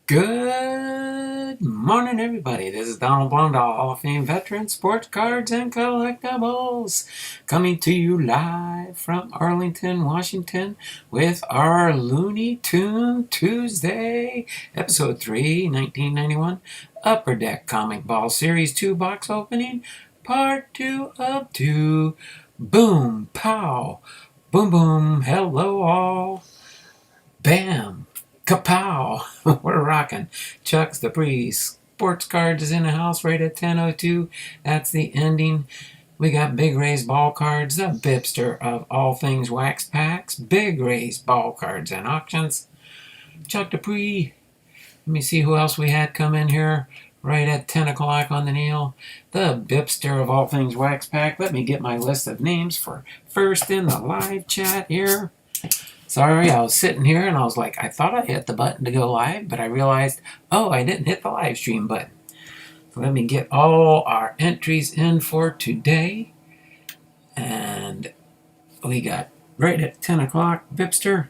Good morning, everybody. This is Donald Blomdahl, Hall of Fame veteran, sports cards and collectibles, coming to you live from Arlington, Washington, with our Looney Tune Tuesday, Episode 3, 1991, Upper Deck Comic Ball Series 2 box opening, Part 2 of 2. Boom, pow, boom, boom, hello all, bam. Kapow! We're rocking. Chuck's the Breeze. Sports cards is in the house right at 10:02. That's the ending. We got Big Ray's ball cards, the BiPster of all things wax packs, Big Ray's ball cards and auctions. Chuck Dupree. Let me see who else we had come in here right at 10 o'clock on the nail. The BiPster of all things wax pack. Let me get my list of names for first in the live chat here. Sorry, I was sitting here and I was like, I thought I hit the button to go live, but I realized, oh, I didn't hit the live stream button. So let me get all our entries in for today. And we got right at 10 o'clock, BiPster.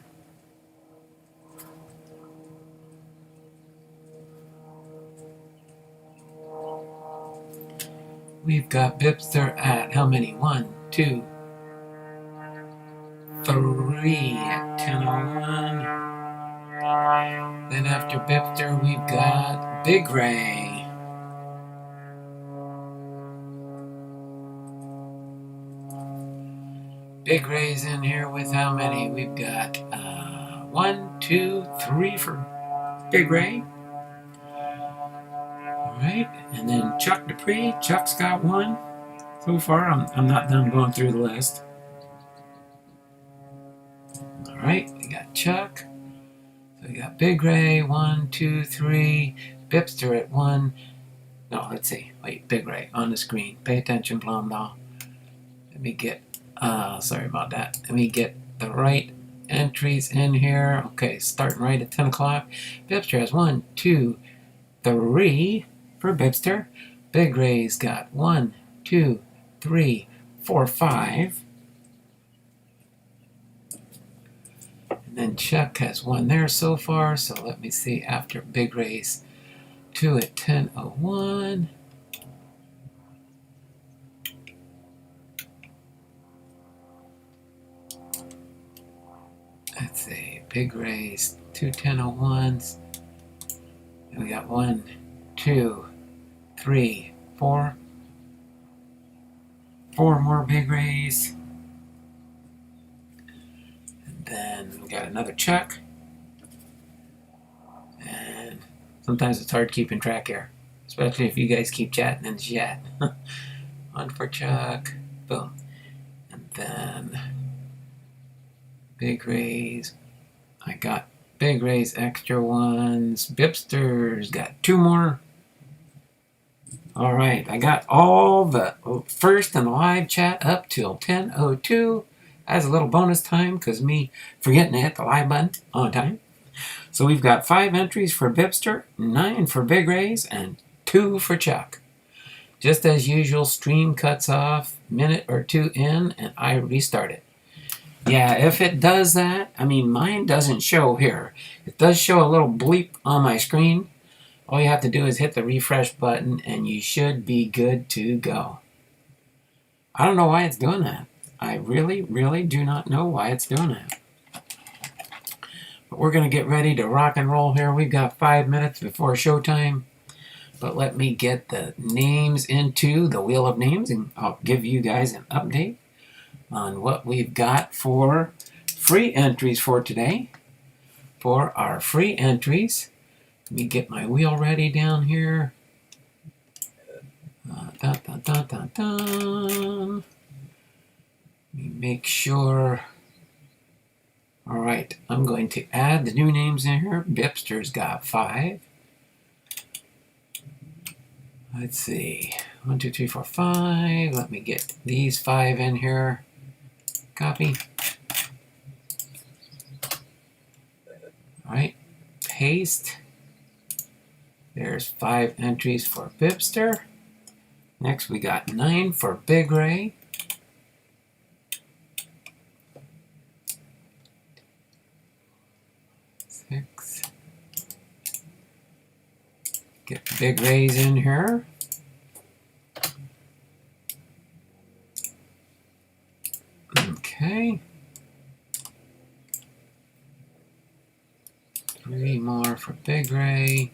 We've got BiPster at how many? 1, 2, 3 at 10:01. Then after BiPster, we've got Big Ray. Big Ray's in here with how many? We've got 1, 2, 3 for Big Ray. Alright, and then Chuck Dupree. Chuck's got 1. So far, I'm not done going through the list. Alright, we got Chuck. So we got Big Ray, 1, 2, 3. BiPster at 1. No, let's see. Wait, Big Ray on the screen. Pay attention, Blomdahl. Let me get, sorry about that. Let me get the right entries in here. Okay, starting right at 10 o'clock. BiPster has 1, 2, 3 for BiPster. Big Ray's got 1, 2, 3, 4, 5. And then Chuck has 1 there so far. So let me see after Big Ray's 2 at 10:01. Let's see, Big Ray's 2 10:01s. And we got 1, 2, 3, 4. 4 more Big Rays. And then we got another Chuck. And sometimes it's hard keeping track here, especially if you guys keep chatting in the chat. 1 for Chuck. Boom. And then Big Rays. I got Big Ray's extra ones. BiPster's got 2 more. All right, I got all the first in the live chat up till 10:02 as a little bonus time because me forgetting to hit the live button on time. So we've got 5 entries for BiPster, 9 for Big Rays, and 2 for Chuck. Just as usual, stream cuts off minute or 2 in, and I restart it. Yeah, if it does that, I mean, mine doesn't show here. It does show a little bleep on my screen. All you have to do is hit the refresh button, and you should be good to go. I don't know why it's doing that. I really, really do not know why it's doing that. But we're going to get ready to rock and roll here. We've got 5 minutes before showtime. But let me get the names into the wheel of names, and I'll give you guys an update on what we've got for free entries for today. For our free entries, let me get my wheel ready down here. Let me make sure. All right, I'm going to add the new names in here. BiPster's got 5. Let's see. 1, 2, 3, 4, 5. Let me get these 5 in here. Copy. All right. Paste. There's 5 entries for BiPster. Next, we got 9 for Big Ray. 6, Get the big rays in here. Okay. 3 more for big ray.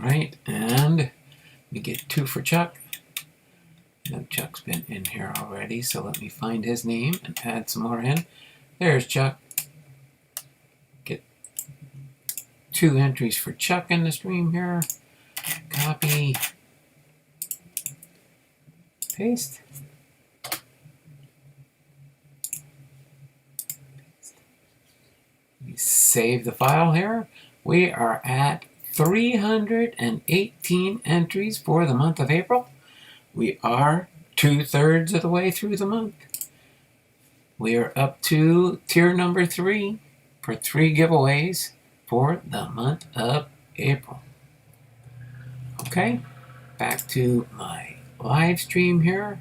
Right, and we get 2 for Chuck. No, Chuck's been in here already, so let me find his name and add some more in. There's Chuck. Get 2 entries for Chuck in the stream here. Copy. Paste. We save the file here. We are at 318 entries for the month of April. We are 2/3 of the way through the month. We are up to tier number 3 for 3 giveaways for the month of April. Okay, back to my live stream here.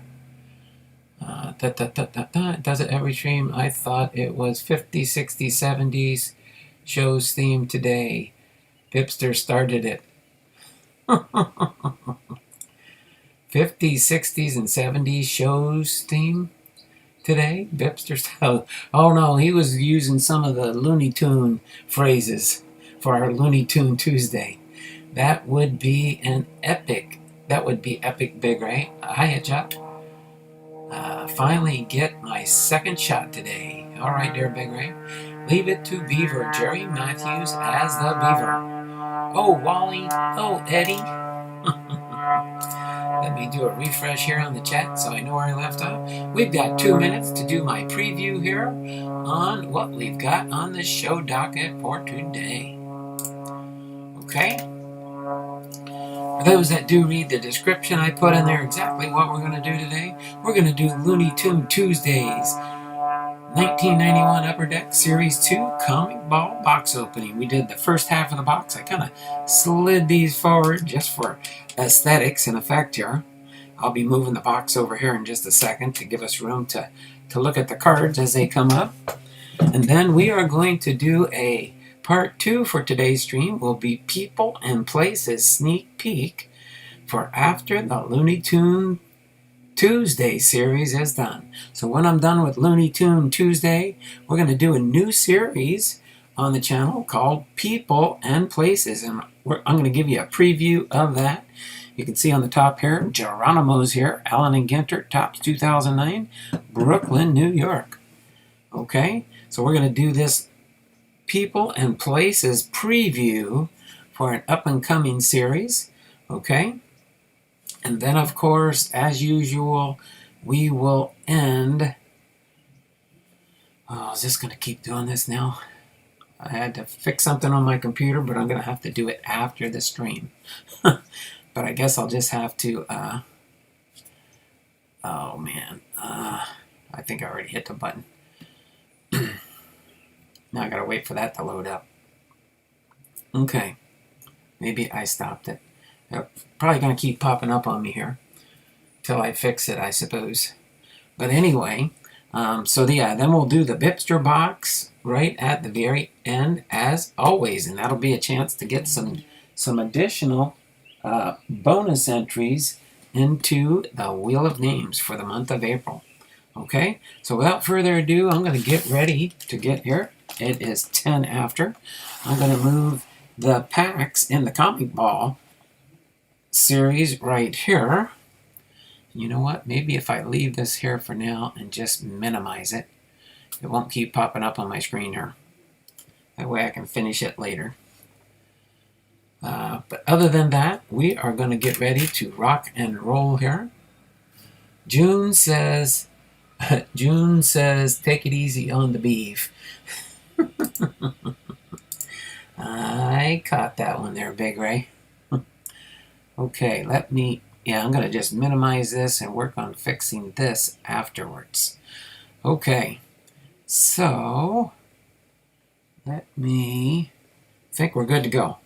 It does it every stream. I thought it was 50s, 60s, 70s shows theme today. BiPster started it. 50s, 60s, and 70s shows theme today. BiPster style. Oh no, he was using some of the Looney Tune phrases for our Looney Tune Tuesday. That would be an epic. That would be epic big, right? Hiya, Chuck. Finally get my second shot today. All right, there, Big Ray. Leave it to Beaver. Jerry Matthews as the Beaver. Oh, Wally. Oh, Eddie. Let me do a refresh here on the chat so I know where I left off. We've got 2 minutes to do my preview here on what we've got on the show docket for today. Okay? For those that do read the description, I put in there exactly what we're going to do today. We're going to do Looney Tune Tuesdays, 1991 Upper Deck Series 2 Comicball box opening. We did the first half of the box. I kind of slid these forward just for aesthetics and effect here. I'll be moving the box over here in just a second to give us room to look at the cards as they come up. And then we are going to do a Part 2 for today's stream will be People and Places Sneak Peek for after the Looney Tune Tuesday series is done. So when I'm done with Looney Tune Tuesday, we're going to do a new series on the channel called People and Places. And I'm going to give you a preview of that. You can see on the top here, Geronimo's here, Allen and Ginter, Tops 2009, Brooklyn, New York. Okay, so we're going to do this People and Places preview for an up-and-coming series, okay? And then, of course, as usual, we will end... Oh, is this going to keep doing this now? I had to fix something on my computer, but I'm going to have to do it after the stream. But I guess I'll just have to... Oh, man. I think I already hit the button. Now I gotta wait for that to load up. Okay. Maybe I stopped it. They're probably gonna keep popping up on me here till I fix it, I suppose. But anyway, then we'll do the BiPster box right at the very end as always, and that'll be a chance to get some additional bonus entries into the Wheel of Names for the month of April. Okay, so without further ado, I'm going to get ready to get here. It is 10 after. I'm going to move the packs in the Comicball series right here. You know what? Maybe if I leave this here for now and just minimize it, it won't keep popping up on my screen here. That way I can finish it later. But other than that, we are going to get ready to rock and roll here. June says, take it easy on the beef. I caught that one there, Big Ray. Okay, I'm going to just minimize this and work on fixing this afterwards. Okay, so let me think we're good to go.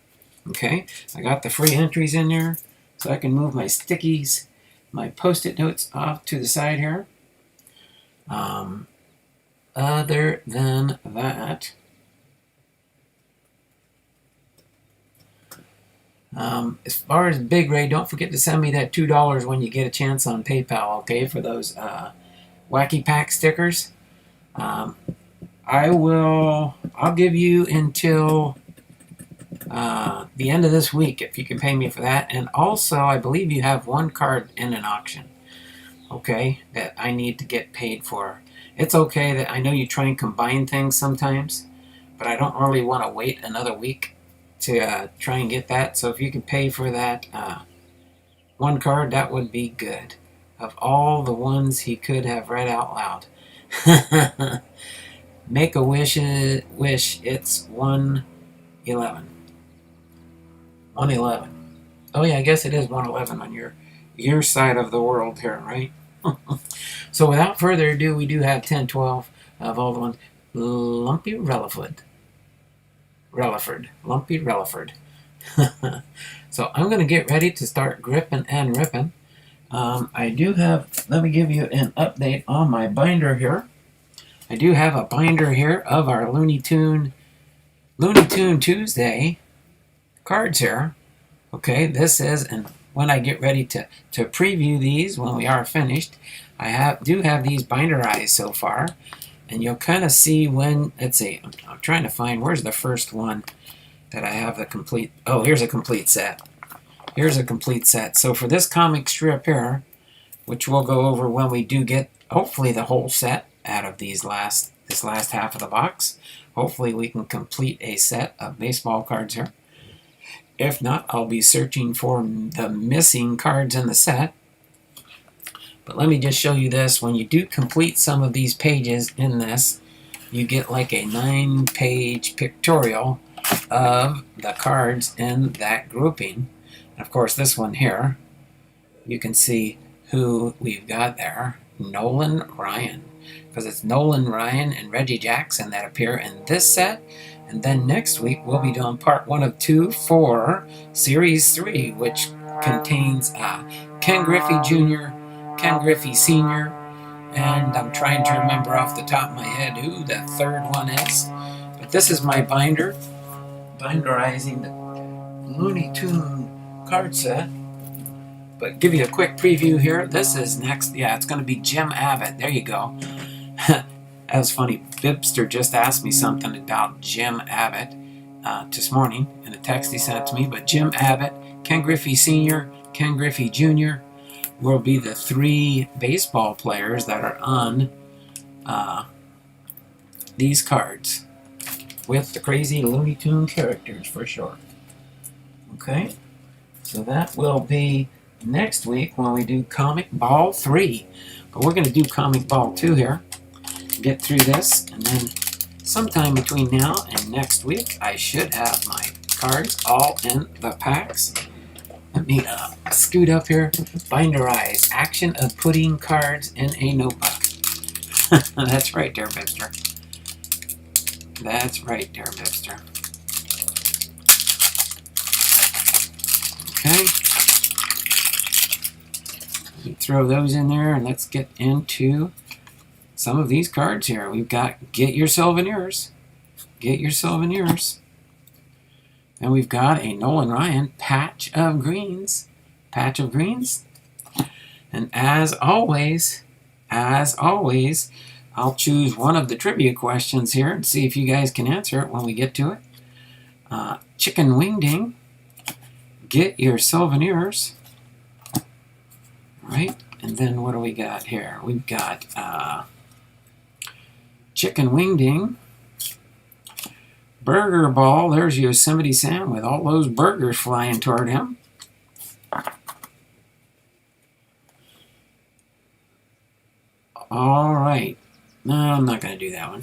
Okay, I got the free entries in there, so I can move my stickies, my post-it notes off to the side here. Other than that, as far as Big Ray, don't forget to send me that $2 when you get a chance on PayPal, okay, for those Wacky Pack stickers. I'll give you until the end of this week if you can pay me for that. And also, I believe you have one card in an auction, okay, that I need to get paid for. It's okay that I know you try and combine things sometimes, but I don't really want to wait another week to try and get that. So if you could pay for that one card, that would be good. Of all the ones he could have read out loud. Make a wish, it's 111. 111. Oh yeah, I guess it is 111 on your side of the world here, right? So without further ado, we do have 10, 12 of all the ones. Lumpy Relaford. Lumpy Relaford. So I'm going to get ready to start gripping and ripping. I do have, let me give you an update on my binder here. I do have a binder here of our Looney Tune Tuesday cards here. Okay, this is, and when I get ready to preview these when we are finished, I do have these binderized so far, and you'll kind of see when, let's see, I'm trying to find, where's the first one that I have the complete, oh, here's a complete set. Here's a complete set. So for this comic strip here, which we'll go over when we do get, hopefully, the whole set out of this last half of the box. Hopefully we can complete a set of baseball cards here. If not, I'll be searching for the missing cards in the set. But let me just show you this. When you do complete some of these pages in this, you get like a 9-page pictorial of the cards in that grouping. And of course, this one here, you can see who we've got there. Nolan Ryan. Because it's Nolan Ryan and Reggie Jackson that appear in this set. And then next week, we'll be doing part 1 of 2 for Series 3, which contains Ken Griffey Jr., Ken Griffey Sr., and I'm trying to remember off the top of my head who the third one is. But this is my binder, binderizing the Looney Tune card set. But give you a quick preview here. This is next. Yeah, it's going to be Jim Abbott. There you go. That was funny. BiPster just asked me something about Jim Abbott this morning in a text he sent to me. But Jim Abbott, Ken Griffey Sr., Ken Griffey Jr. will be the 3 baseball players that are on these cards with the crazy Looney Tune characters for sure. Okay, so that will be next week when we do Comicball 3. But we're going to do Comicball 2 here. Get through this, and then sometime between now and next week, I should have my cards all in the packs. Let me scoot up here. Binderize. Action of putting cards in a notebook. That's right there, BiPster. That's right there, BiPster. Okay. Let me throw those in there, and let's get into some of these cards here. We've got Get Your Souvenirs. Get Your Souvenirs. And we've got a Nolan Ryan Patch of Greens. Patch of Greens. And as always, I'll choose one of the trivia questions here and see if you guys can answer it when we get to it. Chicken Wingding. Get Your Souvenirs. Right? And then what do we got here? We've got Chicken Wingding. Burger Ball. There's Yosemite Sam with all those burgers flying toward him. All right. No, I'm not going to do that one.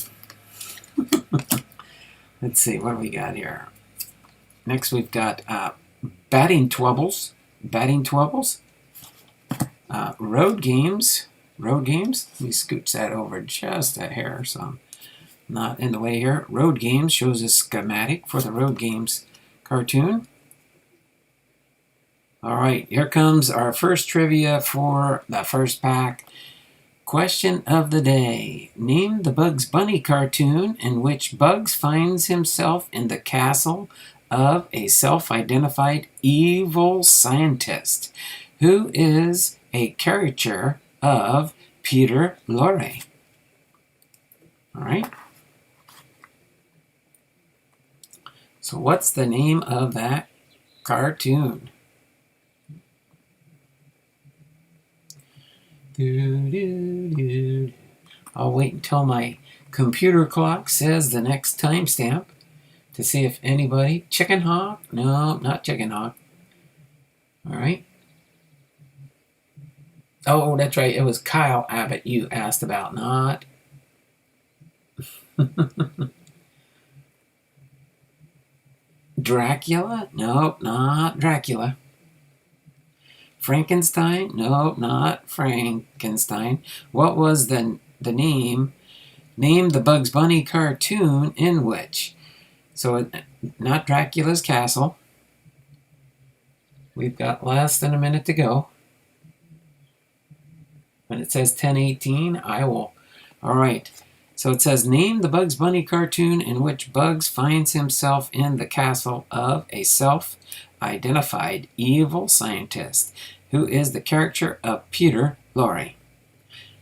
Let's see. What do we got here? Next, we've got Batting Twubbles. Batting Twubbles. Road Games. Road Games. Let me scooch that over just a hair. So not in the way here. Road Games shows a schematic for the Road Games cartoon. All right, here comes our first trivia for the first pack. Question of the day. Name the Bugs Bunny cartoon in which Bugs finds himself in the castle of a self-identified evil scientist who is a caricature of Peter Lorre. All right. So what's the name of that cartoon? I'll wait until my computer clock says the next timestamp to see if anybody... Chicken Hawk? No, not Chicken Hawk. All right. Oh, that's right. It was Kyle Abbott you asked about, not... Dracula? Nope, not Dracula. Frankenstein? Nope, not Frankenstein. What was the name? Name the Bugs Bunny cartoon in which? So, not Dracula's Castle. We've got less than a minute to go. When it says 10:18, I will... All right. So it says, name the Bugs Bunny cartoon in which Bugs finds himself in the castle of a self-identified evil scientist who is the caricature of Peter Lorre.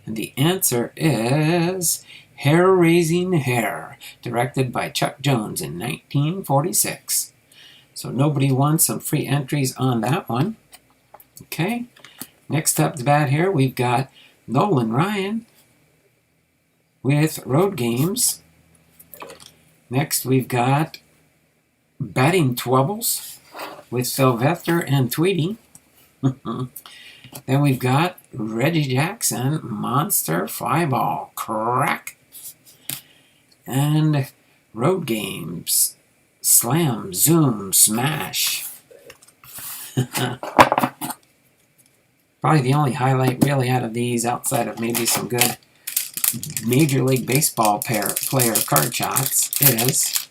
And the answer is Hair-Raising Hare, directed by Chuck Jones in 1946. So nobody won some free entries on that one. Okay. Next up the bat here, we've got Nolan Ryan with Road Games. Next, we've got Batting Twubbles with Sylvester and Tweety. Then we've got Reggie Jackson, Monster Flyball, Crack. And Road Games, Slam, Zoom, Smash. Probably the only highlight really out of these, outside of maybe some good Major League Baseball player card shots, is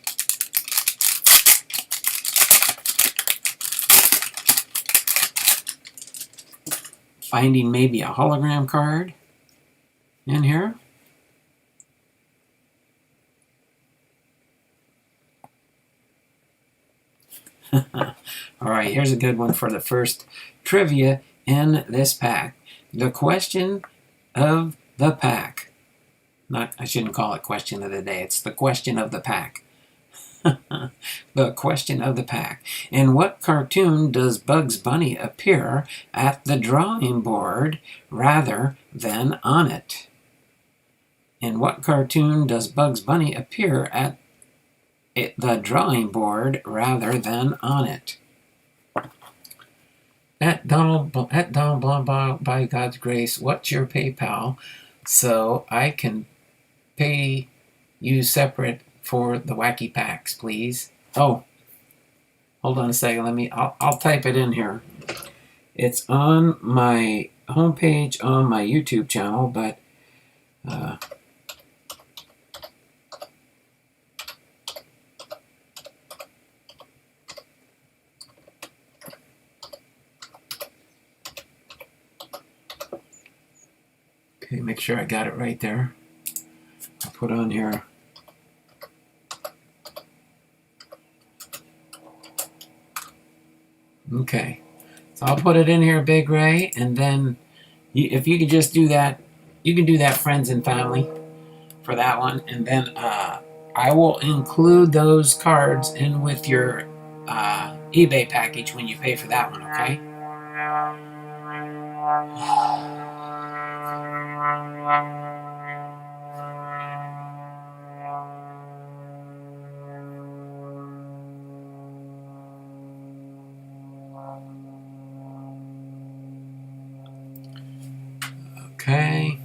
finding maybe a hologram card in here. All right, here's a good one for the first trivia in this pack. The question of the pack. I shouldn't call it question of the day. It's the question of the pack. The question of the pack. In what cartoon does Bugs Bunny appear at the drawing board rather than on it? In what cartoon does Bugs Bunny appear at the drawing board rather than on it? At Donald Blomdahl, by God's grace, what's your PayPal so I can pay you separate for the wacky packs, please? Oh, hold on a second. I'll type it in here. It's on my homepage on my YouTube channel, but okay, make sure I got it right there. I'll put on here. Okay, so I'll put it in here, Big Ray, and then if you could just do that, you can do that, friends and family, for that one, and then I will include those cards in with your eBay package when you pay for that one, okay? Okay.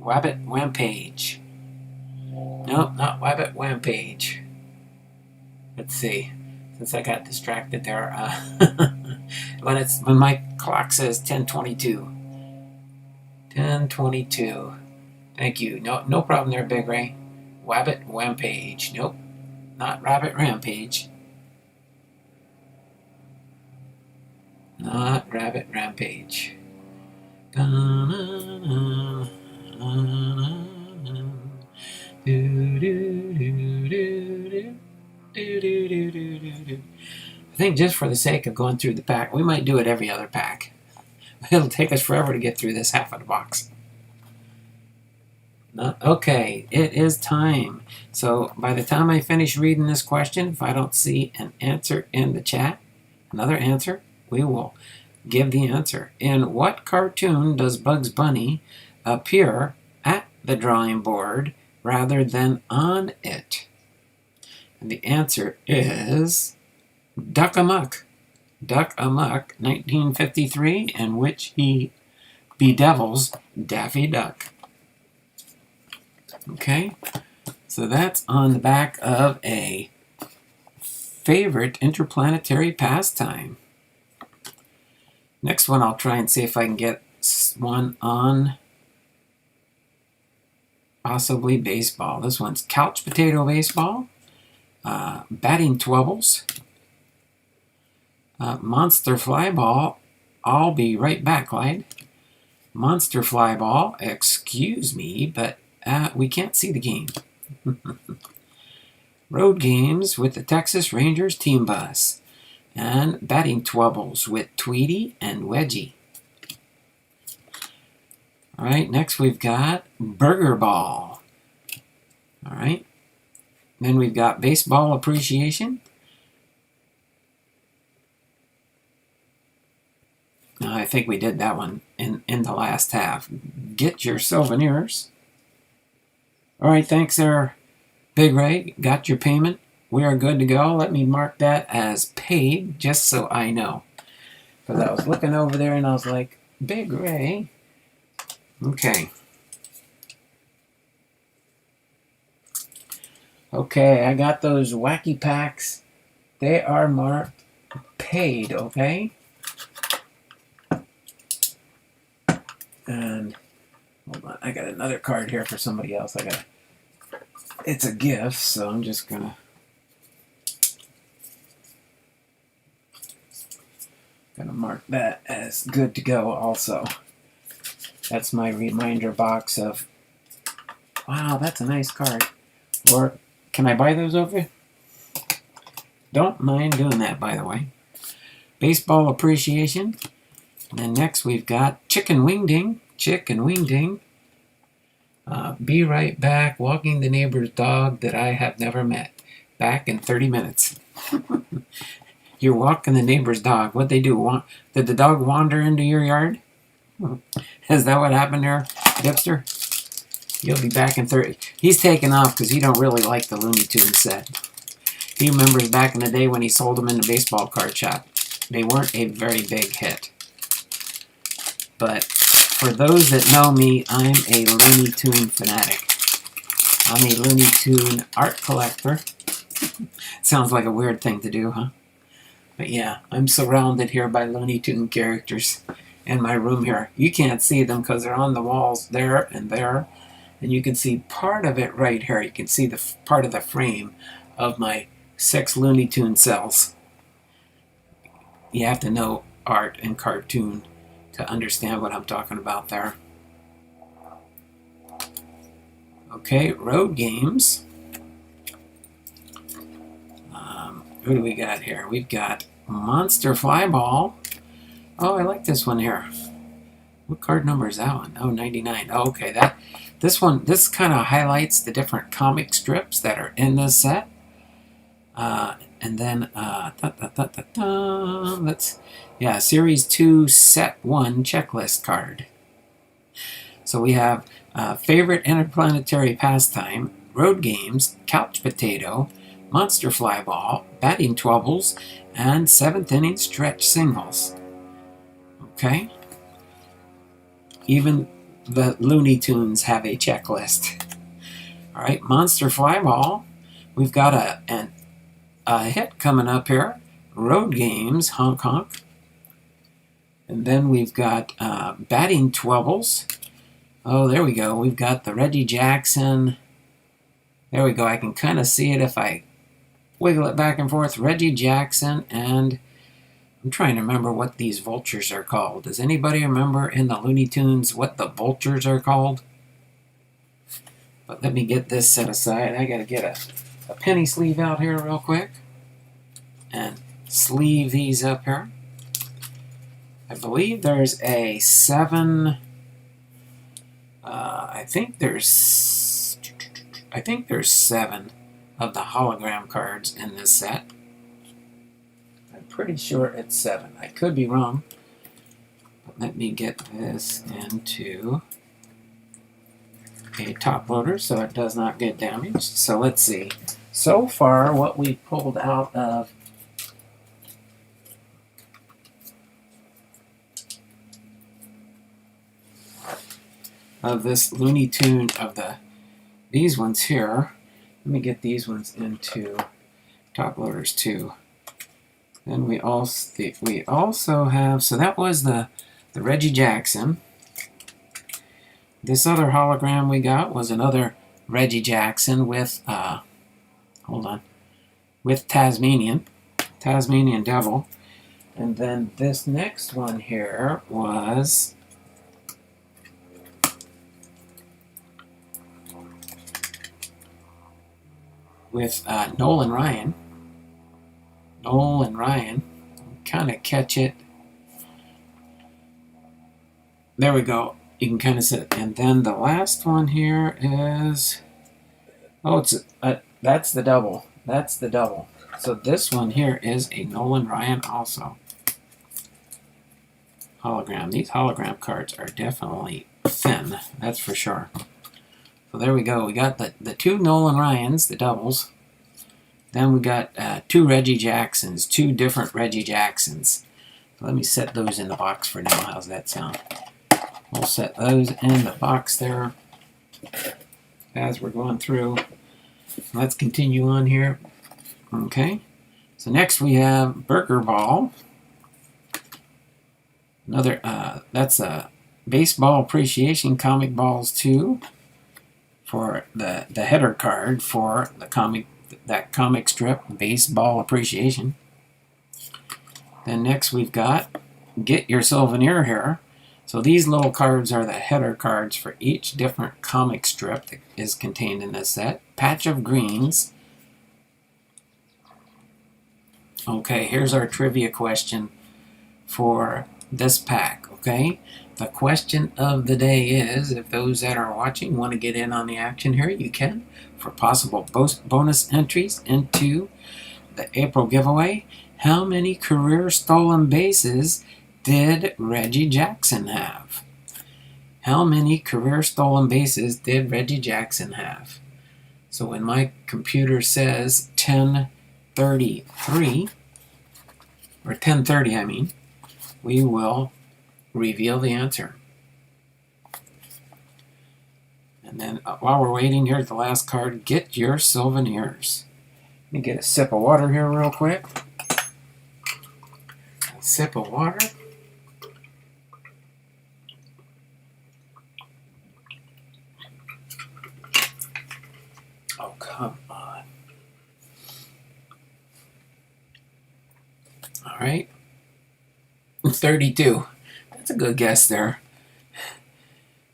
Wabbit Wampage. Nope, not Wabbit Wampage. Let's see. Since I got distracted there, when my clock says 10:22. 10:22. Thank you. No problem there, Big Ray. Wabbit Wampage. Nope, not Rabbit Rampage. Not Rabbit Rampage. I think just for the sake of going through the pack, we might do it every other pack. It'll take us forever to get through this half of the box. Okay, it is time. So by the time I finish reading this question, if I don't see an answer in the chat, another answer, we will give the answer. In what cartoon does Bugs Bunny appear at the drawing board rather than on it? And the answer is Duck Amuck. Duck Amuck, 1953, in which he bedevils Daffy Duck. Okay, so that's on the back of a favorite interplanetary pastime. Next one, I'll try and see if I can get one on possibly baseball. This one's couch potato baseball, batting twubbles, monster fly ball. I'll be right back, Clyde. Monster fly ball, excuse me, but we can't see the game. Road games with the Texas Rangers team bus. And batting twubbles with Tweety and Wedgie. All right, next we've got Burger Ball. All right. Then we've got Baseball Appreciation. Now, I think we did that one in the last half. Get your souvenirs. All right, thanks there, Big Ray. Got your payment. We are good to go. Let me mark that as paid, just so I know. Because I was looking over there and I was like, Big Ray. Okay. Okay, I got those wacky packs. They are marked paid, okay? And, hold on, I got another card here for somebody else. It's a gift, so I'm just going to mark that as good to go also. That's my reminder box of, wow, that's a nice card. Or, can I buy those over? Don't mind doing that, by the way. Baseball Appreciation. And then next we've got Chicken Wing Ding. Chicken Wing Ding. Be right back, walking the neighbor's dog that I have never met. Back in 30 minutes. You're walking the neighbor's dog. What'd they do? Did the dog wander into your yard? Is that what happened there, BiPster? You'll be back in 30. He's taken off because he don't really like the Looney Tunes set. He remembers back in the day when he sold them in the baseball card shop. They weren't a very big hit. But for those that know me, I'm a Looney Tune fanatic. I'm a Looney Tune art collector. Sounds like a weird thing to do, huh? But yeah, I'm surrounded here by Looney Tune characters in my room here. You can't see them because they're on the walls there and there. And you can see part of it right here. You can see the part of the frame of my 6 Looney Tune cells. You have to know art and cartoon to understand what I'm talking about there. Okay, road games. Who do we got here? We've got Monster Flyball. Oh, I like this one here. What card number is that one? Oh, 99. Oh, okay, this kind of highlights the different comic strips that are in this set. And then, Series 2, Set 1 checklist card. So we have favorite interplanetary pastime, road games, couch potato, monster flyball, batting twubbles, and 7th inning stretch singles. Okay? Even the Looney Tunes have a checklist. All right, monster flyball. We've got a hit coming up here. Road games, honk honk. And then we've got batting twubbles. Oh, there we go. We've got the Reggie Jackson. There we go. I can kind of see it if I wiggle it back and forth. Reggie Jackson, and I'm trying to remember what these vultures are called. Does anybody remember in the Looney Tunes what the vultures are called? But let me get this set aside. I got to get a penny sleeve out here real quick and sleeve these up here. I believe there's a 7. I think there's 7 of the hologram cards in this set. I'm pretty sure it's 7. I could be wrong. But let me get this into a top loader so it does not get damaged. So let's see. So far, what we pulled out of this Looney Tune of these ones here. Let me get these ones into top loaders too. Then we also have, so that was the Reggie Jackson. This other hologram we got was another Reggie Jackson with with Tasmanian Devil. And then this next one here was with Nolan Ryan. Kind of catch it. There we go. You can kind of see it. And then the last one here is, that's the double. That's the double. So this one here is a Nolan Ryan also. Hologram. These hologram cards are definitely thin. That's for sure. So there we go. We got the 2 Nolan Ryans, the doubles. Then we got 2 Reggie Jacksons, 2 different Reggie Jacksons. So let me set those in the box for now. How's that sound? We'll set those in the box there as we're going through. Let's continue on here. Okay. So next we have Burger Ball. Another, that's a Baseball Appreciation Comic Balls 2 for the header card for the that comic strip, Baseball Appreciation. Then next we've got Get Your Souvenir here. So these little cards are the header cards for each different comic strip that is contained in this set. Patch of Greens. Okay, here's our trivia question for this pack, okay? The question of the day is, if those that are watching want to get in on the action here, you can, for possible bonus entries into the April giveaway. How many career stolen bases did Reggie Jackson have? How many career stolen bases did Reggie Jackson have? So when my computer says 10:33, or 10:30 I mean, we will reveal the answer. And then while we're waiting, here's the last card, Get Your Souvenirs. Let me get a sip of water here real quick. A sip of water. Oh, come on. All right. 32. That's a good guess there.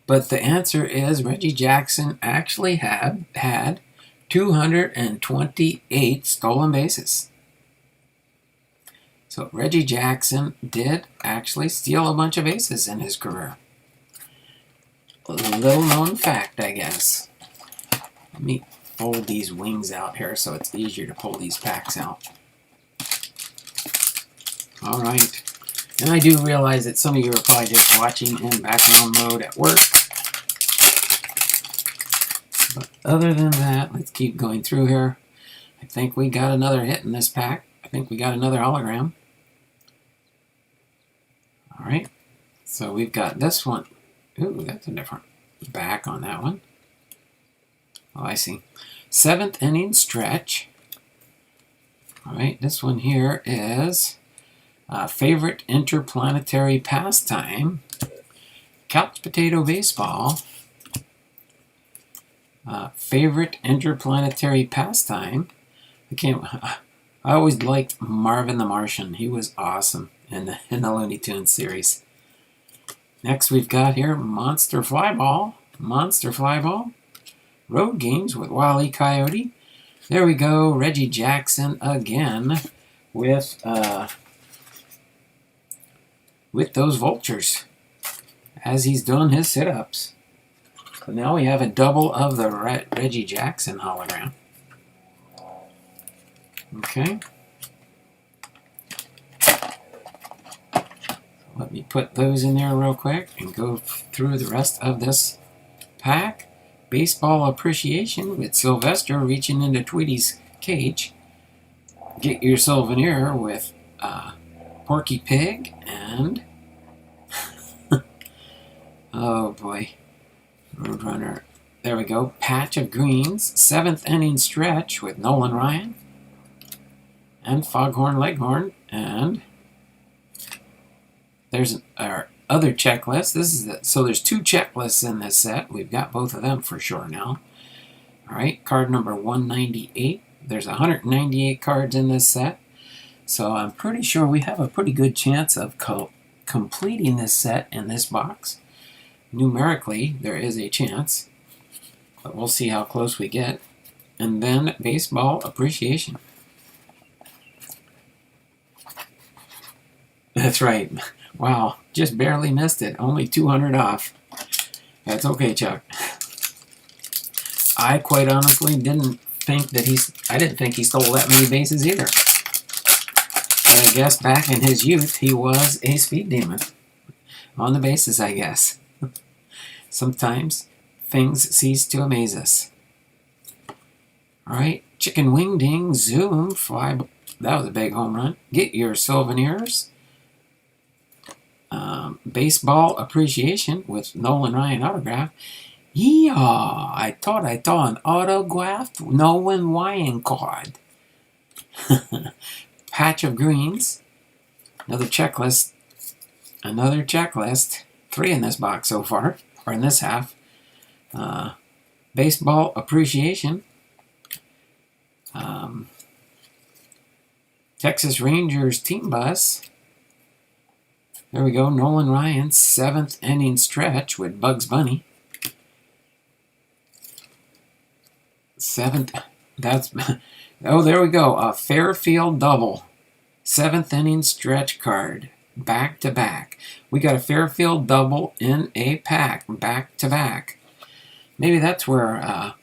But the answer is Reggie Jackson actually had 228 stolen bases. So Reggie Jackson did actually steal a bunch of bases in his career. A little known fact, I guess. Let me fold these wings out here so it's easier to pull these packs out. All right. And I do realize that some of you are probably just watching in background mode at work. But other than that, let's keep going through here. I think we got another hit in this pack. I think we got another hologram. All right. So we've got this one. Ooh, that's a different back on that one. Oh, I see. 7th inning stretch. All right. This one here is favorite interplanetary pastime. Couch potato baseball. Favorite interplanetary pastime. I always liked Marvin the Martian. He was awesome in the Looney Tunes series. Next we've got here Monster Flyball. Monster Flyball. Road games with Wile E. Coyote. There we go. Reggie Jackson again with those vultures as he's doing his sit-ups. So now we have a double of the Reggie Jackson hologram. Okay. Let me put those in there real quick and go through the rest of this pack. Baseball appreciation with Sylvester reaching into Tweety's cage. Get your souvenir with Porky Pig and oh boy, Roadrunner. There we go. Patch of Greens. 7th inning stretch with Nolan Ryan and Foghorn Leghorn. And there's our other checklist. So there's 2 checklists in this set. We've got both of them for sure now. All right, card number 198. There's 198 cards in this set. So I'm pretty sure we have a pretty good chance of completing this set in this box. Numerically, there is a chance, but we'll see how close we get. And then baseball appreciation. That's right. Wow, just barely missed it. Only 200 off. That's okay, Chuck. I quite honestly didn't think that I didn't think he stole that many bases either. But I guess back in his youth, he was a speed demon. On the bases, I guess. Sometimes things cease to amaze us. All right, Chicken Wing Ding, Zoom, Fly. That was a big home run. Get your souvenirs. Baseball appreciation with Nolan Ryan autograph. Yeah, I thought I saw an autographed Nolan Ryan card. Patch of Greens. Another checklist. 3 in this box so far, or in this half. Baseball appreciation. Texas Rangers team bus. There we go. Nolan Ryan, 7th inning stretch with Bugs Bunny. 7th. That's. Oh, there we go. A Fairfield double. 7th inning stretch card. Back to back. We got a Fairfield double in a pack. Back to back. Maybe that's where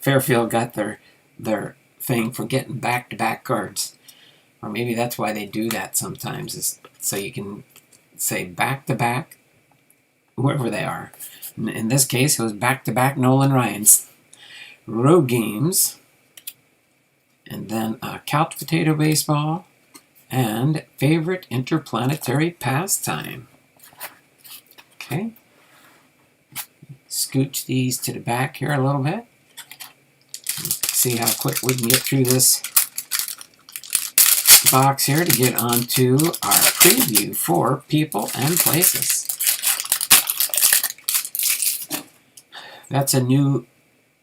Fairfield got their thing for getting back to back cards. Or maybe that's why they do that sometimes, is so you can say back-to-back, whoever they are. In this case, it was back-to-back Nolan Ryans. Road games, and then couch potato baseball, and favorite interplanetary pastime. Okay. Scooch these to the back here a little bit. See how quick we can get through this box here to get onto our preview for people and places. That's a new,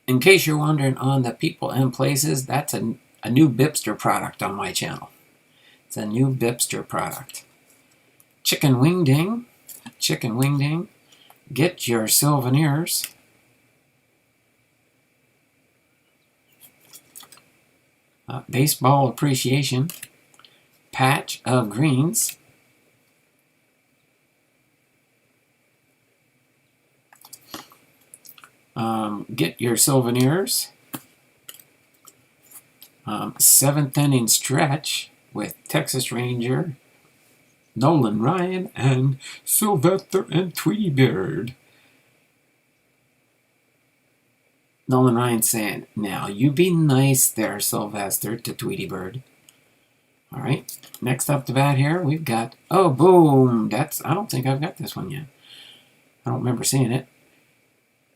in case you're wondering on the people and places, that's a new BiPster product on my channel. It's a new BiPster product. Chicken Wing Ding. Chicken Wing Ding. Get your souvenirs. Baseball appreciation. Patch of Greens. Get your souvenirs. 7th inning stretch with Texas Ranger, Nolan Ryan, and Sylvester and Tweety Bird. Nolan Ryan saying, "Now you be nice there, Sylvester," to Tweety Bird. All right, next up to bat here, we've got, oh, boom. I don't think I've got this one yet. I don't remember seeing it.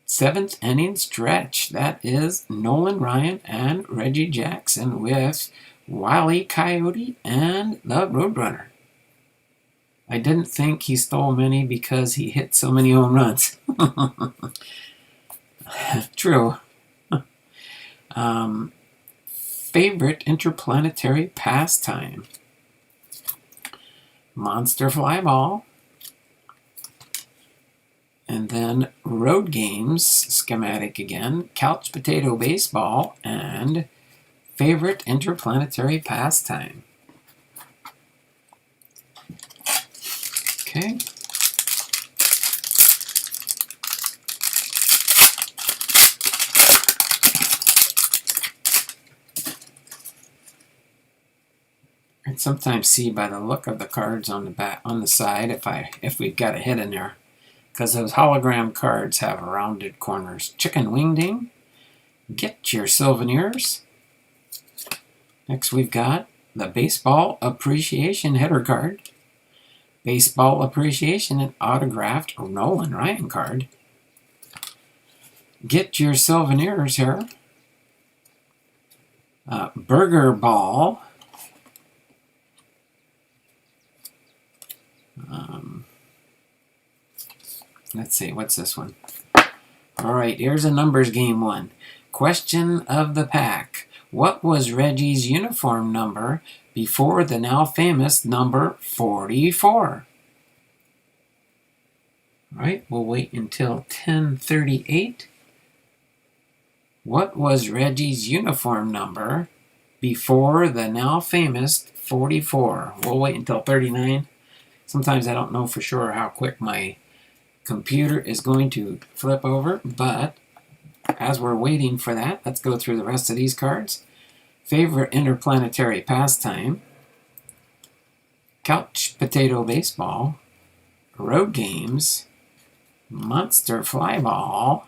7th inning stretch. That is Nolan Ryan and Reggie Jackson with Wile E. Coyote and the Roadrunner. I didn't think he stole many because he hit so many home runs. True. Favorite interplanetary pastime? Monster flyball. And then road games, schematic again, couch potato baseball, and favorite interplanetary pastime. Okay. I can sometimes see by the look of the cards on the back, on the side, if we've got a hit in there, because those hologram cards have rounded corners. Chicken wing ding. Get your souvenirs. Next we've got the baseball appreciation header card. Baseball appreciation and autographed Nolan Ryan card. Get your souvenirs here. Burger ball. Let's see, what's this one? All right, here's a numbers game one. Question of the pack. What was Reggie's uniform number before the now famous number 44? All right, we'll wait until 10:38. What was Reggie's uniform number before the now famous 44? We'll wait until 39. Sometimes I don't know for sure how quick my computer is going to flip over, but as we're waiting for that, let's go through the rest of these cards. Favorite interplanetary pastime, couch potato baseball, road games, monster flyball.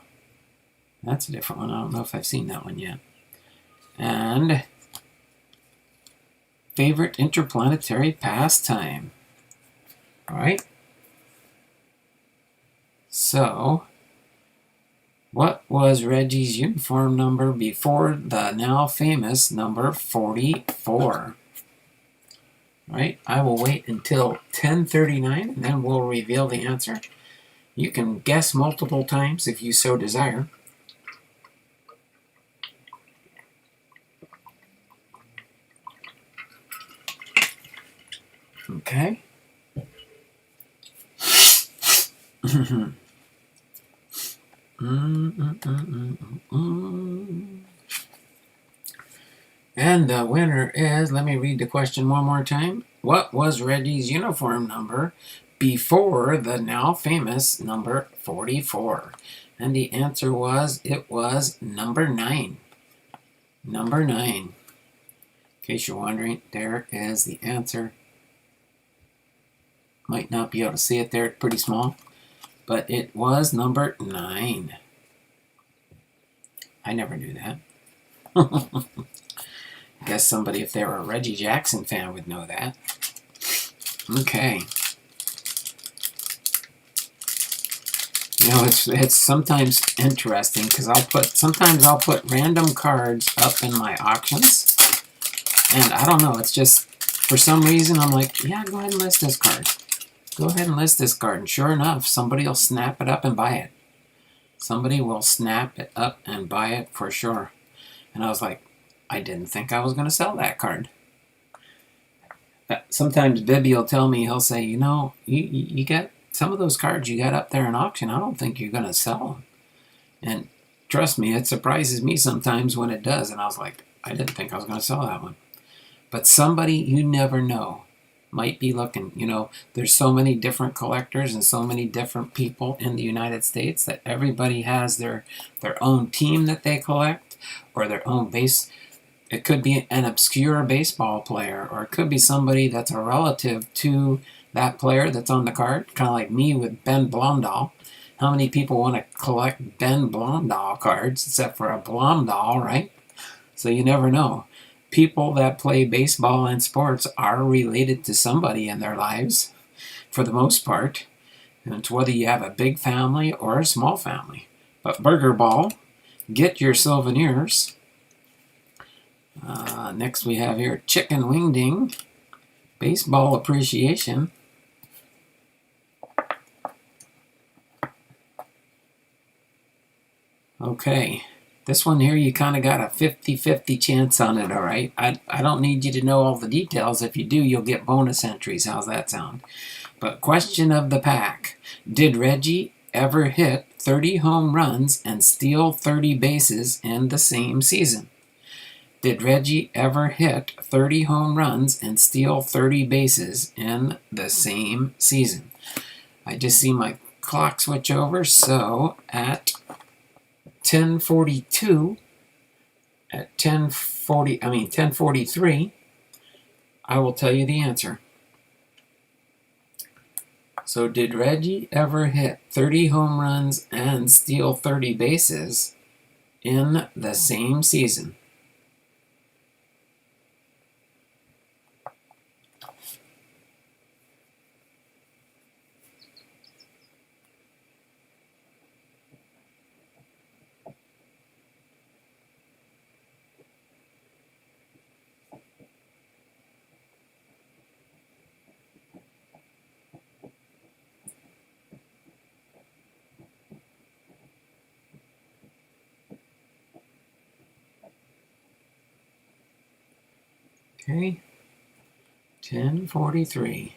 That's a different one. I don't know if I've seen that one yet. And favorite interplanetary pastime. All right. So, what was Reggie's uniform number before the now famous number 44? Right, I will wait until 10:39 and then we'll reveal the answer. You can guess multiple times if you so desire. Okay. And the winner is, let me read the question one more time. What was Reggie's uniform number before the now famous number 44? And the answer was, it was number 9. Number 9. In case you're wondering, there is the answer. Might not be able to see it there, it's pretty small. But it was number 9. I never knew that. I guess somebody, if they were a Reggie Jackson fan, would know that. Okay. You know, it's sometimes interesting because sometimes I'll put random cards up in my auctions, and I don't know, it's just for some reason I'm like, yeah, go ahead and list this card. Go ahead and list this card, and sure enough, somebody will snap it up and buy it. Somebody will snap it up and buy it for sure. And I was like, I didn't think I was going to sell that card. Sometimes Bibby will tell me, he'll say, you know, you got some of those cards you got up there in auction, I don't think you're going to sell them. And trust me, it surprises me sometimes when it does. And I was like, I didn't think I was going to sell that one. But somebody, you never know, might be looking. You know, there's so many different collectors and so many different people in the United States that everybody has their own team that they collect, or their own base. It could be an obscure baseball player, or it could be somebody that's a relative to that player that's on the card, kind of like me with Ben Blomdahl. How many people want to collect Ben Blomdahl cards, except for a Blomdahl, right? So you never know. People that play baseball and sports are related to somebody in their lives, for the most part. And it's whether you have a big family or a small family. But Burger Ball, get your souvenirs. Next we have here Chicken Wing Ding, Baseball Appreciation. Okay. This one here, you kind of got a 50-50 chance on it, all right? I don't need you to know all the details. If you do, you'll get bonus entries. How's that sound? But question of the pack. Did Reggie ever hit 30 home runs and steal 30 bases in the same season? Did Reggie ever hit 30 home runs and steal 30 bases in the same season? I just see my clock switch over, so at 10:42, at 10:43, I will tell you the answer. So did Reggie ever hit 30 home runs and steal 30 bases in the same season? Okay, 10:43.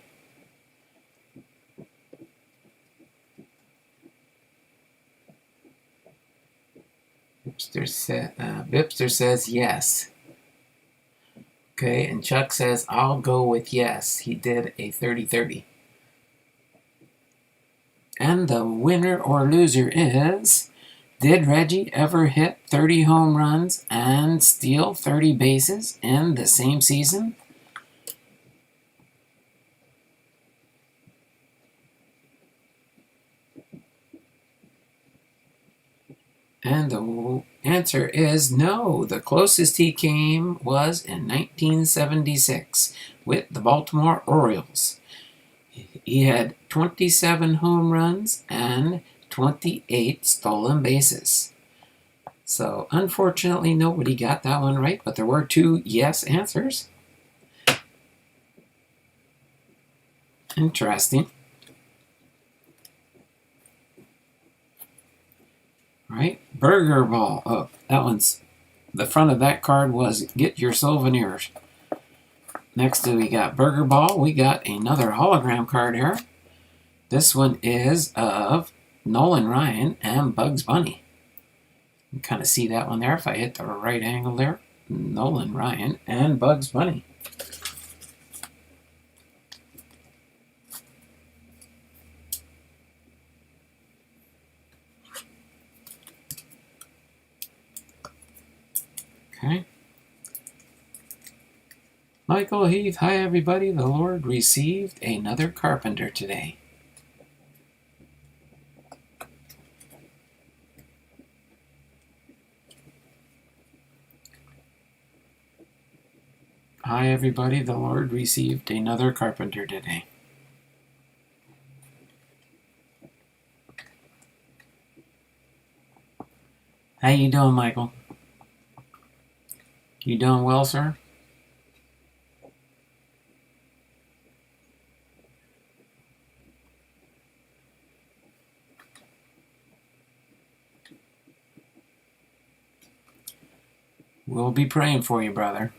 BiPster says yes. Okay, and Chuck says, I'll go with yes. He did a 30-30. And the winner or loser is, did Reggie ever hit 30 home runs and steal 30 bases in the same season? And the answer is no. The closest he came was in 1976 with the Baltimore Orioles. He had 27 home runs and 28 stolen bases. So, unfortunately, nobody got that one right, but there were 2 yes answers. Interesting. Right? Burger Ball. Oh, that one's... The front of that card was get your souvenirs. Next we got Burger Ball. We got another hologram card here. This one is of Nolan Ryan and Bugs Bunny. You can kind of see that one there if I hit the right angle there. Nolan Ryan and Bugs Bunny. Okay. Michael Heath, hi everybody. The Lord received another carpenter today. Hi everybody. The Lord received another carpenter today. How you doing, Michael? You doing well, sir? We'll be praying for you, brother.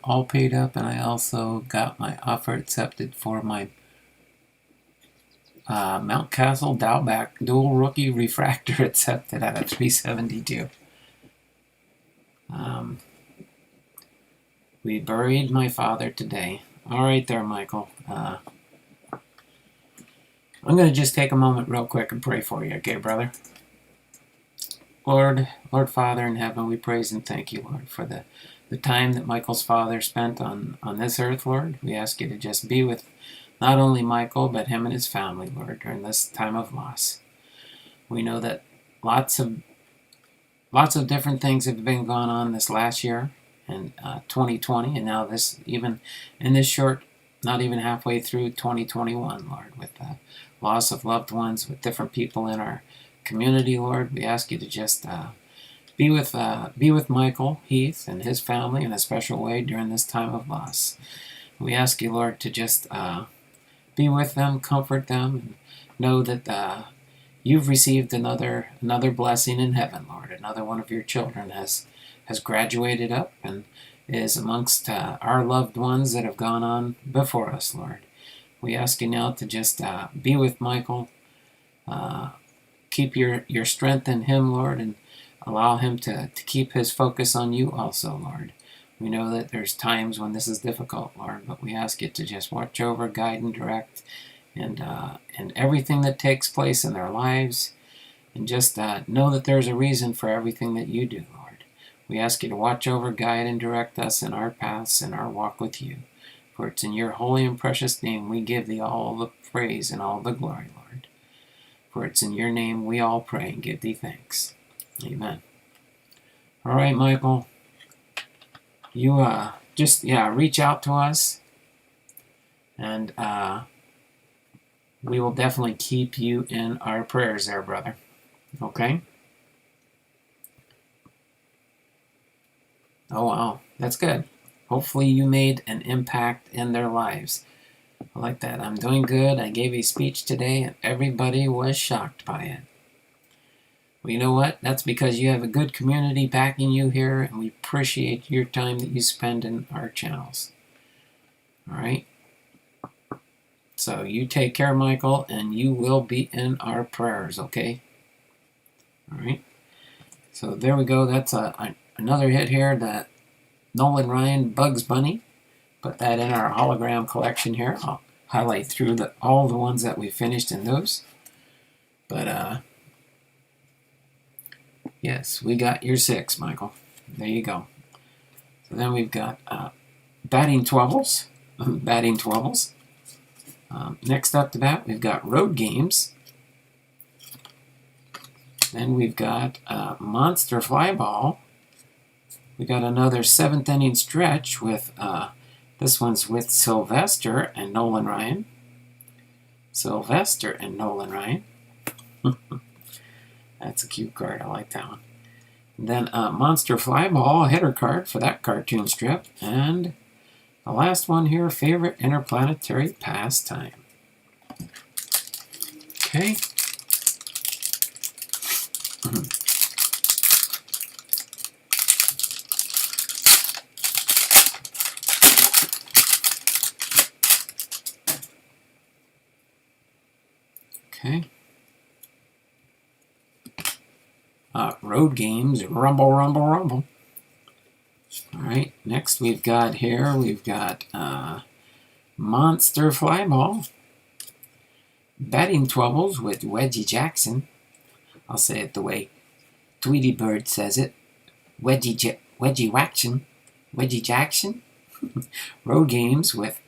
All paid up, and I also got my offer accepted for my Mount Castle Dowback dual rookie refractor accepted at a 372. We buried my father today. All right there, Michael. I'm going to just take a moment real quick and pray for you, okay, brother? Lord Father in heaven, we praise and thank you, Lord, for the time that Michael's father spent on this earth, Lord. We ask you to just be with not only Michael, but him and his family, Lord, during this time of loss. We know that lots of different things have been going on this last year and 2020, and now this, even in this short, not even halfway through 2021, Lord, with the loss of loved ones, with different people in our community, Lord. We ask you to just be with Michael Heath and his family in a special way during this time of loss. We ask you, Lord, to just be with them, comfort them, and know that you've received another blessing in heaven, Lord. Another one of your children has graduated up and is amongst our loved ones that have gone on before us, Lord. We ask you now to just be with Michael, keep your strength in him, Lord, and allow him to keep his focus on you also, Lord. We know that there's times when this is difficult, Lord, but we ask you to just watch over, guide, and direct, and everything that takes place in their lives, and just know that there's a reason for everything that you do, Lord. We ask you to watch over, guide, and direct us in our paths and our walk with you. For it's in your holy and precious name we give thee all the praise and all the glory, Lord. For it's in your name we all pray and give thee thanks. Amen. All right, Michael. You just reach out to us, and we will definitely keep you in our prayers there, brother. Okay? Oh, wow. That's good. Hopefully you made an impact in their lives. I like that. I'm doing good. I gave a speech today, and everybody was shocked by it. Well, you know what? That's because you have a good community backing you here, and we appreciate your time that you spend in our channels. All right? So you take care, Michael, and you will be in our prayers, okay? All right? So there we go. That's another hit here, that Nolan Ryan Bugs Bunny. Put that in our hologram collection here. I'll highlight through all the ones that we finished in those. But, yes, we got your 6, Michael. There you go. So then we've got batting twelves. Batting twelves. Next up to that, we've got road games. Then we've got monster fly ball. We got another 7th inning stretch with, this one's with Sylvester and Nolan Ryan. Sylvester and Nolan Ryan. That's a cute card. I like that one. And then Monster Fly Ball, header card for that cartoon strip. And the last one here, favorite interplanetary pastime. Okay. Okay. Road games, rumble, rumble, rumble. All right, next we've got Monster Fly Ball. Batting Troubles with Wedgie Jackson. I'll say it the way Tweety Bird says it. Wedgie Waction. Wedgie Jackson. Road games with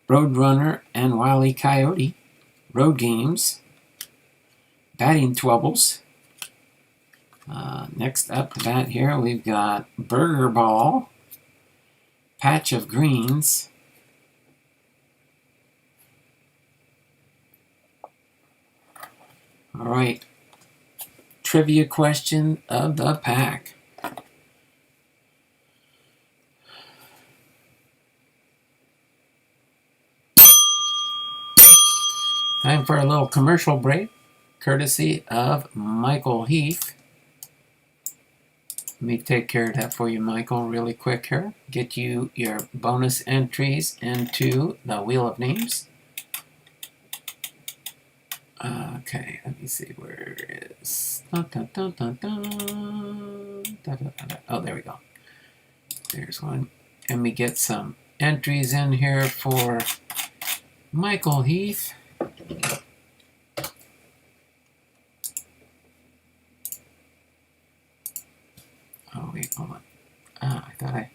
Roadrunner and Wile E. Coyote. Road games. Batting Troubles. Next up to that here, we've got Burger Ball. Patch of Greens. All right. Trivia question of the pack. Time for a little commercial break, courtesy of Michael Heath. Let me take care of that for you, Michael, really quick here. Get you your bonus entries into the Wheel of Names. Okay, let me see where it is. Oh, there we go. There's one. And we get some entries in here for Michael Heath. Oh, wait, hold on. I thought I...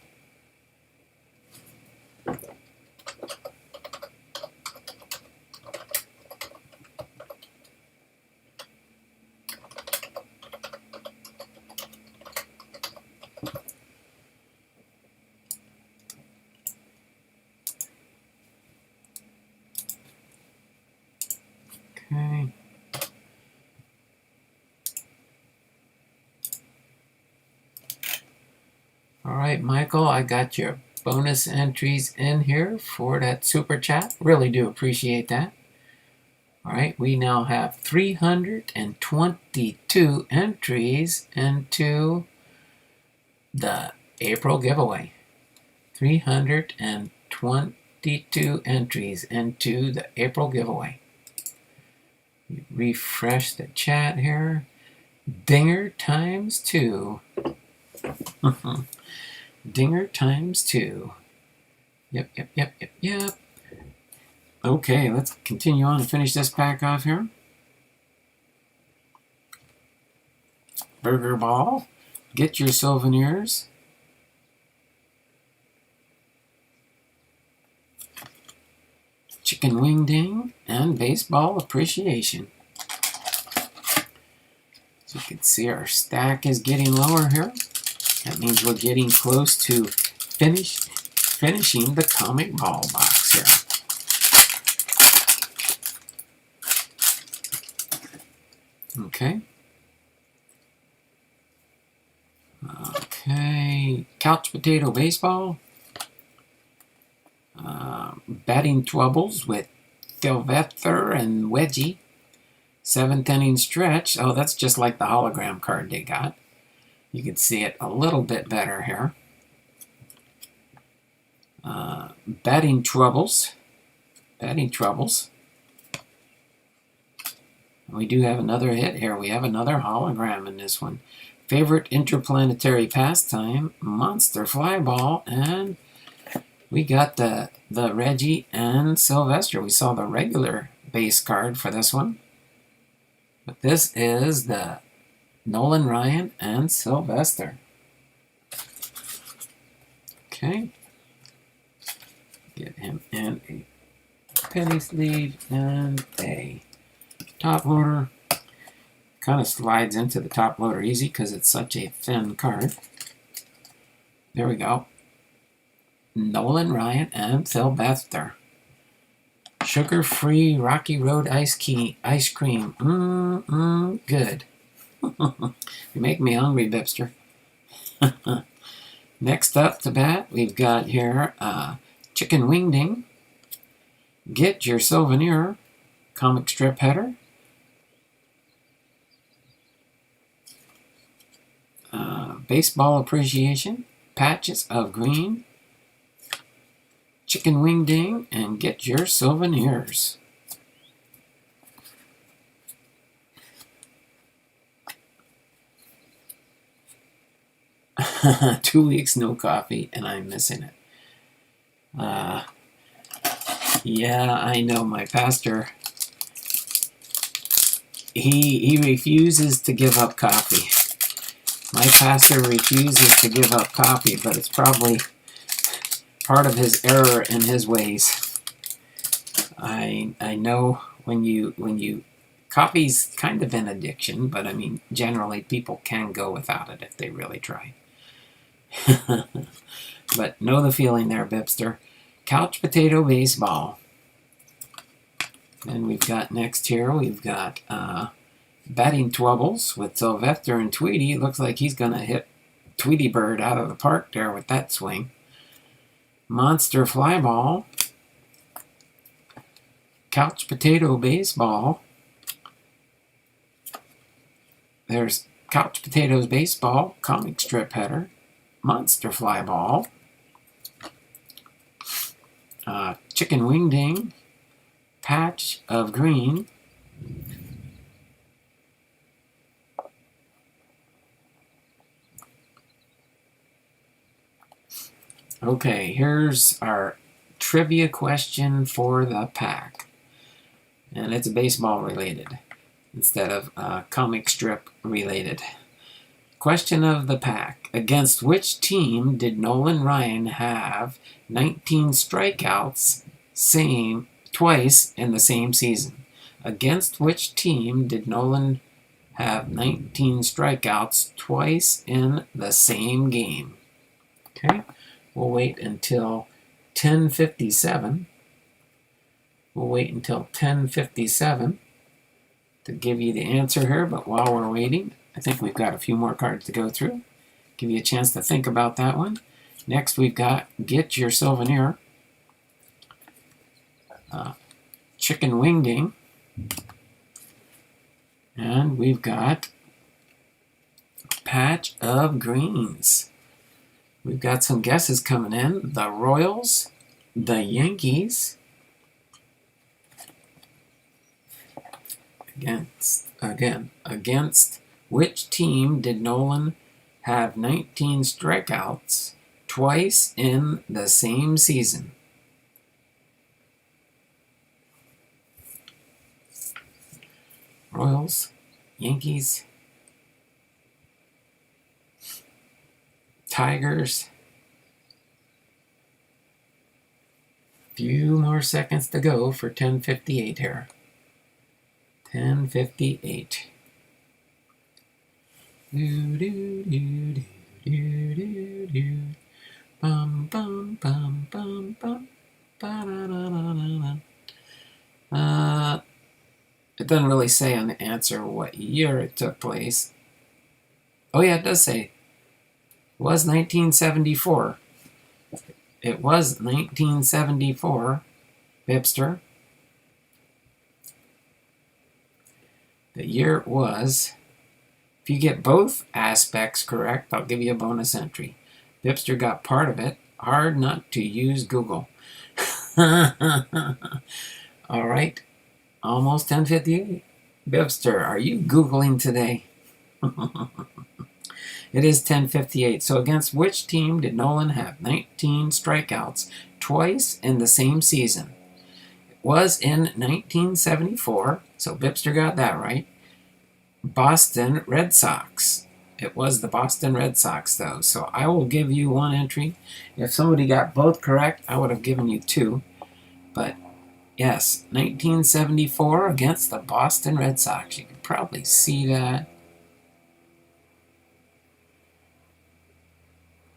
Okay. All right, Michael, I got your bonus entries in here for that super chat. Really do appreciate that. All right, we now have 322 entries into the April giveaway. 322 entries into the April giveaway. Refresh the chat here. Dinger times 2. Dinger times 2. Yep. Okay, let's continue on and finish this pack off here. Burger Ball. Get your souvenirs. Chicken Wing Ding and Baseball Appreciation. So you can see our stack is getting lower here. That means we're getting close to finishing the Comicball box here. Okay. Okay. Couch Potato Baseball. Batting Troubles with Sylvester and Wedgie. 7th inning stretch. Oh, that's just like the hologram card they got. You can see it a little bit better here. Batting Troubles. We do have another hit here. We have another hologram in this one. Favorite interplanetary pastime, Monster Flyball, and we got the Reggie and Sylvester. We saw the regular base card for this one. But this is the Nolan Ryan and Sylvester. Okay. Get him in a penny sleeve and a top loader. Kind of slides into the top loader easy because it's such a thin card. There we go. Nolan Ryan and Sylvester. Sugar-free Rocky Road ice cream. Good. You make me hungry, BiPster. Next up to bat, we've got here Chicken Wing Ding. Get your souvenir. Comic strip header. Baseball Appreciation. Patches of green. Chicken Wing Ding, and get your souvenirs. Two weeks no coffee, and I'm missing it. Yeah, I know my pastor. He refuses to give up coffee. My pastor refuses to give up coffee, but it's probably part of his error in his ways. I know when you coffee's kind of an addiction, but I mean generally people can go without it if they really try. But know the feeling there, BiPster. Couch Potato Baseball. And we've got next here, we've got Batting Troubles with Sylvester and Tweety. It looks like he's going to hit Tweety Bird out of the park there with that swing. Monster Flyball. Couch Potato Baseball. There's Couch Potatoes Baseball, comic strip header. Monster Flyball. Chicken Wing Ding. Patch of green. Okay, here's our trivia question for the pack. And it's baseball related instead of comic strip related. Question of the pack. Against which team did Nolan Ryan have 19 strikeouts twice in the same season? Against which team did Nolan have 19 strikeouts twice in the same game? Okay. We'll wait until 10:57. We'll wait until 10:57 to give you the answer here, but while we're waiting, I think we've got a few more cards to go through. Give you a chance to think about that one. Next, we've got Get Your Souvenir. Chicken Wing Ding. And we've got Patch of Greens. We've got some guesses coming in. The Royals, the Yankees, against which team did Nolan have 19 strikeouts twice in the same season? Royals, Yankees, Tigers. Few more seconds to go for 10:58 here. 10:58. Do do do do do do do. Bum bum bum bum bum. Ba da da da da. It doesn't really say on the answer what year it took place. Oh yeah, it does say. It was 1974. It was 1974, BiPster. The year was, if you get both aspects correct, I'll give you a bonus entry. BiPster got part of it. Hard not to use Google. All right, almost 10:58. BiPster, are you Googling today? It is 10:58. So against which team did Nolan have 19 strikeouts twice in the same season? It was in 1974, so BiPster got that right. Boston Red Sox. It was the Boston Red Sox, though, so I will give you one entry. If somebody got both correct, I would have given you two. But yes, 1974 against the Boston Red Sox. You can probably see that.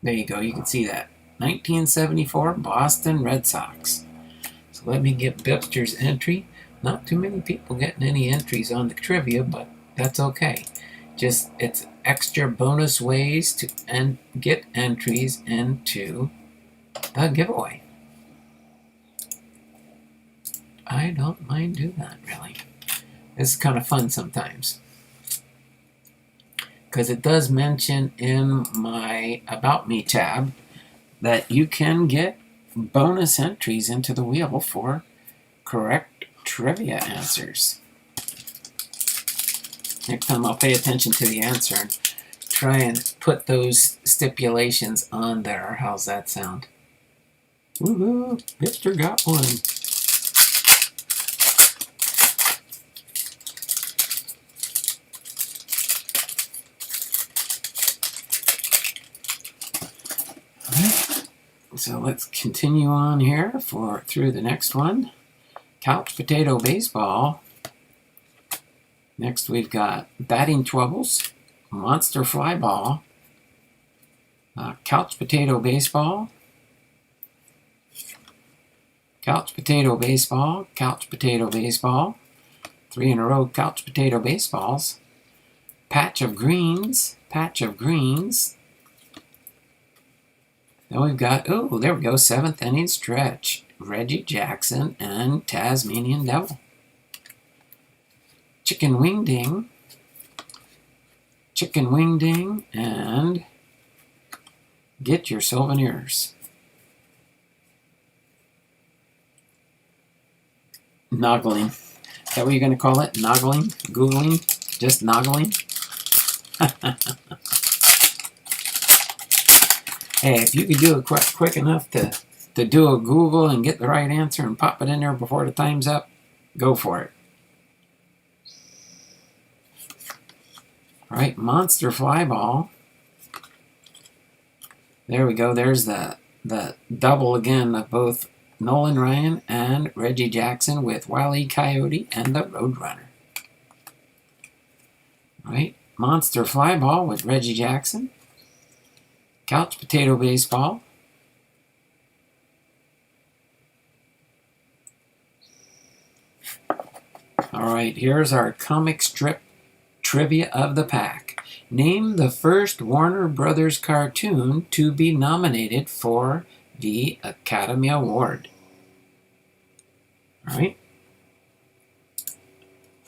There you go, you can see that. 1974 Boston Red Sox. So let me get BiPster's entry. Not too many people getting any entries on the trivia, but that's okay. Just, it's extra bonus ways to get entries into the giveaway. I don't mind doing that, really. This is kind of fun sometimes, because it does mention in my About Me tab that you can get bonus entries into the wheel for correct trivia answers. Next time I'll pay attention to the answer and try and put those stipulations on there. How's that sound? Woohoo! BiPster got one. So let's continue on here through the next one. Couch Potato Baseball. Next we've got Batting Troubles, Monster Fly Ball, Couch Potato Baseball, Couch Potato Baseball, Couch Potato Baseball, 3 in a row Couch Potato Baseballs, Patch of Greens, Patch of Greens. Then we've got, oh, there we go, 7th inning stretch, Reggie Jackson and Tasmanian Devil. Chicken Wing Ding, and Get Your Souvenirs. Noggling. Is that what you're going to call it? Noggling? Googling? Just noggling? Hey, if you could do it quick enough to do a Google and get the right answer and pop it in there before the time's up, go for it. All right, Monster Fly Ball. There we go. There's the double again of both Nolan Ryan and Reggie Jackson with Wile E. Coyote and the Roadrunner. All right, Monster Fly Ball with Reggie Jackson. Couch Potato Baseball. All right, here's our comic strip trivia of the pack. Name the first Warner Brothers cartoon to be nominated for the Academy Award. All right.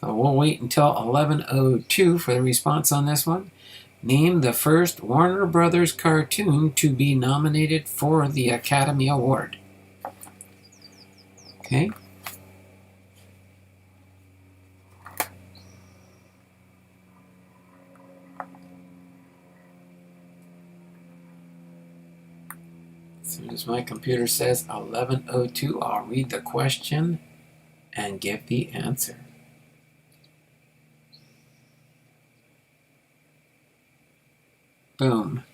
So we'll wait until 11:02 for the response on this one. Name the first Warner Brothers cartoon to be nominated for the Academy Award. Okay. As soon as my computer says 11:02, I'll read the question and give the answer. Boom.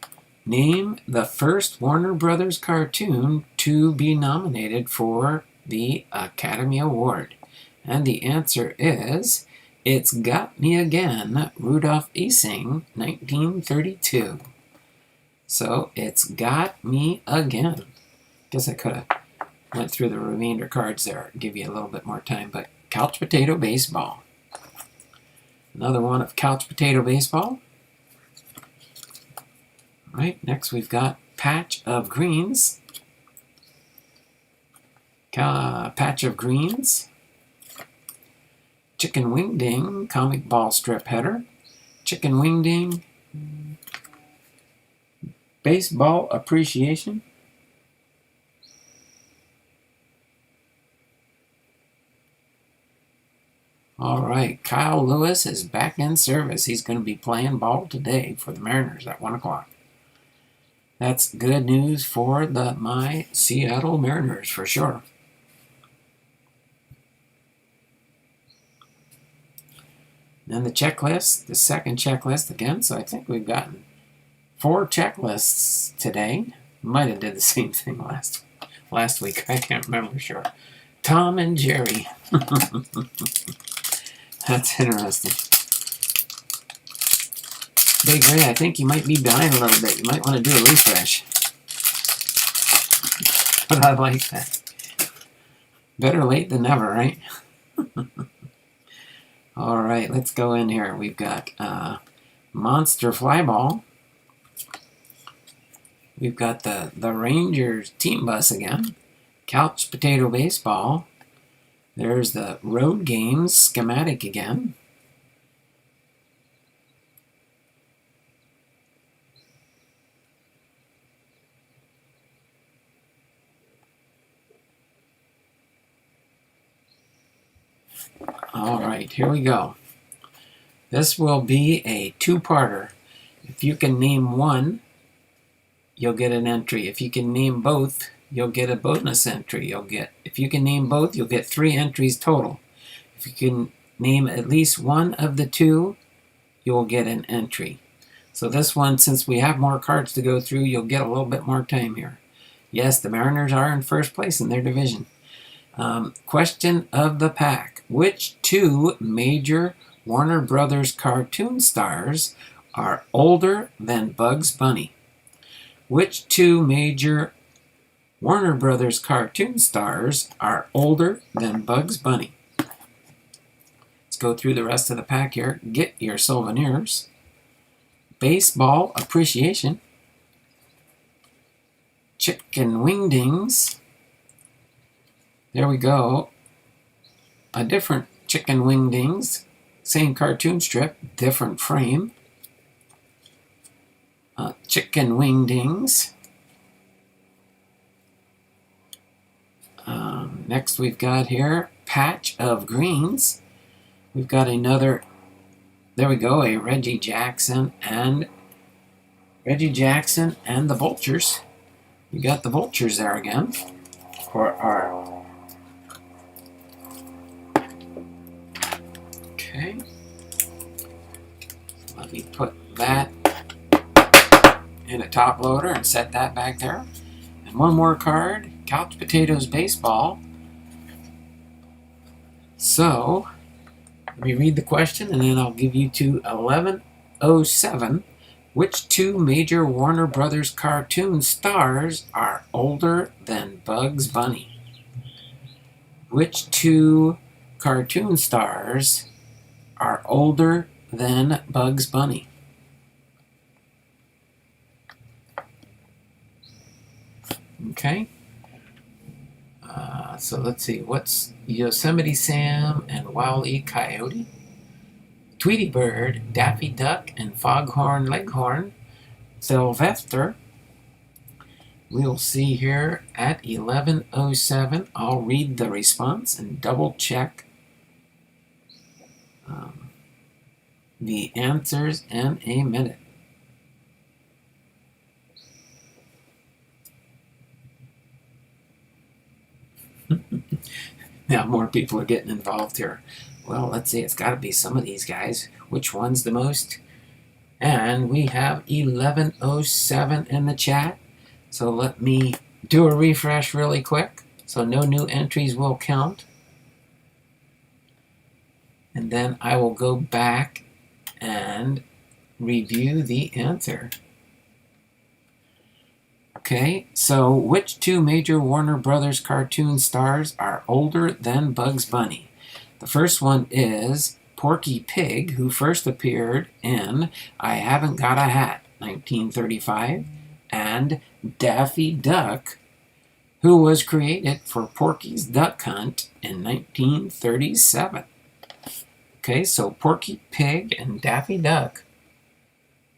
Name the first Warner Brothers cartoon to be nominated for the Academy Award. And the answer is, It's Got Me Again, Rudolph Ising, 1932. So, It's Got Me Again. Guess I could have went through the remainder cards there, give you a little bit more time, but couch potato baseball. Another one of couch potato baseball. All right, next we've got Patch of Greens. Patch of Greens. Chicken Wing Ding, Comicball strip header. Chicken Wing Ding. Baseball Appreciation. All right, Kyle Lewis is back in service. He's going to be playing ball today for the Mariners at 1 o'clock. That's good news for my Seattle Mariners for sure. Then the checklist, the second checklist again. So I think we've gotten 4 checklists today. Might have did the same thing last week. I can't remember sure. Tom and Jerry. That's interesting. Big Ray, I think you might be behind a little bit. You might want to do a refresh. But I like that. Better late than never, right? All right, let's go in here. We've got Monster Flyball. We've got the Rangers team bus again. Couch Potato Baseball. There's the Road Games schematic again. All right, here we go. This will be a 2-parter. If you can name one, you'll get an entry. If you can name both, you'll get a bonus entry. If you can name both, you'll get 3 entries total. If you can name at least one of the 2, you'll get an entry. So this one, since we have more cards to go through, you'll get a little bit more time here. Yes, the Mariners are in first place in their division. Question of the pack. Which 2 major Warner Brothers cartoon stars are older than Bugs Bunny? Which 2 major Warner Brothers cartoon stars are older than Bugs Bunny? Let's go through the rest of the pack here. Get your souvenirs. Baseball Appreciation. Chicken Wingdings. There we go. A different Chicken Wingdings. Same cartoon strip, different frame. Chicken Wingdings. Next we've got here Patch of Greens. We've got another, there we go, a Reggie Jackson and the Vultures. You got the Vultures there again for our. Okay. Let me put that in a top loader and set that back there. And one more card, Couch Potatoes Baseball. So, let me read the question and then I'll give you to 11:07. Which 2 major Warner Brothers cartoon stars are older than Bugs Bunny? Which 2 cartoon stars are older than Bugs Bunny? Okay. So let's see. What's Yosemite Sam and Wile E. Coyote? Tweety Bird, Daffy Duck, and Foghorn Leghorn. Sylvester, we'll see here at 11:07. I'll read the response and double check the answers in a minute. Now more people are getting involved here. Well, let's see, it's got to be some of these guys. Which one's the most? And we have 11:07 in the chat. So let me do a refresh really quick. So no new entries will count. And then I will go back and review the answer. Okay, so which two major Warner Brothers cartoon stars are older than Bugs Bunny? The first one is Porky Pig, who first appeared in I Haven't Got a Hat, 1935, and Daffy Duck, who was created for Porky's Duck Hunt in 1937. Okay, so Porky Pig and Daffy Duck.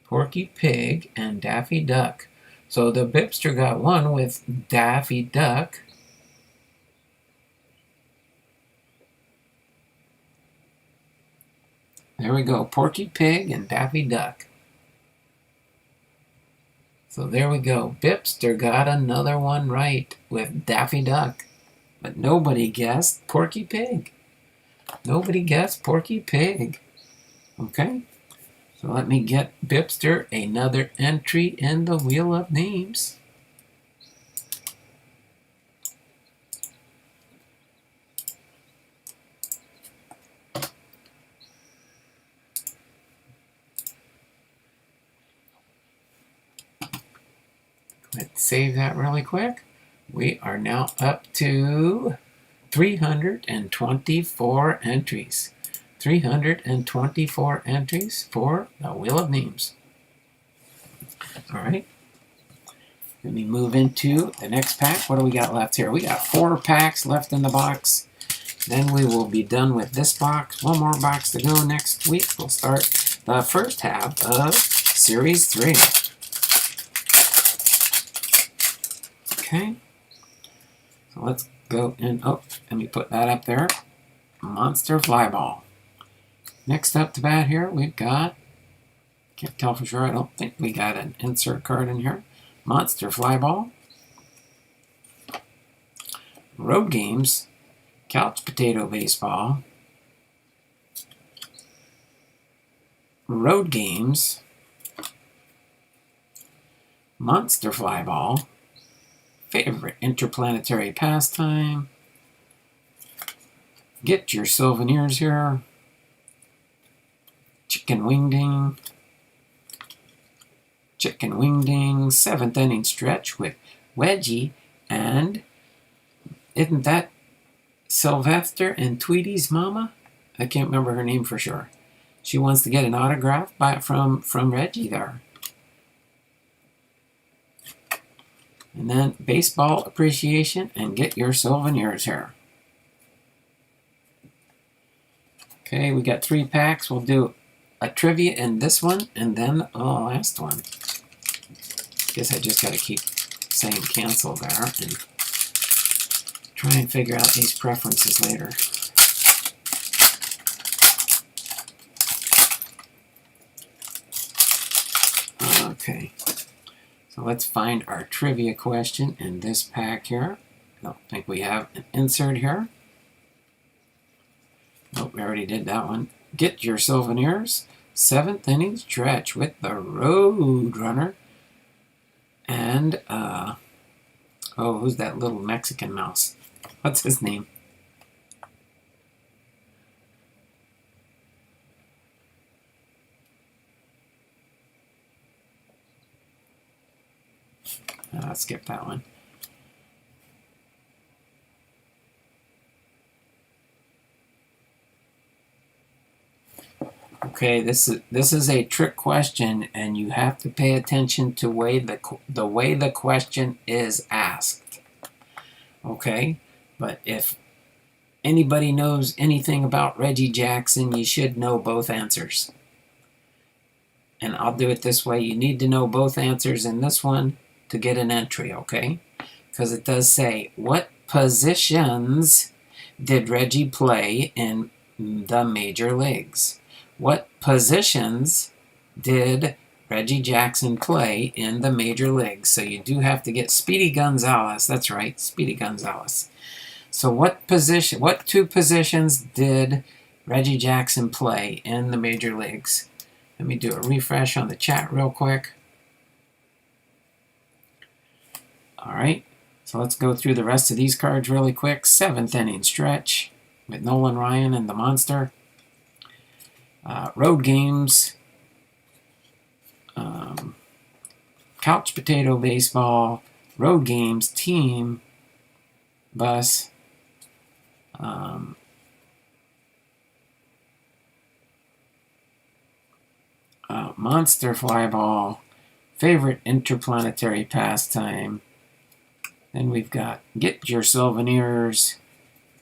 Porky Pig and Daffy Duck. So the BiPster got one with Daffy Duck. There we go, Porky Pig and Daffy Duck. So there we go, BiPster got another one right with Daffy Duck. But nobody guessed Porky Pig. Nobody guessed Porky Pig. Okay, so let me get BiPster another entry in the Wheel of Names. Let's save that really quick. We are now up to 324 entries. 324 entries for the Wheel of Names. All right. Let me move into the next pack. What do we got left here? We got 4 packs left in the box. Then we will be done with this box. One more box to go next week. We'll start the first half of Series 3. Okay. So let's go in. Oh, let me put that up there. Monster Flyball. Next up to bat here, we've got, can't tell for sure, I don't think we got an insert card in here. Monster Flyball. Road Games. Couch Potato Baseball. Road Games. Monster Flyball. Favorite interplanetary pastime. Get your souvenirs here. Chicken Wingding. Chicken Wingding. 7th inning stretch with Wedgie. And isn't that Sylvester and Tweety's mama? I can't remember her name for sure. She wants to get an autograph from Reggie there. And then baseball appreciation and get your souvenirs here. Okay, we got 3 packs. We'll do a trivia in this one and then the last one. Guess I just got to keep saying cancel there and try and figure out these preferences later. Okay. So let's find our trivia question in this pack here. I don't think we have an insert here. Nope, we already did that one. Get your souvenirs. 7th inning stretch with the Road Runner. And, oh, who's that little Mexican mouse? What's his name? I'll skip that one. Okay, this is a trick question, and you have to pay attention to the way the question is asked. Okay, but if anybody knows anything about Reggie Jackson, you should know both answers. And I'll do it this way. You need to know both answers in this one to get an entry, okay? Because it does say, what positions did Reggie play in the major leagues? What positions did Reggie Jackson play in the major leagues? So you do have to get Speedy Gonzalez. That's right, Speedy Gonzalez. So what two positions did Reggie Jackson play in the major leagues? Let me do a refresh on the chat real quick. All right, so let's go through the rest of these cards really quick. 7th inning stretch with Nolan Ryan and the Monster. Road games. Couch potato baseball. Road games. Team. Bus. Monster fly ball. Favorite interplanetary pastime. Then we've got Get Your Souvenirs,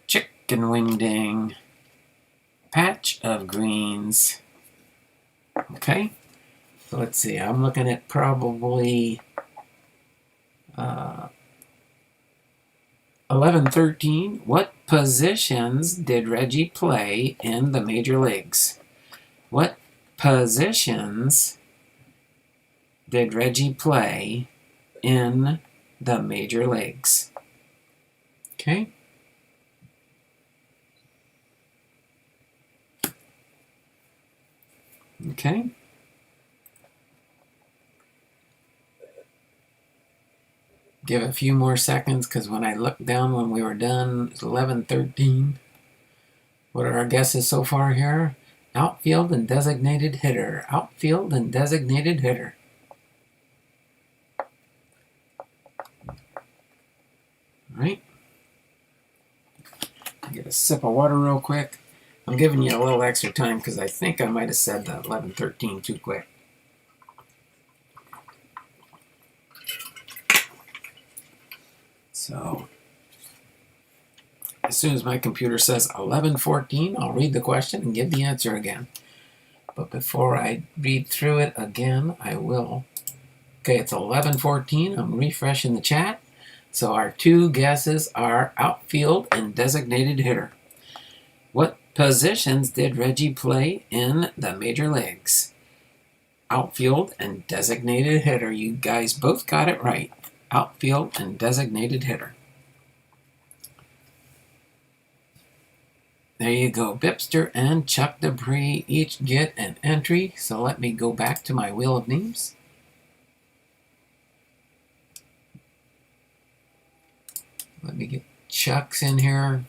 Chicken Wing Ding, Patch of Greens. Okay, so let's see. I'm looking at probably 11-13. What positions did Reggie play in the major leagues? What positions did Reggie play in the major leagues? Okay. Okay. Give a few more seconds because when I looked down when we were done, it's 11-13. What are our guesses so far here? Outfield and designated hitter. Outfield and designated hitter. All right. Get a sip of water real quick. I'm giving you a little extra time because I think I might have said the 11-13 too quick. So, as soon as my computer says 11-14, I'll read the question and give the answer again. But before I read through it again, I will. Okay, it's 11-14. I'm refreshing the chat. So our two guesses are outfield and designated hitter. What positions did Reggie play in the major leagues? Outfield and designated hitter. You guys both got it right. Outfield and designated hitter. There you go. BiPster and Chuck Debris each get an entry. So let me go back to my wheel of names. Let me get Chuck's in here.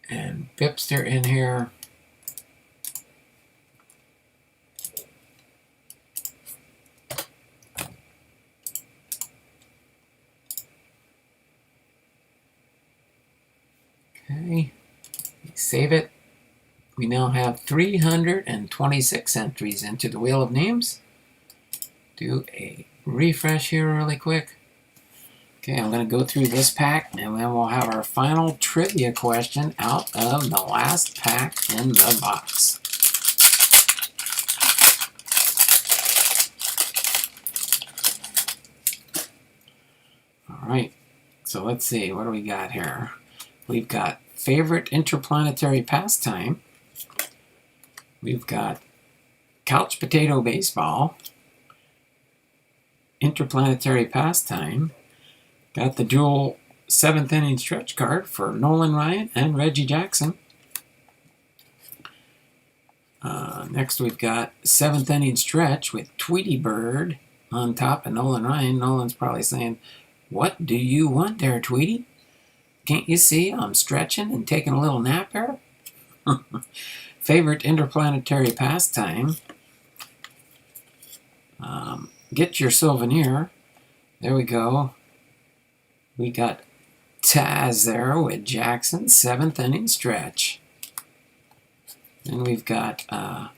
And BiPster in here. Okay, save it. We now have 326 entries into the Wheel of Names. Do a refresh here really quick. Okay, I'm going to go through this pack, and then we'll have our final trivia question out of the last pack in the box. All right, so let's see. What do we got here? We've got favorite interplanetary pastime. We've got couch potato baseball, interplanetary pastime. Got the dual 7th inning stretch card for Nolan Ryan and Reggie Jackson. Next we've got 7th inning stretch with Tweety Bird on top of Nolan Ryan. Nolan's probably saying, "What do you want there, Tweety? Can't you see I'm stretching and taking a little nap here?" Favorite interplanetary pastime. Get Your Souvenir. There we go. We got Taz there with Jackson, 7th inning stretch. Then we've got a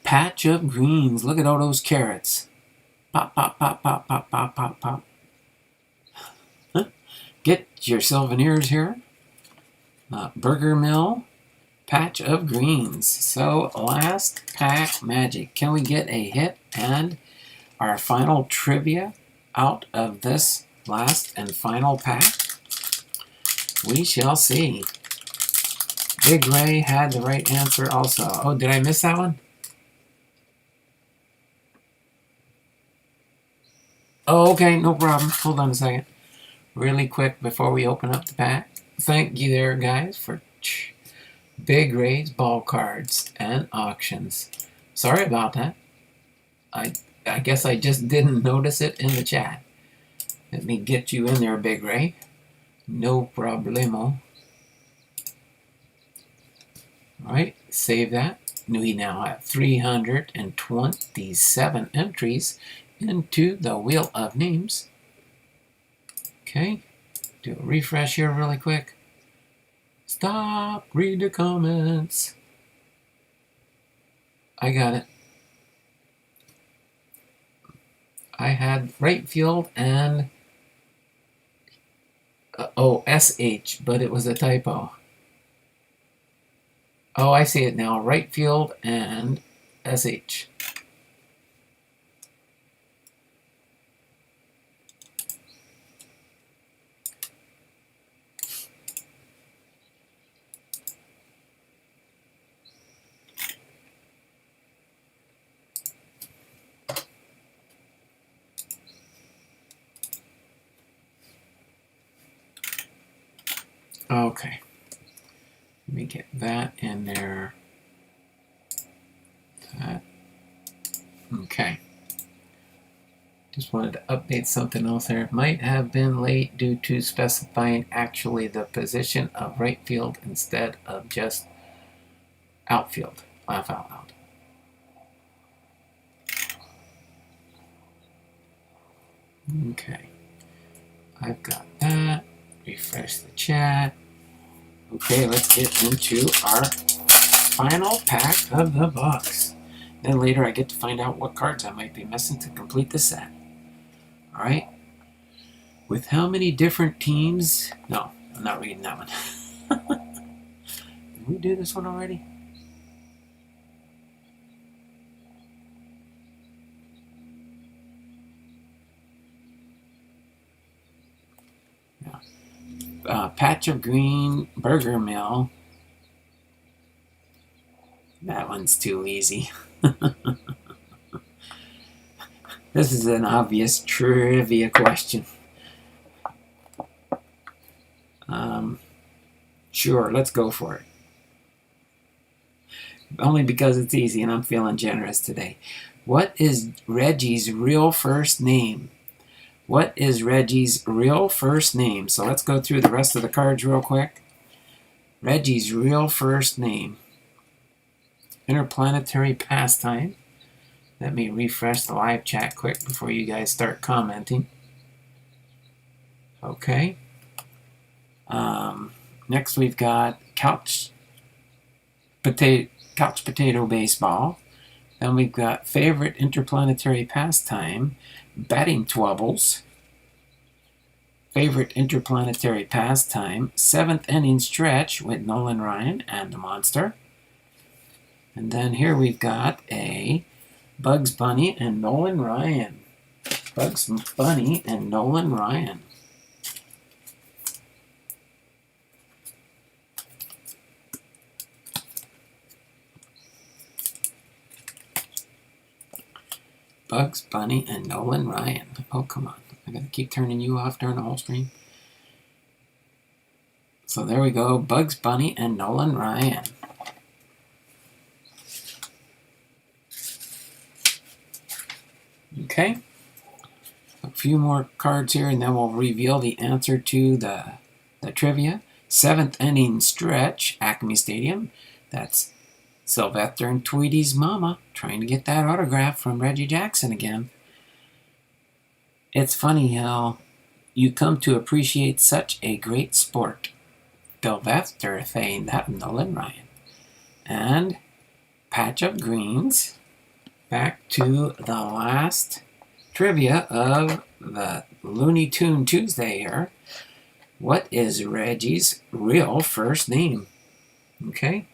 patch of greens. Look at all those carrots. Pop, pop, pop, pop, pop, pop, pop, pop. Huh? Get your souvenirs here. Burger Mill, Patch of Greens. So, last pack magic. Can we get a hit and our final trivia out of this last and final pack? We shall see. Big Ray had the right answer also. Oh, did I miss that one? Oh, okay, no problem. Hold on a second. Really quick before we open up the pack. Thank you there, guys, for Big Ray's ball cards and auctions. Sorry about that. I guess I just didn't notice it in the chat. Let me get you in there, Big Ray. No problemo. Alright, save that. We now have 327 entries into the Wheel of Names. Okay, do a refresh here really quick. Stop, read the comments. I got it. I had right field and SH, but it was a typo. Oh, I see it now. Right field and SH. Okay. Let me get that in there. That. Okay. Just wanted to update something else there. It might have been late due to specifying actually the position of right field instead of just outfield. Laugh out loud. Okay. I've got that. Refresh the chat. Okay, let's get into our final pack of the box. Then later I get to find out what cards I might be missing to complete the set. Alright. With how many different teams? No, I'm not reading that one. Did we do this one already? Patch of Green, Burger Mill. That one's too easy. This is an obvious trivia question. Sure, let's go for it. Only because it's easy and I'm feeling generous today. What is Reggie's real first name? What is Reggie's real first name? So let's go through the rest of the cards real quick. Reggie's real first name. Interplanetary pastime. Let me refresh the live chat quick before you guys start commenting. Okay. Next we've got couch potato baseball. Then we've got favorite interplanetary pastime, batting twubbles. Favorite interplanetary pastime, 7th inning stretch with Nolan Ryan and the Monster. And then here we've got a Bugs Bunny and Nolan Ryan. Bugs Bunny and Nolan Ryan. Bugs Bunny and Nolan Ryan. Oh, come on. I gotta keep turning you off during the whole stream. So there we go. Bugs Bunny and Nolan Ryan. Okay. A few more cards here and then we'll reveal the answer to the trivia. 7th inning stretch, Acme Stadium. That's Sylvester and Tweety's mama trying to get that autograph from Reggie Jackson again. It's funny how you come to appreciate such a great sport. Sylvester saying that Nolan Ryan. And Patch of Greens. Back to the last trivia of the Looney Tune Tuesday here. What is Reggie's real first name? Okay.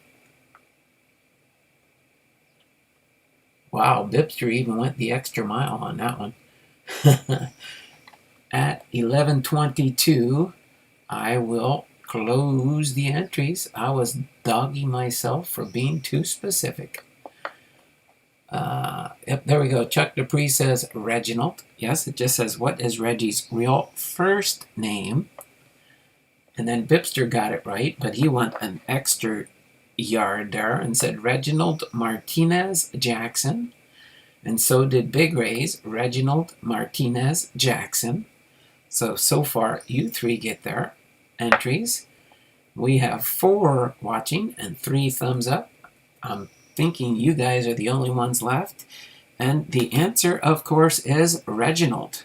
Wow, BiPster even went the extra mile on that one. At 11:22, I will close the entries. I was dogging myself for being too specific. Yep, there we go. Chuck Dupree says Reginald. Yes, it just says, what is Reggie's real first name? And then BiPster got it right, but he went an extra yard there and said Reginald Martinez Jackson. And so did Big Ray's Reginald Martinez Jackson. So far, you three get their entries. We have 4 watching and 3 thumbs up. I'm thinking you guys are the only ones left. And the answer, of course, is Reginald.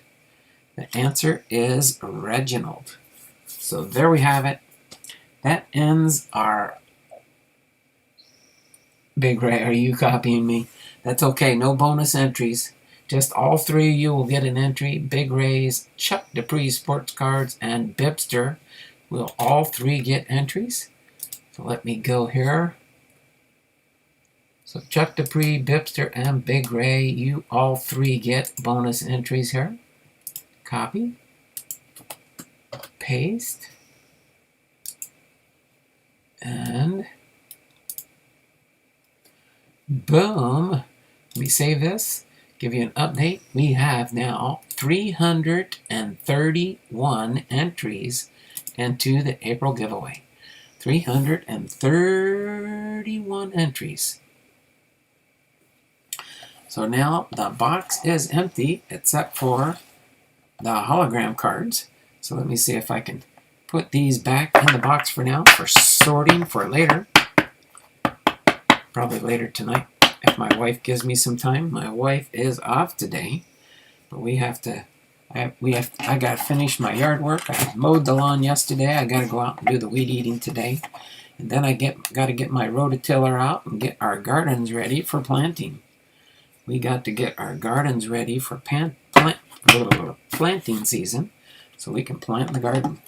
The answer is Reginald. So there we have it. That ends our... Big Ray, are you copying me? That's okay, no bonus entries. Just all 3 of you will get an entry. Big Ray's, Chuck Dupree Sports Cards, and BiPster will all 3 get entries. So let me go here. So Chuck Dupree, BiPster, and Big Ray, you all 3 get bonus entries here. Copy. Paste. And boom. Let me save this. Give you an update. We have now 331 entries into the April giveaway. 331 entries. So now the box is empty except for the hologram cards. So let me see if I can put these back in the box for now for sorting for later. Probably later tonight if my wife gives me some time. My wife is off today, but we have to. I got to finish my yard work. I mowed the lawn yesterday. I got to go out and do the weed eating today, and then I got to get my rototiller out and get our gardens ready for planting. We got to get our gardens ready for planting season, so we can plant the garden.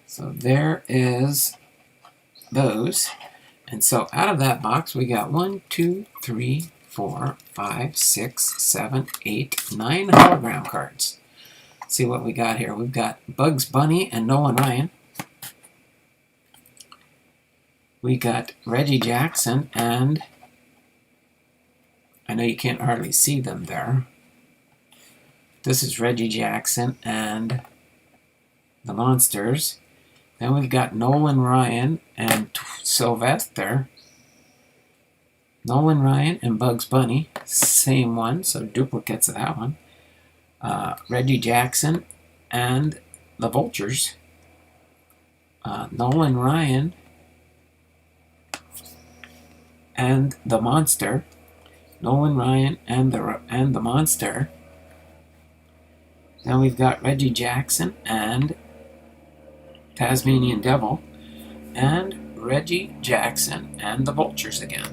So there is those. And so out of that box, we got 1, 2, 3, 4, 5, 6, 7, 8, 9 hologram cards. Let's see what we got here. We've got Bugs Bunny and Nolan Ryan. We got Reggie Jackson, and I know you can't hardly see them there. This is Reggie Jackson and the Monsters. Then we've got Nolan Ryan and Sylvester. Nolan Ryan and Bugs Bunny, same one, so duplicates of that one. Reggie Jackson and the Vultures. Nolan Ryan and the Monster. Nolan Ryan and the Monster. Then we've got Reggie Jackson and Tasmanian Devil, and Reggie Jackson and the Vultures again.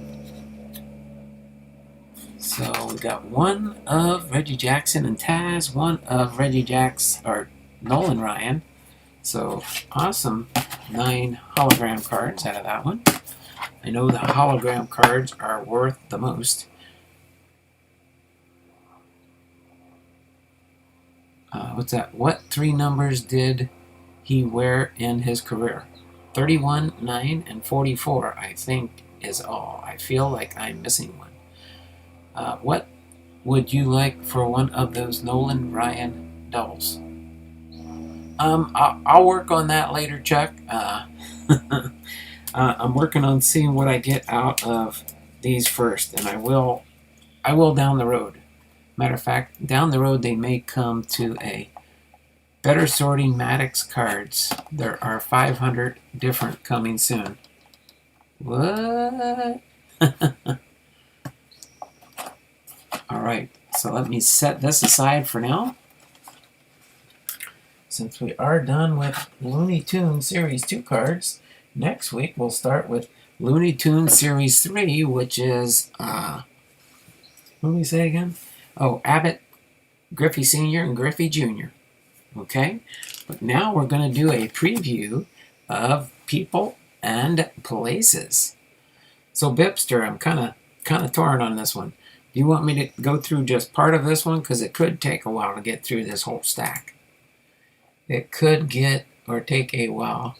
So we got 1 of Reggie Jackson and Taz, 1 of Reggie Jackson or Nolan Ryan. So awesome, 9 hologram cards out of that one. I know the hologram cards are worth the most. What's that? What 3 numbers did he wear in his career? 31, 9, and 44, I think, is all. I feel like I'm missing one. What would you like for one of those Nolan Ryan doubles? I'll work on that later, Chuck. I'm working on seeing what I get out of these first, and I will down the road. Matter of fact, down the road they may come to a Better Sorting Maddox cards. There are 500 different coming soon. What? Alright, so let me set this aside for now. Since we are done with Looney Tunes Series 2 cards, next week we'll start with Looney Tunes Series 3, which is, what do we say again? Oh, Abbott, Griffey Sr., and Griffey Jr. Okay? But now we're going to do a preview of people and places. So BiPster, I'm kind of torn on this one. Do you want me to go through just part of this one? Because it could take a while to get through this whole stack. It could get or take a while.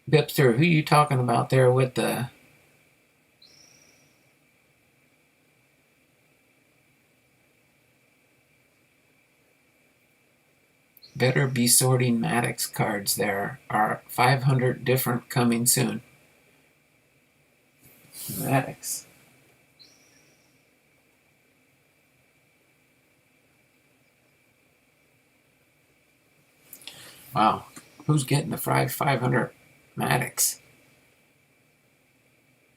BiPster, who are you talking about there with the... Better be sorting Maddox cards. There are 500 different coming soon. Maddox. Wow. Who's getting the 500 Maddox?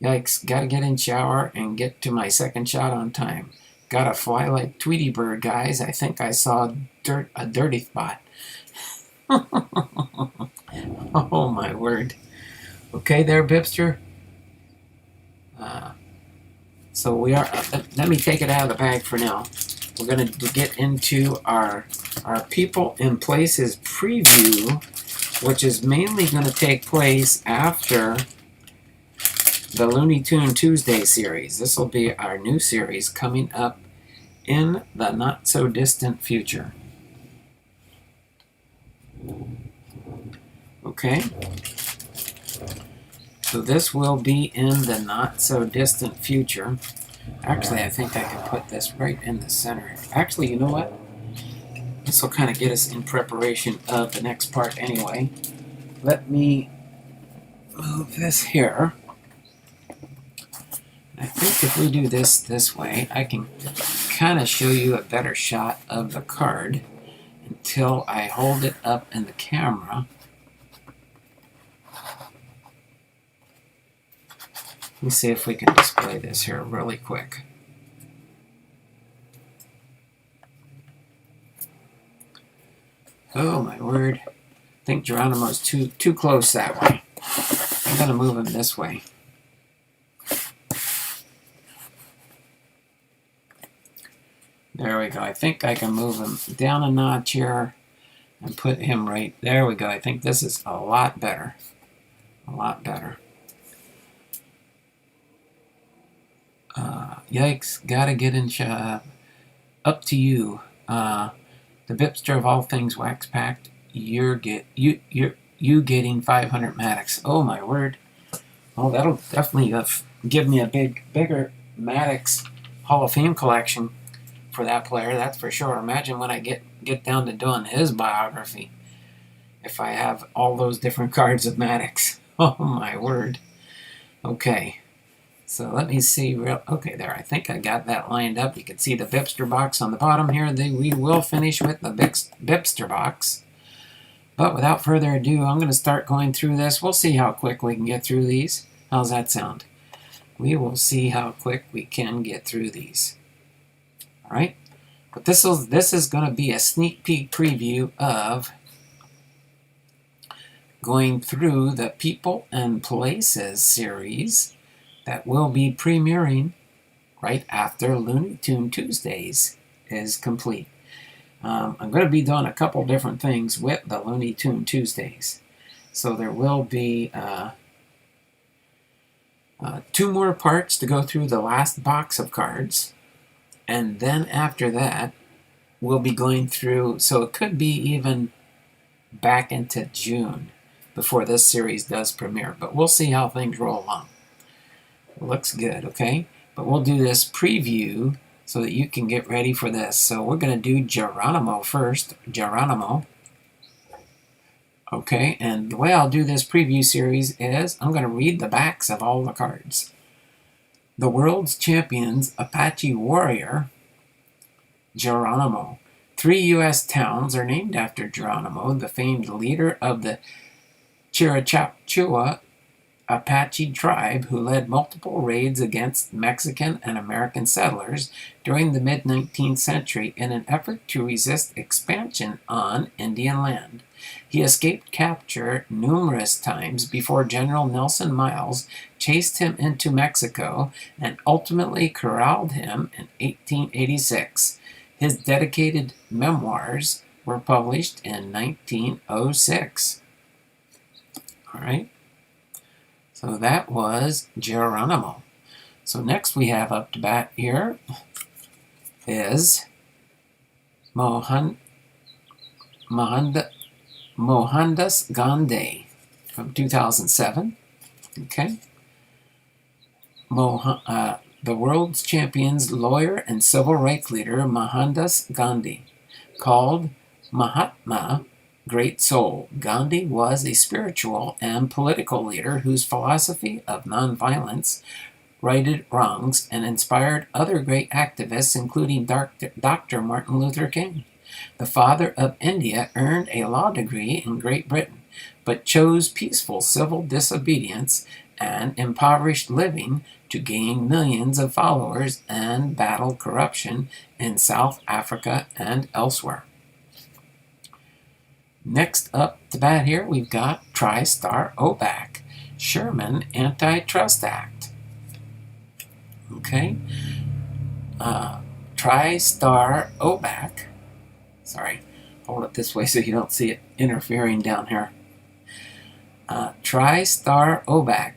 Yikes. Gotta get in shower and get to my second shot on time. Gotta fly like Tweety Bird, guys. I think I saw a dirty spot. Oh my word. Okay there, BiPster. So we are, let me take it out of the bag for now. We're going to get into our people and places preview, which is mainly going to take place after the Looney Tune Tuesday series. This will be our new series coming up in the not so distant future. Okay, so this will be in the not so distant future. Actually, I think I can put this right in the center. Actually, you know what? This will kind of get us in preparation of the next part anyway. Let me move this here. I think if we do this way, I can kind of show you a better shot of the card until I hold it up in the camera. Let me see if we can display this here really quick. Oh my word. I think Geronimo's too close that way. I'm going to move him this way. There we go. I think I can move him down a notch here and put him right. There we go. I think this is a lot better. A lot better. Yikes, gotta get in shop. Up to you. The BiPster of all things wax packed. You getting 500 Maddox. Oh my word. Oh, that'll definitely give me a bigger Maddox Hall of Fame collection for that player. That's for sure. Imagine when I get down to doing his biography. If I have all those different cards of Maddox. Oh my word. Okay. So let me see. Okay, there. I think I got that lined up. You can see the BiPster box on the bottom here. We will finish with the BiPster box. But without further ado, I'm going to start going through this. We'll see how quick we can get through these. How's that sound? We will see how quick we can get through these. All right. But this is going to be a sneak peek preview of going through the People and Places series that will be premiering right after Looney Tune Tuesdays is complete. I'm going to be doing a couple different things with the Looney Tune Tuesdays. So there will be 2 more parts to go through the last box of cards. And then after that, we'll be going through, so it could be even back into June before this series does premiere. But we'll see how things roll along. Looks good, okay? But we'll do this preview so that you can get ready for this. So we're going to do Geronimo first. Geronimo. Okay, and the way I'll do this preview series is I'm going to read the backs of all the cards. The World's Champions Apache Warrior, Geronimo. 3 U.S. towns are named after Geronimo, the famed leader of the Chiricahua Apache tribe who led multiple raids against Mexican and American settlers during the mid-19th century in an effort to resist expansion on Indian land. He escaped capture numerous times before General Nelson Miles chased him into Mexico and ultimately corralled him in 1886. His dedicated memoirs were published in 1906. All right. So that was Geronimo. So next we have up to bat here is Mohandas Gandhi from 2007. Okay. The world's champion's lawyer and civil rights leader Mohandas Gandhi, called Mahatma Great Soul. Gandhi was a spiritual and political leader whose philosophy of nonviolence righted wrongs and inspired other great activists, including Dr. Martin Luther King. The father of India earned a law degree in Great Britain, but chose peaceful civil disobedience and impoverished living to gain millions of followers and battle corruption in South Africa and elsewhere. Next up to bat here, we've got TriStar OBAC, Sherman Antitrust Act. Okay. TriStar OBAC. Sorry, hold it this way so you don't see it interfering down here. TriStar OBAC,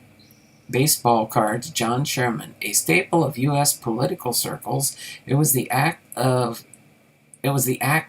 baseball cards, John Sherman, a staple of U.S. political circles. It was the act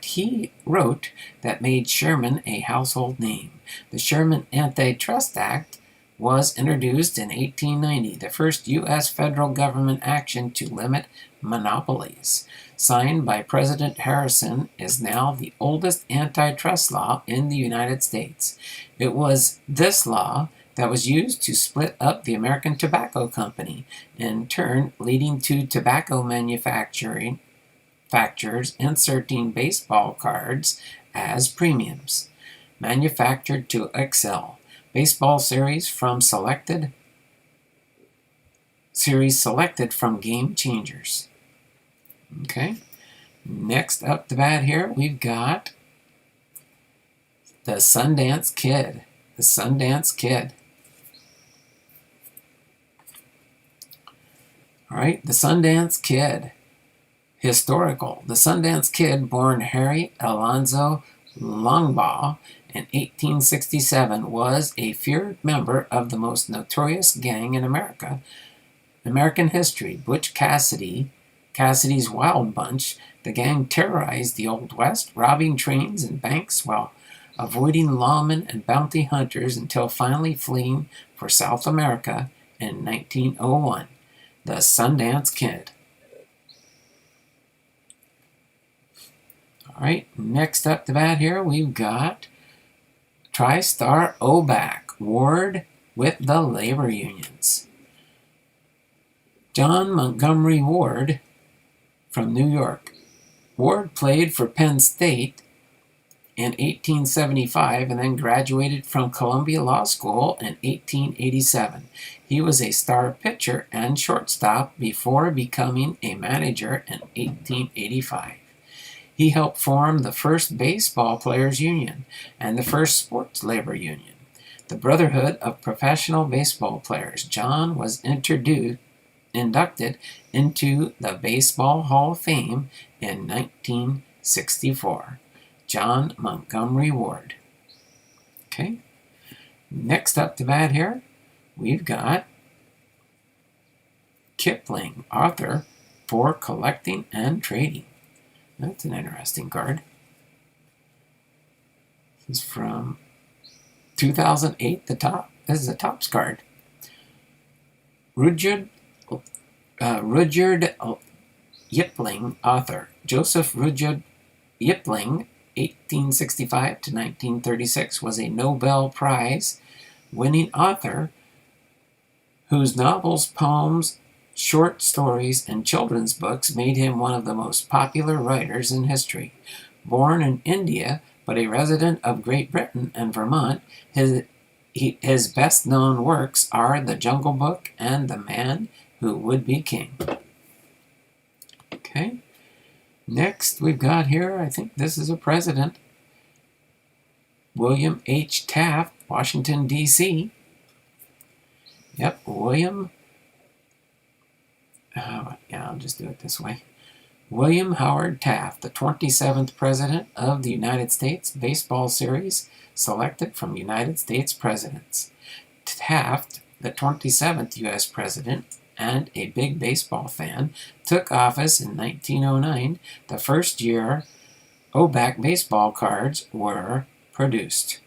he wrote that made Sherman a household name. The Sherman Antitrust Act was introduced in 1890, the first U.S. federal government action to limit monopolies. Signed by President Harrison, is now the oldest antitrust law in the United States. It was this law that was used to split up the American Tobacco Company, in turn leading to tobacco manufacturers inserting baseball cards as premiums. Manufactured to excel. Baseball series selected from Game Changers. Okay. Next up the bat here, we've got the Sundance Kid. The Sundance Kid. All right, the Sundance Kid. Historical. The Sundance Kid, born Harry Alonzo Longbaugh in 1867, was a feared member of the most notorious gang in American history, Butch Cassidy's Wild Bunch. The gang terrorized the Old West, robbing trains and banks while avoiding lawmen and bounty hunters until finally fleeing for South America in 1901. The Sundance Kid. All right, next up the bat here, we've got TriStar OBAC, Ward with the labor unions. John Montgomery Ward from New York. Ward played for Penn State in 1875 and then graduated from Columbia Law School in 1887. He was a star pitcher and shortstop before becoming a manager in 1885. He helped form the first baseball players union and the first sports labor union, the Brotherhood of Professional Baseball Players. John was inducted into the Baseball Hall of Fame in 1964. John Montgomery Ward. Okay. Next up to bat here, we've got Kipling, author for collecting and trading. That's an interesting card. This is from 2008, this is a Topps card. Rudyard Kipling, author. Joseph Rudyard Kipling, 1865 to 1936, was a Nobel Prize winning author whose novels, poems, short stories, and children's books made him one of the most popular writers in history. Born in India, but a resident of Great Britain and Vermont, His best-known works are The Jungle Book and The Man Who Would Be King. Okay. Next, we've got here, I think this is a president, William H. Taft, Washington, D.C. Yep, William. Yeah, I'll just do it this way. William Howard Taft, the 27th President of the United States Baseball Series, selected from United States presidents. Taft, the 27th U.S. President and a big baseball fan, took office in 1909, the first year OBAC baseball cards were produced.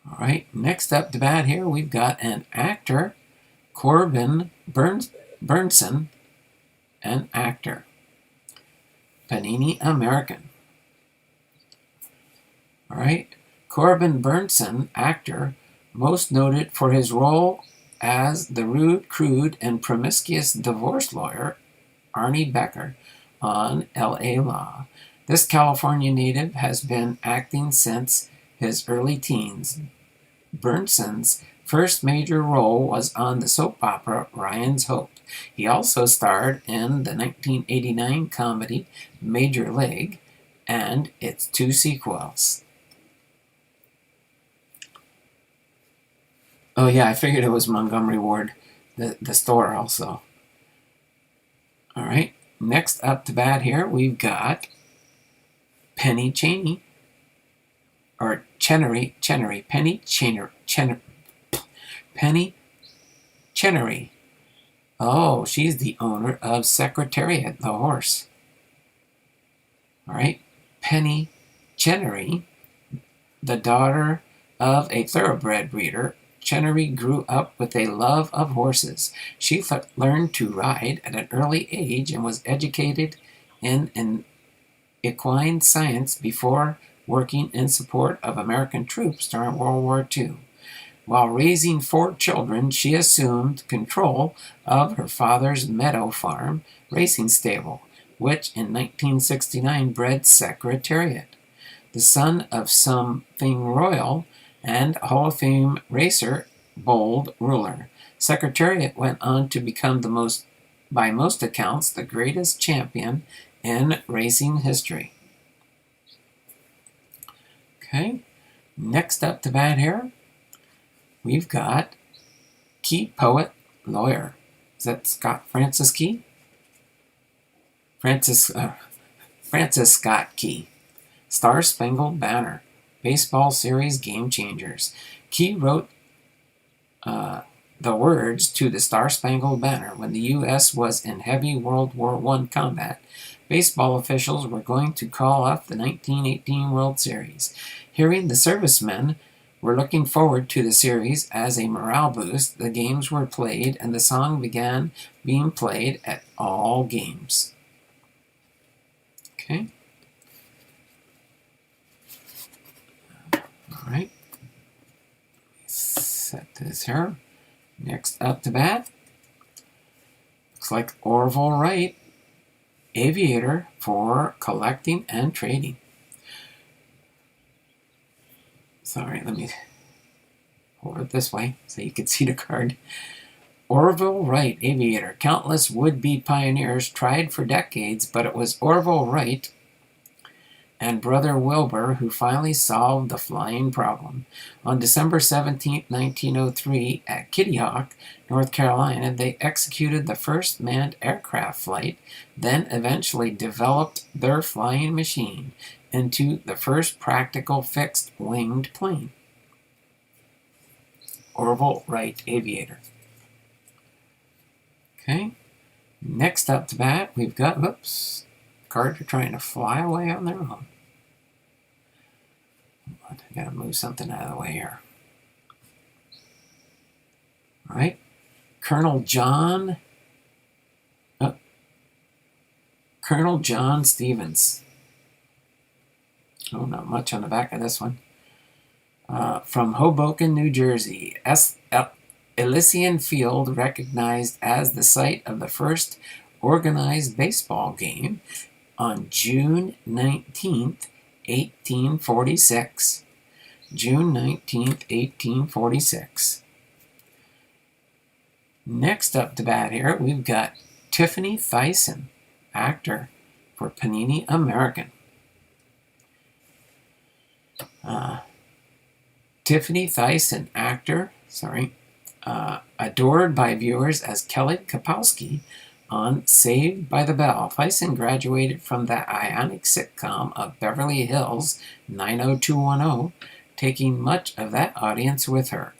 All right, next up to bat here, we've got an actor, Corbin Bernsen, an actor. Panini American. All right, Corbin Bernsen, actor, most noted for his role as the rude, crude, and promiscuous divorce lawyer, Arnie Becker, on L.A. Law. This California native has been acting since his early teens. Bernsen's first major role was on the soap opera Ryan's Hope. He also starred in the 1989 comedy Major League and its two sequels. Oh yeah, I figured it was Montgomery Ward, the store also. All right, next up to bat here, we've got Penny Cheney, or Penny Chenery. Oh, she's the owner of Secretariat, the horse. All right, Penny Chenery, the daughter of a thoroughbred breeder. Chenery grew up with a love of horses. She learned to ride at an early age and was educated in equine science before working in support of American troops during World War II. While raising 4 children, she assumed control of her father's Meadow Farm racing stable, which in 1969 bred Secretariat. The son of something royal and Hall of Fame racer, Bold Ruler, Secretariat went on to become by most accounts, the greatest champion in racing history. Okay, next up to bat here, we've got Key Poet Lawyer. Is that Francis Key? Francis Scott Key. Star Spangled Banner. Baseball Series Game Changers. Key wrote the words to the Star Spangled Banner when the U.S. was in heavy World War I combat. Baseball officials were going to call off the 1918 World Series. Hearing the servicemen were looking forward to the series as a morale boost, the games were played and the song began being played at all games. Okay. All right. Set this here. Next up to bat. Looks like Orville Wright, aviator for collecting and trading. Sorry, let me hold it this way so you can see the card. Orville Wright, aviator. Countless would-be pioneers tried for decades, but it was Orville Wright and brother Wilbur who finally solved the flying problem. On December 17, 1903, at Kitty Hawk, North Carolina, they executed the first manned aircraft flight, then eventually developed their flying machine into the first practical fixed-winged plane. Orville Wright, aviator. Okay, next up to bat, we've got, cards are trying to fly away on their own. I gotta move something out of the way here. All right, Colonel John Stevens. Oh, not much on the back of this one. From Hoboken, New Jersey. Elysian Field, recognized as the site of the first organized baseball game on June 19th, 1846. June 19th, 1846. Next up to bat here, we've got Tiffany Thyssen, actor for Panini American. Tiffany Thyssen, actor, adored by viewers as Kelly Kapowski on Saved by the Bell. Thyssen graduated from the Ionic sitcom of Beverly Hills 90210, taking much of that audience with her.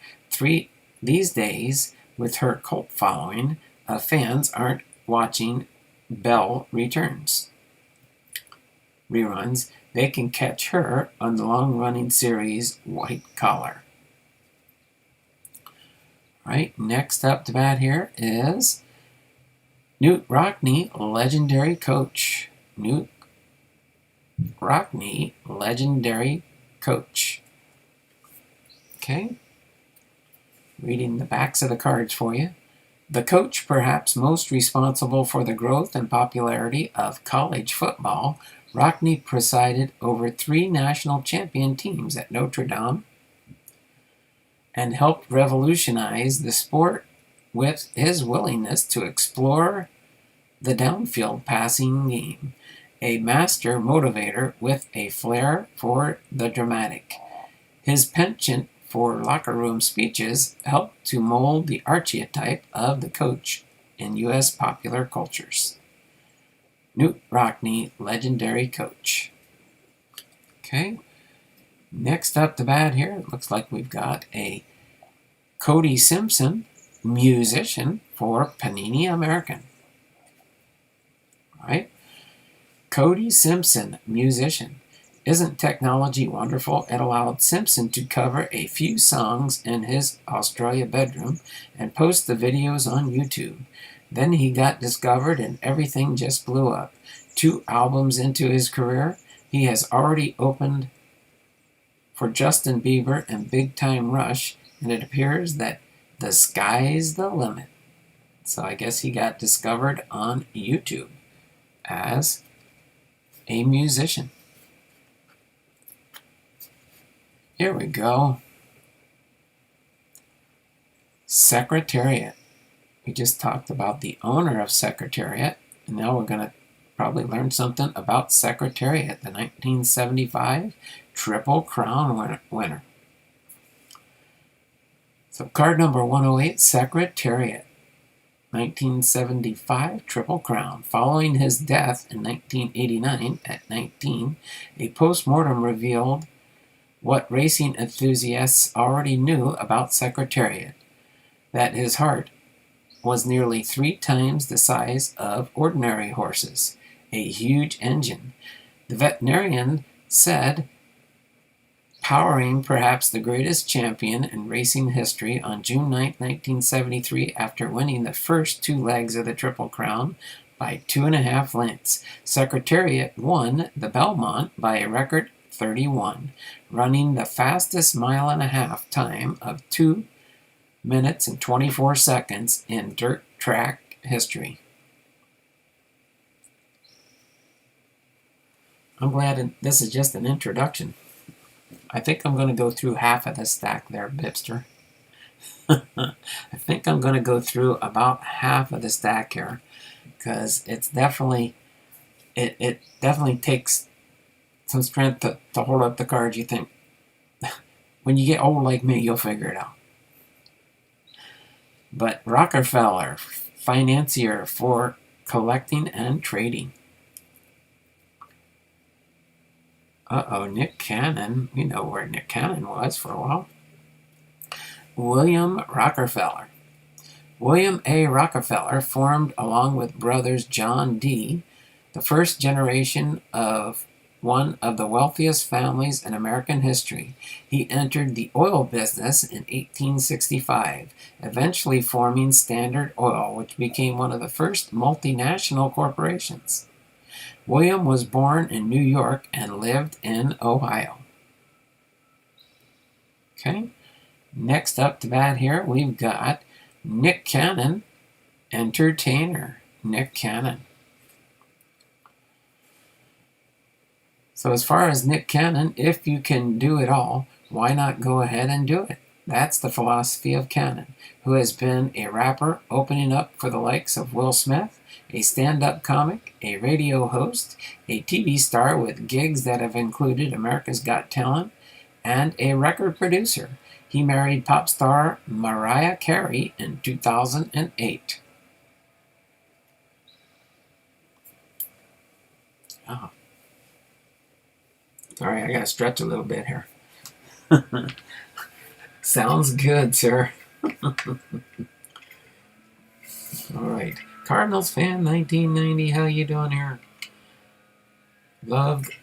These days, with her cult following, fans aren't watching Bell reruns. They can catch her on the long-running series White Collar. Right, next up to bat here is Knute Rockne, legendary coach. Knute Rockne, legendary coach. Okay, reading the backs of the cards for you. The coach perhaps most responsible for the growth and popularity of college football, Rockne presided over 3 national champion teams at Notre Dame and helped revolutionize the sport with his willingness to explore the downfield passing game, a master motivator with a flair for the dramatic. His penchant for locker room speeches helped to mold the archetype of the coach in U.S. popular cultures. Knute Rockne, legendary coach. Okay, next up to bat here, it looks like we've got a Cody Simpson, musician for Panini American. Right? Cody Simpson, musician. Isn't technology wonderful? It allowed Simpson to cover a few songs in his Australia bedroom and post the videos on YouTube. Then he got discovered and everything just blew up. 2 albums into his career, he has already opened for Justin Bieber and Big Time Rush, and it appears that the sky's the limit. So I guess he got discovered on YouTube as a musician. Here we go. Secretariat. We just talked about the owner of Secretariat, and now we're going to probably learn something about Secretariat, the 1975 Triple Crown winner. So card number 108, Secretariat, 1975 Triple Crown. Following his death in 1989 at 19, a postmortem revealed what racing enthusiasts already knew about Secretariat, that his heart was nearly 3 times the size of ordinary horses, a huge engine. The veterinarian said, powering perhaps the greatest champion in racing history on June 9, 1973, after winning the first 2 legs of the Triple Crown by 2.5 lengths. Secretariat won the Belmont by a record 31, running the fastest 1.5-mile time of 2 minutes and 24 seconds in dirt track history. I'm glad this is just an introduction. I think I'm going to go through half of the stack there, BiPster. I think I'm going to go through about half of the stack here, because it's definitely, it definitely takes some strength to hold up the cards. You think, when you get old like me, you'll figure it out. But Rockefeller, financier for collecting and trading. Nick Cannon. We know where Nick Cannon was for a while. William Rockefeller. William A. Rockefeller formed, along with brothers John D., the first generation of one of the wealthiest families in American history. He entered the oil business in 1865, eventually forming Standard Oil, which became one of the first multinational corporations. William was born in New York and lived in Ohio. Okay, next up to bat here, we've got Nick Cannon, entertainer. Nick Cannon. So as far as Nick Cannon, if you can do it all, why not go ahead and do it? That's the philosophy of Cannon, who has been a rapper opening up for the likes of Will Smith, a stand-up comic, a radio host, a TV star with gigs that have included America's Got Talent, and a record producer. He married pop star Mariah Carey in 2008. Oh. Sorry, I gotta stretch a little bit here. Sounds good, sir. All right. Cardinals fan 1990, how you doing here? Loved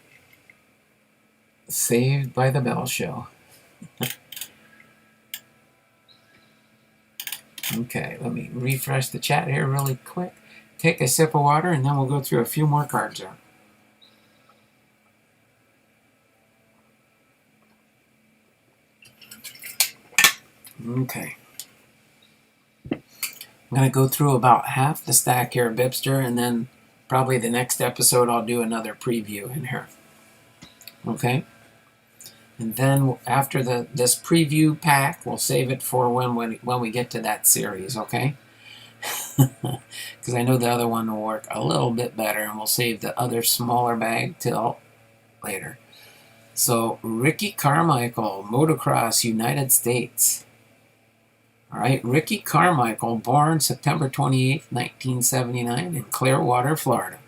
Saved by the Bell Show. Okay, let me refresh the chat here really quick. Take a sip of water, and then we'll go through a few more cards here. Okay. I'm going to go through about half the stack here, BiPster, and then probably the next episode I'll do another preview in here. Okay? And then after this preview pack, we'll save it for when we get to that series, okay? Because I know the other one will work a little bit better, and we'll save the other smaller bag till later. So, Ricky Carmichael, Motocross, United States. All right, Ricky Carmichael, born September 28, 1979, in Clearwater, Florida.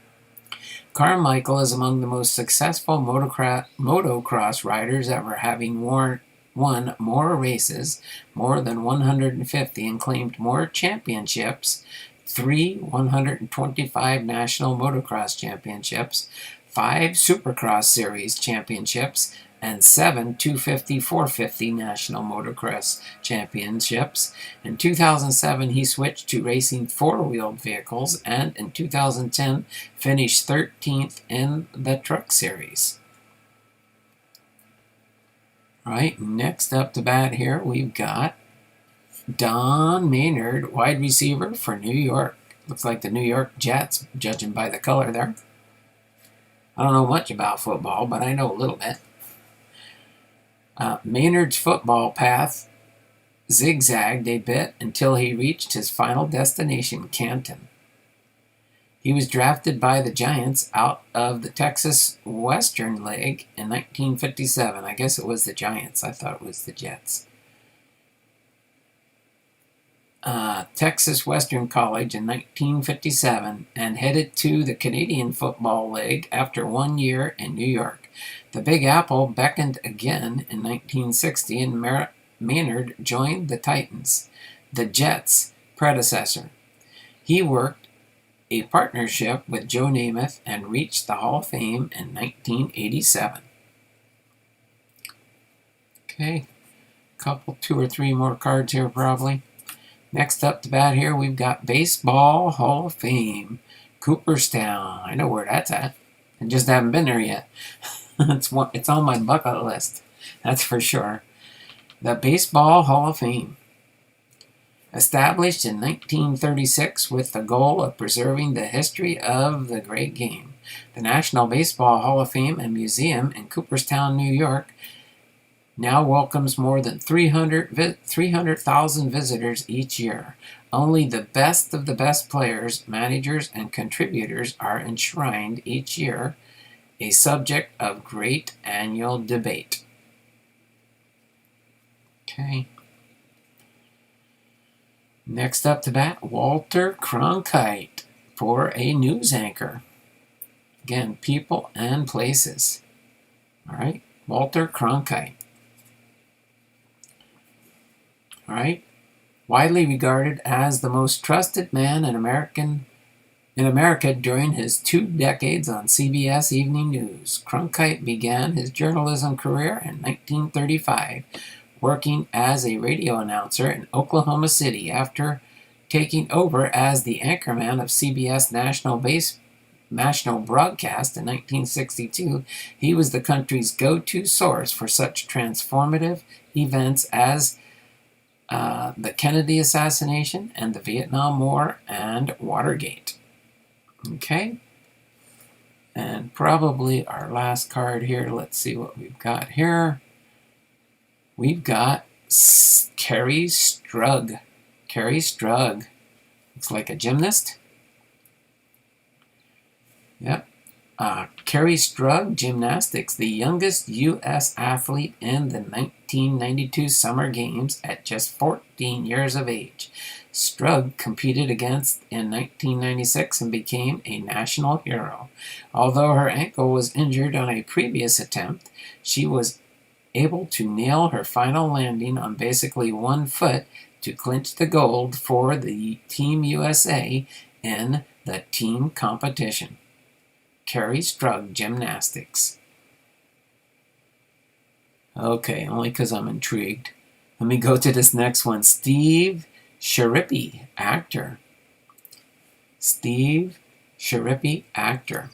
Carmichael is among the most successful motocross riders ever, having won more races, more than 150, and claimed more championships, 3 125 National Motocross Championships, 5 Supercross Series Championships, and 7 250/450 National Motocross Championships. In 2007, he switched to racing four-wheeled vehicles, and in 2010, finished 13th in the Truck Series. All right, next up to bat here, we've got Don Maynard, wide receiver for New York. Looks like the New York Jets, judging by the color there. I don't know much about football, but I know a little bit. Maynard's football path zigzagged a bit until he reached his final destination, Canton. He was drafted by the Giants out of the Texas Western League in 1957. I guess it was the Giants. I thought it was the Jets. Texas Western College in 1957 and headed to the Canadian Football League after 1 year in New York. The Big Apple beckoned again in 1960, and Maynard joined the Titans, the Jets' predecessor. He worked a partnership with Joe Namath and reached the Hall of Fame in 1987. Okay, two or three more cards here probably. Next up to bat here, we've got Baseball Hall of Fame, Cooperstown. I know where that's at. I just haven't been there yet. It's on my bucket list, that's for sure. The Baseball Hall of Fame. Established in 1936 with the goal of preserving the history of the great game. The National Baseball Hall of Fame and Museum in Cooperstown, New York, now welcomes more than 300,000 visitors each year. Only the best of the best players, managers, and contributors are enshrined each year, a subject of great annual debate. Okay. Next up to bat, Walter Cronkite for a news anchor. Again, people and places. All right, Walter Cronkite. All right, widely regarded as the most trusted man in America during his 2 decades on CBS Evening News. Cronkite began his journalism career in 1935, working as a radio announcer in Oklahoma City. After taking over as the anchorman of CBS National Broadcast in 1962, he was the country's go-to source for such transformative events as the Kennedy assassination and the Vietnam War and Watergate. Okay, and probably our last card here. Let's see what we've got here. we've got Carrie Strug. Carrie Strug. Looks like a gymnast. Yep. Carrie Strug, gymnastics, the youngest U.S. athlete in the 1992 Summer Games at just 14 years of age. Strug competed against in 1996 and became a national hero. Although her ankle was injured on a previous attempt, she was able to nail her final landing on basically one foot to clinch the gold for the Team USA in the team competition. Carrie Strug, gymnastics. Okay, only because I'm intrigued. Let me go to this next one. Steve Sharippi, actor. Steve Sharippi, actor.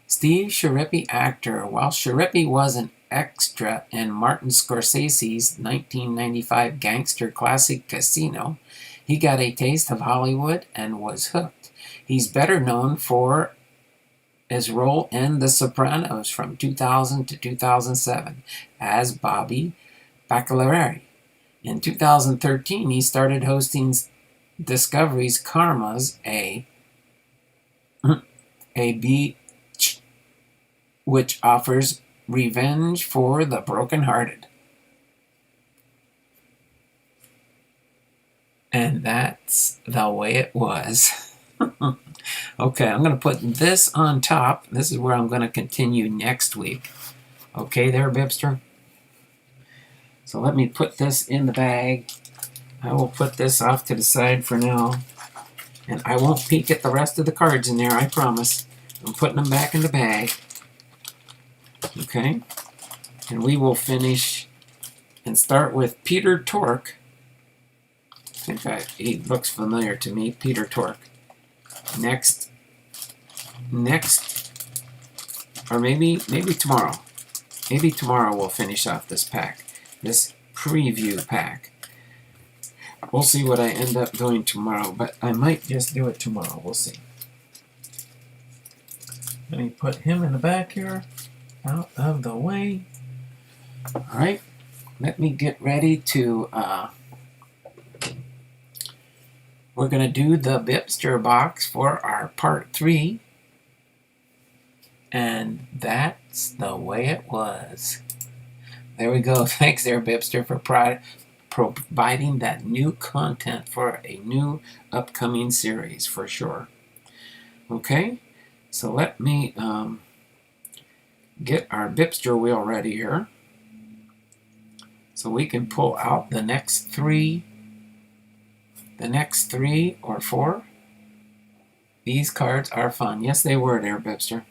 Steve Sharippi, actor. While Sharippi was an extra in Martin Scorsese's 1995 gangster classic Casino, he got a taste of Hollywood and was hooked. He's better known for his role in The Sopranos from 2000 to 2007 as Bobby Bacalari. In 2013, he started hosting Discovery's Karma's A Beach, which offers revenge for the brokenhearted. And that's the way it was. Okay, I'm going to put this on top. This is where I'm going to continue next week. Okay there, BiPster? So let me put this in the bag. I will put this off to the side for now. And I won't peek at the rest of the cards in there, I promise. I'm putting them back in the bag. Okay? And we will finish and start with Peter Tork. I think he looks familiar to me, Peter Tork. Next, or maybe tomorrow. Maybe tomorrow we'll finish off this pack, this preview pack. We'll see what I end up doing tomorrow, but I might just do it tomorrow. We'll see. Let me put him in the back here, out of the way. All right, let me get ready to. We're going to do the BiPster box for our part 3. And that's the way it was. There we go. Thanks there, BiPster, for providing that new content for a new upcoming series, for sure. Okay, so let me get our BiPster wheel ready here. So we can pull out the next 3 or 4. These cards are fun. Yes, they were there, BiPster.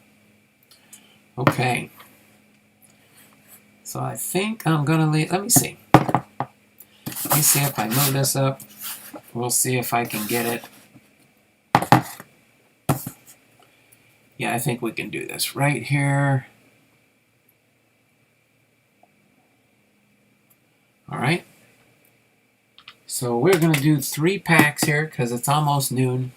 Okay. So I think I'm going to leave. Let me see. Let me see if I move this up. We'll see if I can get it. Yeah, I think we can do this right here. All right. So we're going to do 3 packs here because it's almost noon.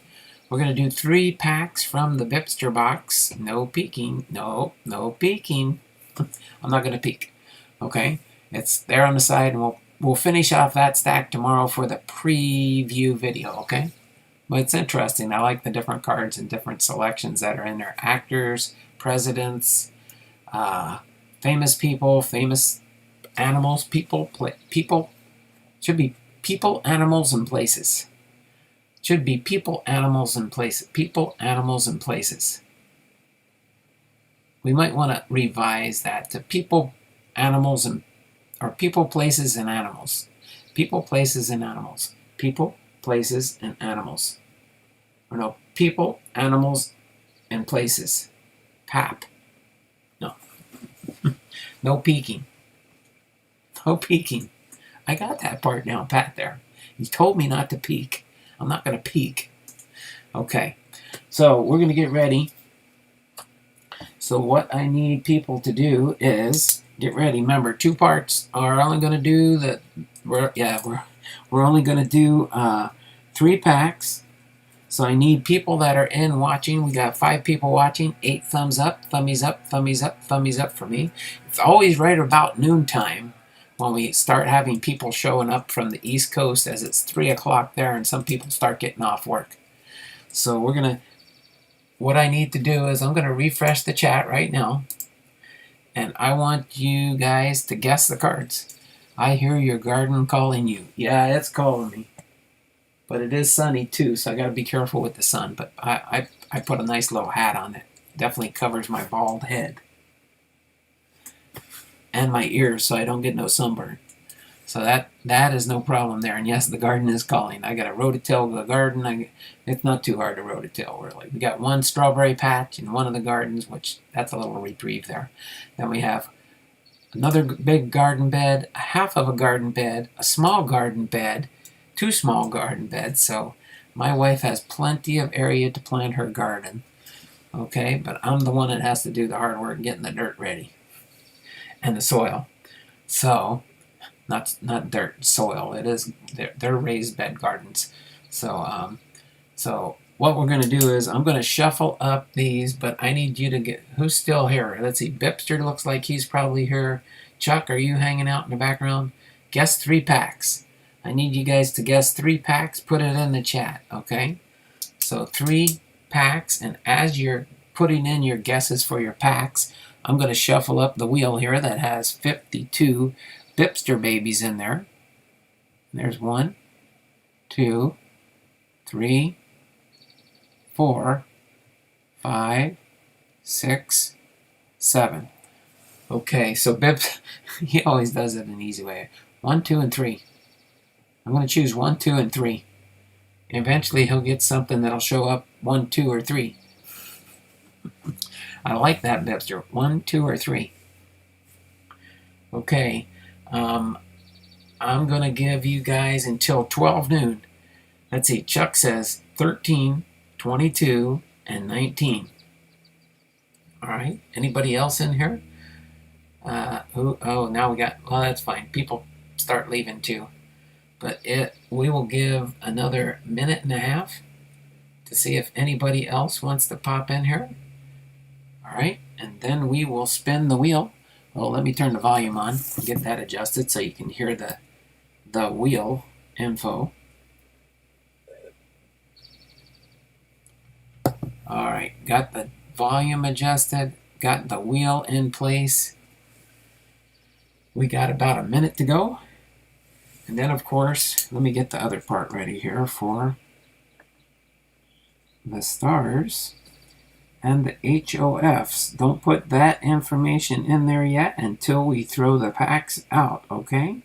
We're going to do 3 packs from the BiPster box. No peeking. No peeking. I'm not going to peek. Okay? It's there on the side, and we'll finish off that stack tomorrow for the preview video, okay? But it's interesting. I like the different cards and different selections that are in there. Actors, presidents, famous people, famous animals, people. Should be people, animals, and places. Should be people, animals, and places. People, animals, and places. We might want to revise that to people, animals, or people, places, and animals. People, places, and animals. People, places, and animals. Or no, people, animals, and places. PAP. No. No peeking. No peeking. I got that part down pat there. He told me not to peek. I'm not going to peek. Okay. So we're going to get ready. So what I need people to do is get ready. Remember, 2 parts are only going to do the. We're only going to do 3 packs. So I need people that are in watching. We got 5 people watching. 8 thumbs up, thummies up, thummies up, thummies up for me. It's always right about noontime. when we start having people showing up from the East Coast, as it's 3 o'clock there and some people start getting off work. So what I need to do is I'm going to refresh the chat right now. And I want you guys to guess the cards. I hear your garden calling you. Yeah, it's calling me. But it is sunny too, so I got to be careful with the sun. But I put a nice little hat on it. Definitely covers my bald head. And my ears so I don't get no sunburn. So that is no problem there. And yes, the garden is calling. I got a rototill the garden. It's not too hard to rototill, really. We got one strawberry patch in one of the gardens, which that's a little reprieve there. Then we have another big garden bed, a half of a garden bed, a small garden bed, 2 small garden beds. So my wife has plenty of area to plant her garden. Okay, but I'm the one that has to do the hard work getting the dirt ready and the soil. So not dirt, soil. It is they're raised bed gardens. So so what we're going to do is I'm going to shuffle up these, but I need you to get who's still here. Let's see. BiPster looks like he's probably here. Chuck, are you hanging out in the background? Guess 3 packs. I need you guys to guess 3 packs. Put it in the chat, okay? So 3 packs, and as you're putting in your guesses for your packs, I'm going to shuffle up the wheel here that has 52 BiPster babies in there. There's 1, 2, 3, 4, 5, 6, 7. Okay, so Bips, he always does it an easy way. 1, 2, and 3. I'm going to choose 1, 2, and 3. Eventually he'll get something that'll show up 1, 2, or 3. I like that, BiPster. 1, 2, or 3. Okay. I'm going to give you guys until 12 noon. Let's see. Chuck says 13, 22, and 19. All right. Anybody else in here? Now we got, well, that's fine. People start leaving too. But we will give another minute and a half to see if anybody else wants to pop in here. All right. And then we will spin the wheel. Well, let me turn the volume on and get that adjusted so you can hear the wheel info. All right, got the volume adjusted, got the wheel in place. We got about a minute to go. And then, of course, let me get the other part ready here for the stars and the HOFs. Don't put that information in there yet until we throw the packs out, okay?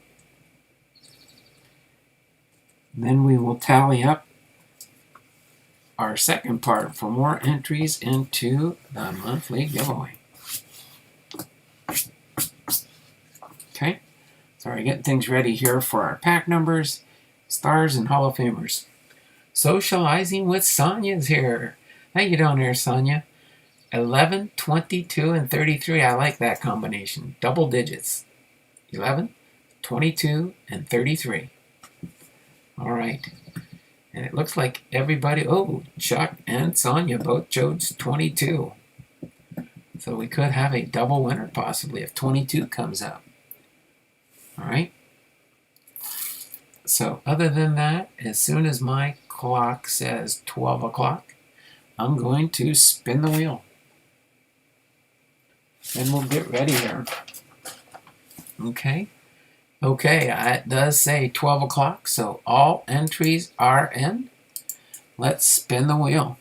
Then we will tally up our second part for more entries into the monthly giveaway. Okay, sorry, getting things ready here for our pack numbers, stars, and Hall of Famers. Socializing with Sonia's here. How you doing there, Sonia? 11, 22, and 33. I like that combination. Double digits. 11, 22, and 33. All right. And it looks like everybody, Chuck and Sonia both chose 22. So we could have a double winner possibly if 22 comes up. All right. So other than that, as soon as my clock says 12 o'clock, I'm going to spin the wheel. And we'll get ready here. Okay. Okay, it does say 12 o'clock, so all entries are in. Let's spin the wheel.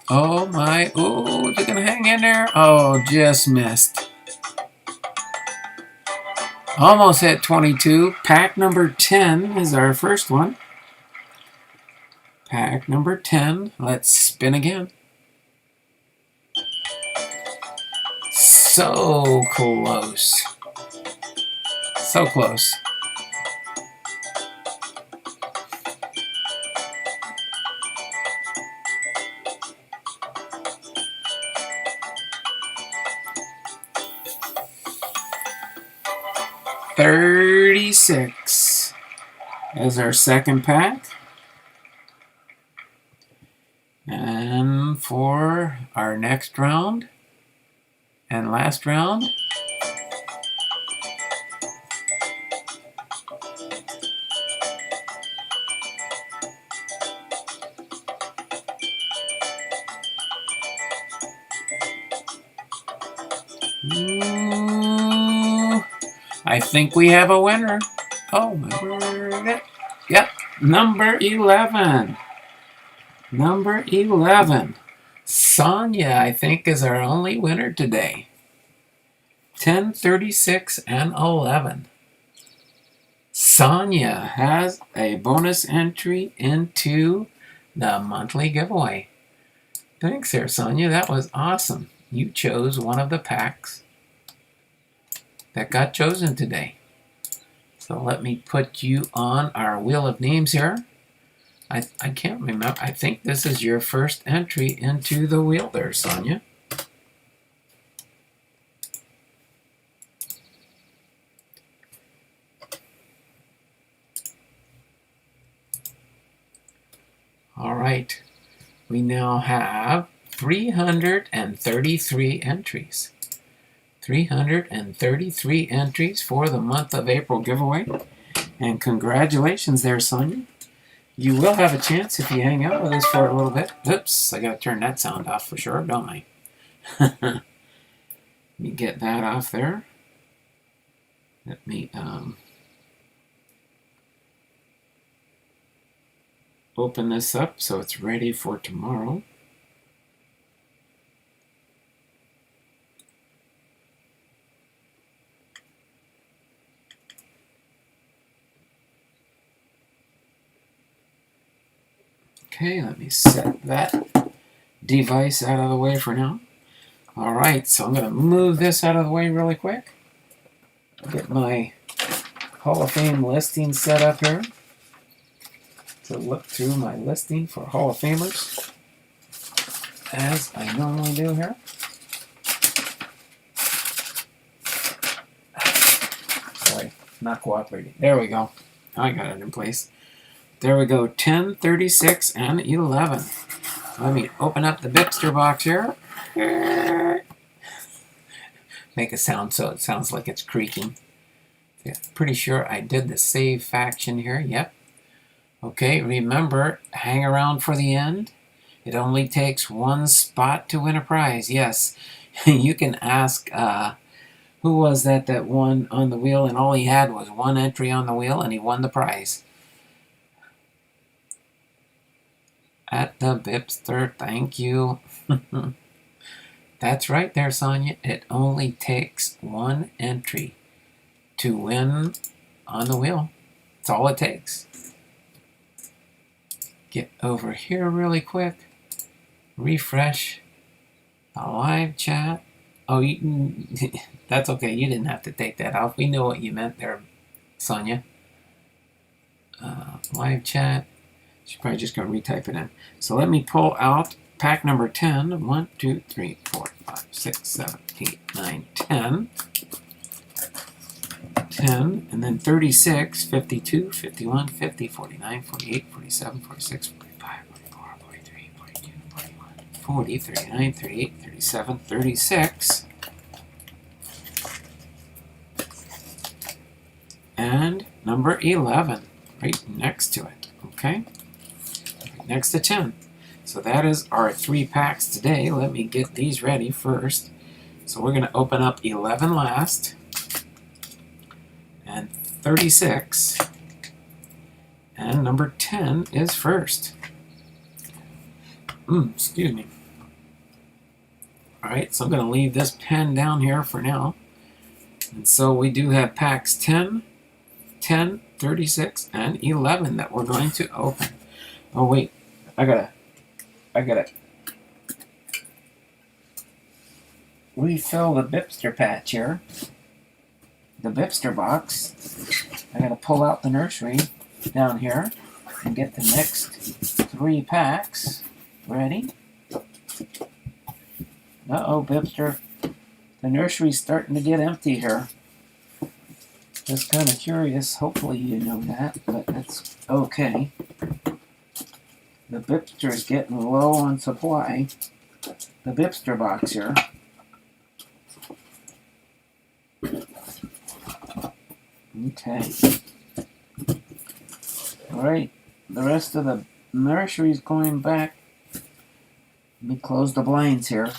Oh my, is it gonna hang in there? Oh, just missed. Almost hit 22. Pack number 10 is our first one. Pack number 10. Let's spin again. So close. So close. $36. is our second pack. And for our next round and last round, I think we have a winner. Oh my word. Yep, number 11. Number 11. Sonia, I think, is our only winner today. 10, 36, and 11. Sonia has a bonus entry into the monthly giveaway. Thanks there, Sonia. That was awesome. You chose one of the packs that got chosen today. So let me put you on our wheel of names here. I can't remember. I think this is your first entry into the wheel there, Sonia. All right. We now have 333 entries. 333 entries for the month of April giveaway. And congratulations there, Sonia. You will have a chance if you hang out with us for a little bit. Oops, I got to turn that sound off for sure, don't I? Let me get that off there. Let me open this up so it's ready for tomorrow. Okay, let me set that device out of the way for now. All right, so I'm going to move this out of the way really quick. Get my Hall of Fame listing set up here to look through my listing for Hall of Famers, as I normally do here. Sorry, not cooperating. There we go. I got it in place. There we go, 10, 36, and 11. Let me open up the BiPster box here. Make a sound so it sounds like it's creaking. Yeah, pretty sure I did the save faction here. Yep. Okay, remember, hang around for the end. It only takes one spot to win a prize. Yes, you can ask, who was that won on the wheel, and all he had was one entry on the wheel, and he won the prize. At the BiPster, thank you. That's right there, Sonia. It only takes one entry to win on the wheel. That's all it takes. Get over here really quick. Refresh the live chat. Oh, that's okay. You didn't have to take that off. We know what you meant there, Sonia. Live chat. She's probably just going to retype it in. So let me pull out pack number 10. 1, 2, 3, 4, 5, 6, 7, 8, 9, 10. 10, and then 36, 52, 51, 50, 49, 48, 47, 46, 45, 44, 43, 42, 41, 40, 39, 38, 37, 36. And number 11, right next to it, okay? Right next to 10. So that is our 3 packs today. Let me get these ready first. So we're going to open up 11 last, and 36, and number 10 is first. Excuse me. Alright, so I'm going to leave this pen down here for now. And so we do have packs 10, 10, 36, and 11 that we're going to open. Oh wait, I gotta refill the BiPster patch here. The BiPster box. I gotta pull out the nursery down here and get the next 3 packs ready. Uh-oh, BiPster. The nursery's starting to get empty here. Just kind of curious. Hopefully you know that, but that's okay. The BiPster is getting low on supply. The BiPster box here. Okay. Alright. The rest of the nursery is going back. Let me close the blinds here.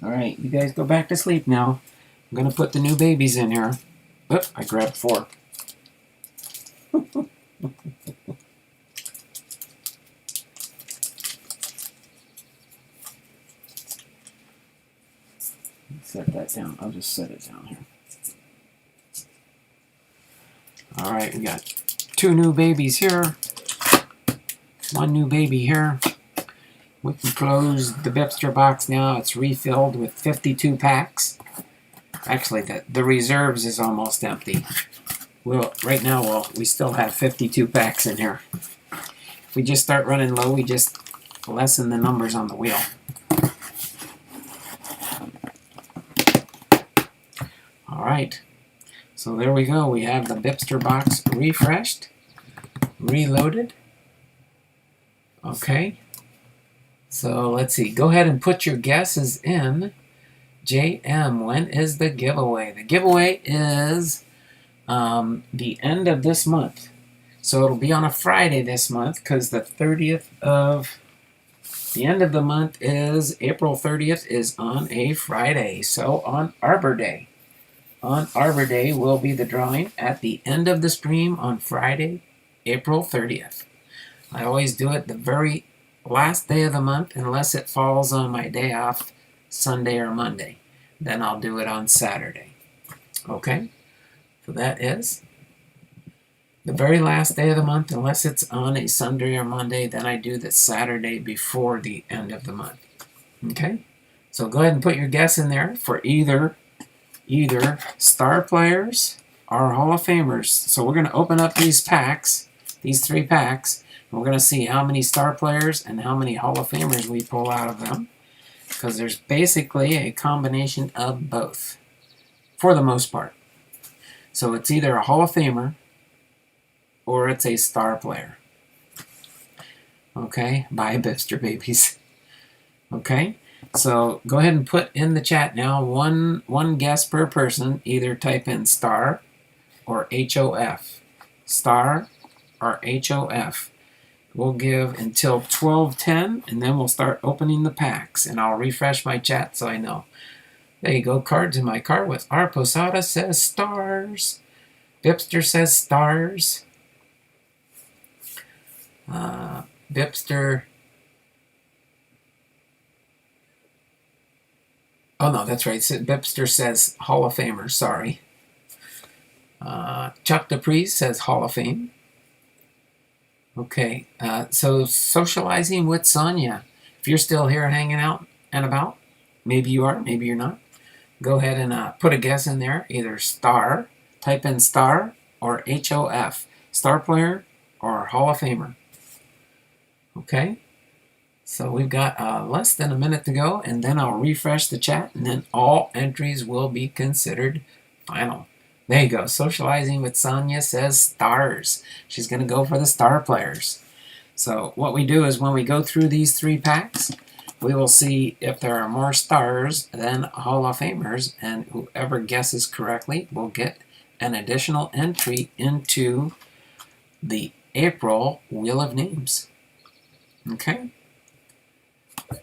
Alright, you guys go back to sleep now. I'm going to put the new babies in here. Oop, I grabbed 4. Set that down. I'll just set it down here. Alright, we got 2 new babies here. 1 new baby here. We can close the BiPster box now. It's refilled with 52 packs. Actually, the reserves is almost empty. Right now, we still have 52 packs in here. If we just start running low, we just lessen the numbers on the wheel. Alright, so there we go. We have the BiPster box refreshed, reloaded. Okay, so let's see. Go ahead and put your guesses in. JM, when is the giveaway? The giveaway is the end of this month. So it'll be on a Friday this month because the 30th of the end of the month is April 30th is on a Friday. So on Arbor Day. On Arbor Day will be the drawing at the end of the stream on Friday, April 30th. I always do it the very last day of the month unless it falls on my day off, Sunday or Monday. Then I'll do it on Saturday. Okay? So that is the very last day of the month unless it's on a Sunday or Monday. Then I do the Saturday before the end of the month. Okay? So go ahead and put your guess in there for either star players or Hall of Famers. So we're going to open up these packs, these 3 packs, and we're going to see how many star players and how many Hall of Famers we pull out of them. Because there's basically a combination of both, for the most part. So it's either a Hall of Famer or it's a star player. Okay, bye BiPster babies. Okay, so go ahead and put in the chat now one guess per person. Either type in star or HOF. Star or HOF. We'll give until 12:10, and then we'll start opening the packs. And I'll refresh my chat so I know. There you go. Cards in my cart with R. Posada says stars. BiPster says stars. BiPster. Oh, no, that's right. BiPster says Hall of Famer. Sorry. Chuck DePries says Hall of Fame. Okay, so socializing with Sonia. If you're still here hanging out and about, maybe you are, maybe you're not. Go ahead and put a guess in there, either star, type in star, or HOF, star player or Hall of Famer. Okay, so we've got less than a minute to go, and then I'll refresh the chat, and then all entries will be considered final. There you go. Socializing with Sonia says stars. She's going to go for the star players. So what we do is when we go through these 3 packs, we will see if there are more stars than Hall of Famers, and whoever guesses correctly will get an additional entry into the April Wheel of Names. Okay?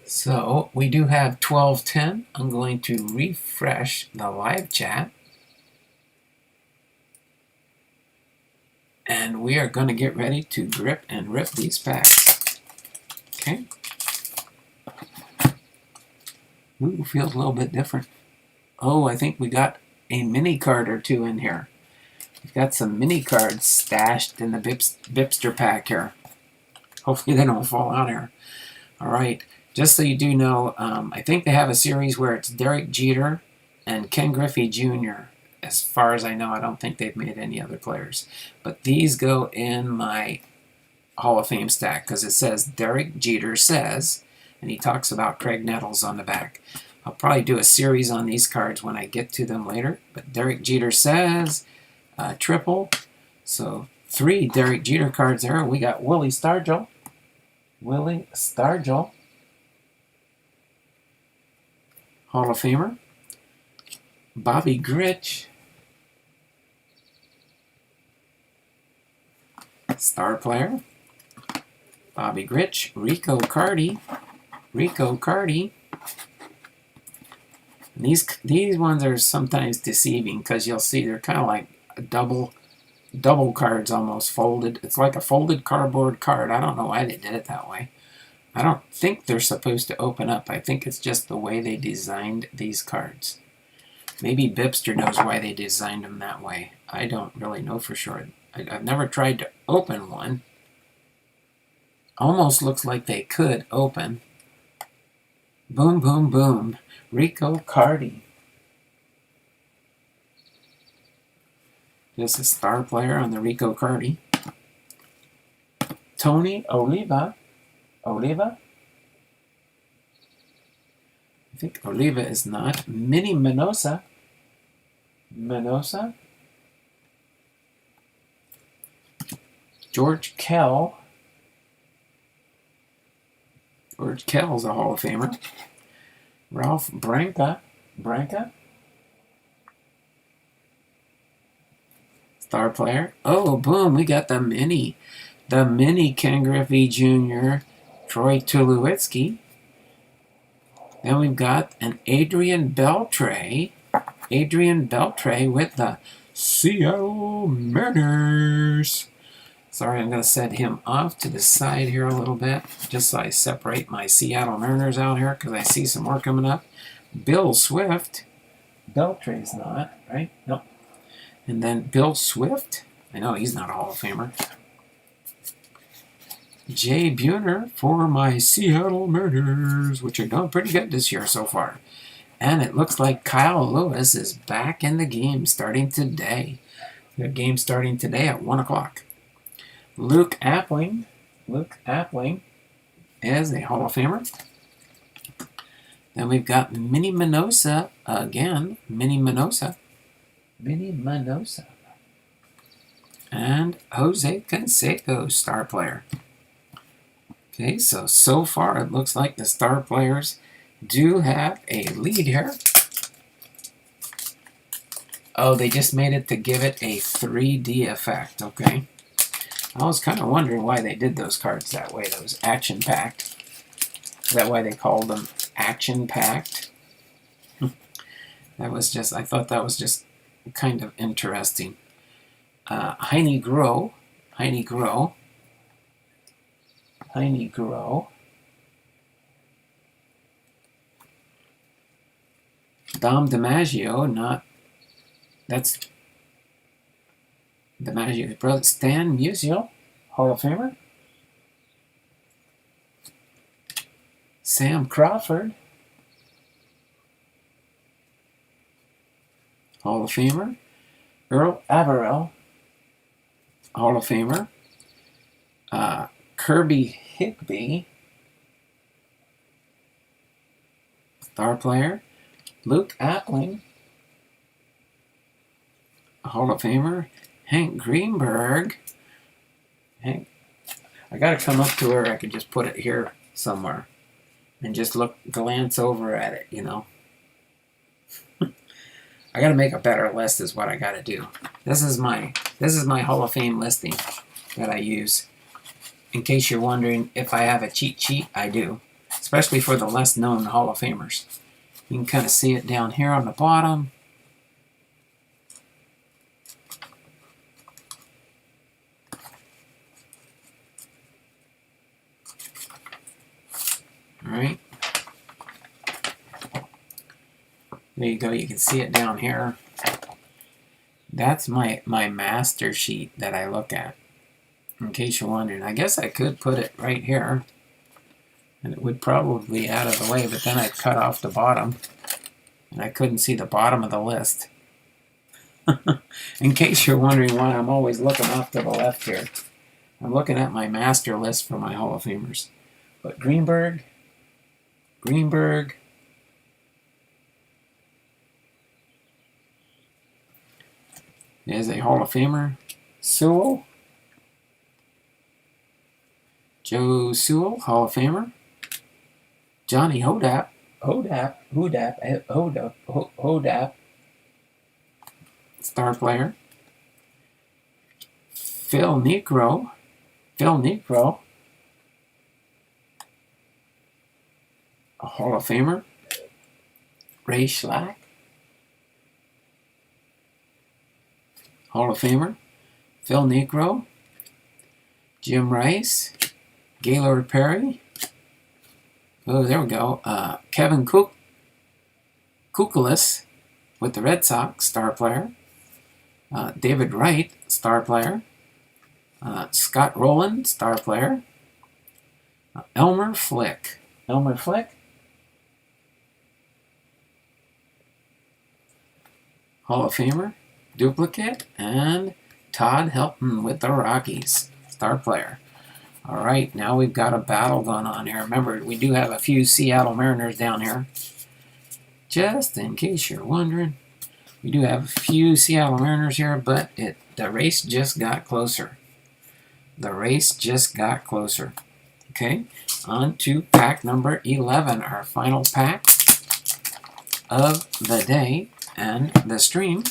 So we do have 12:10. I'm going to refresh the live chat. And we are going to get ready to grip and rip these packs. Okay. Ooh, feels a little bit different. Oh, I think we got a mini card or 2 in here. We've got some mini cards stashed in the BiPster pack here. Hopefully they don't fall out here. All right. Just so you do know, I think they have a series where it's Derek Jeter and Ken Griffey Jr. As far as I know, I don't think they've made any other players. But these go in my Hall of Fame stack because it says Derek Jeter says, and he talks about Craig Nettles on the back. I'll probably do a series on these cards when I get to them later. But Derek Jeter says, triple. So 3 Derek Jeter cards there. We got Willie Stargell. Willie Stargell. Hall of Famer. Bobby Grich. Star player. Bobby Grich. Rico Carty. Rico Carty. And these ones are sometimes deceiving because you'll see they're kind of like double cards almost folded. It's like a folded cardboard card. I don't know why they did it that way. I don't think they're supposed to open up. I think it's just the way they designed these cards. Maybe BiPster knows why they designed them that way. I don't really know for sure. I've never tried to open one. Almost looks like they could open. Boom, boom, boom. Rico Carty. Just a star player on the Rico Carty. Tony Oliva. Oliva? I think Oliva is not. Minnie Minosa. Minosa. George Kell. George Kell's a Hall of Famer. Ralph Branca. Branca. Star player. Oh, boom, we got the mini. The mini Ken Griffey Jr. Troy Tulowitzki. Then we've got an Adrian Beltre. Adrian Beltre with the Seattle Mariners. Sorry, I'm going to set him off to the side here a little bit, just so I separate my Seattle Mariners out here, because I see some more coming up. Bill Swift. Beltre's not, right? Nope. And then Bill Swift. I know he's not a Hall of Famer. Jay Buhner for my Seattle Mariners, which are doing pretty good this year so far. And it looks like Kyle Lewis is back in the game starting today. The game starting today at 1 o'clock. Luke Appling. Luke Appling is a Hall of Famer. Then we've got Minnie Minosa again. Minnie Minosa. Minnie Minosa. And Jose Canseco, star player. Okay, so far it looks like the star players do have a lead here. Oh, they just made it to give it a 3D effect, okay. I was kind of wondering why they did those cards that way, those action-packed. Is that why they called them action-packed? That was just, I thought that was just kind of interesting. Heine Groh. Heine Groh. Heine Groh. Dom DiMaggio, not, that's DiMaggio's brother. Stan Musial, Hall of Famer. Sam Crawford, Hall of Famer. Earl Averill, Hall of Famer. Kirby Higbee, star player. Luke Appling, Hall of Famer. Hank Greenberg. Hank, I gotta come up to where I could just put it here somewhere and just glance over at it, you know. I gotta make a better list is what I gotta do. This is my Hall of Fame listing that I use. In case you're wondering if I have a cheat sheet, I do. Especially for the less known Hall of Famers. You can kind of see it down here on the bottom. Alright. There you go, you can see it down here. That's my master sheet that I look at. In case you're wondering. I guess I could put it right here. And it would probably be out of the way, but then I'd cut off the bottom. And I couldn't see the bottom of the list. In case you're wondering why I'm always looking off to the left here. I'm looking at my master list for my Hall of Famers. But Greenberg. is a Hall of Famer, Sewell. Joe Sewell, Hall of Famer. Johnny Hodap, star player. Phil Necro, a Hall of Famer. Ray Schlack, Hall of Famer. Phil Necro, Jim Rice, Gaylord Perry. Oh, there we go. Kevin Kukulis with the Red Sox, star player. David Wright, star player. Scott Rowland, star player. Elmer Flick, Hall of Famer, duplicate, and Todd Helton with the Rockies, star player. All right, now we've got a battle going on here. Remember, we do have a few Seattle Mariners down here. Just in case you're wondering, we do have a few Seattle Mariners here, but the race just got closer. Okay, on to pack number 11, our final pack of the day and the stream.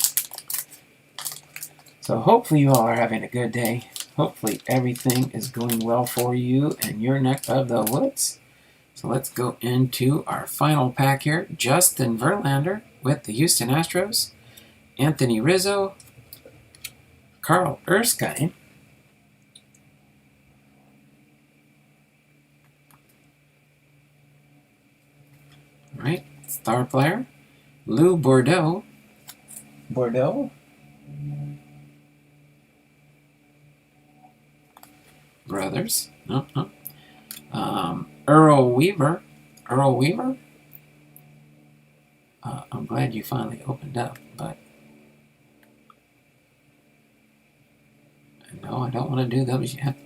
So hopefully you all are having a good day. Hopefully everything is going well for you in your neck of the woods. So let's go into our final pack here. Justin Verlander with the Houston Astros. Anthony Rizzo. Carl Erskine. All right, star player. Lou Bordeaux. Brothers. Earl Weaver. I'm glad you finally opened up, but no, I don't want to do those yet.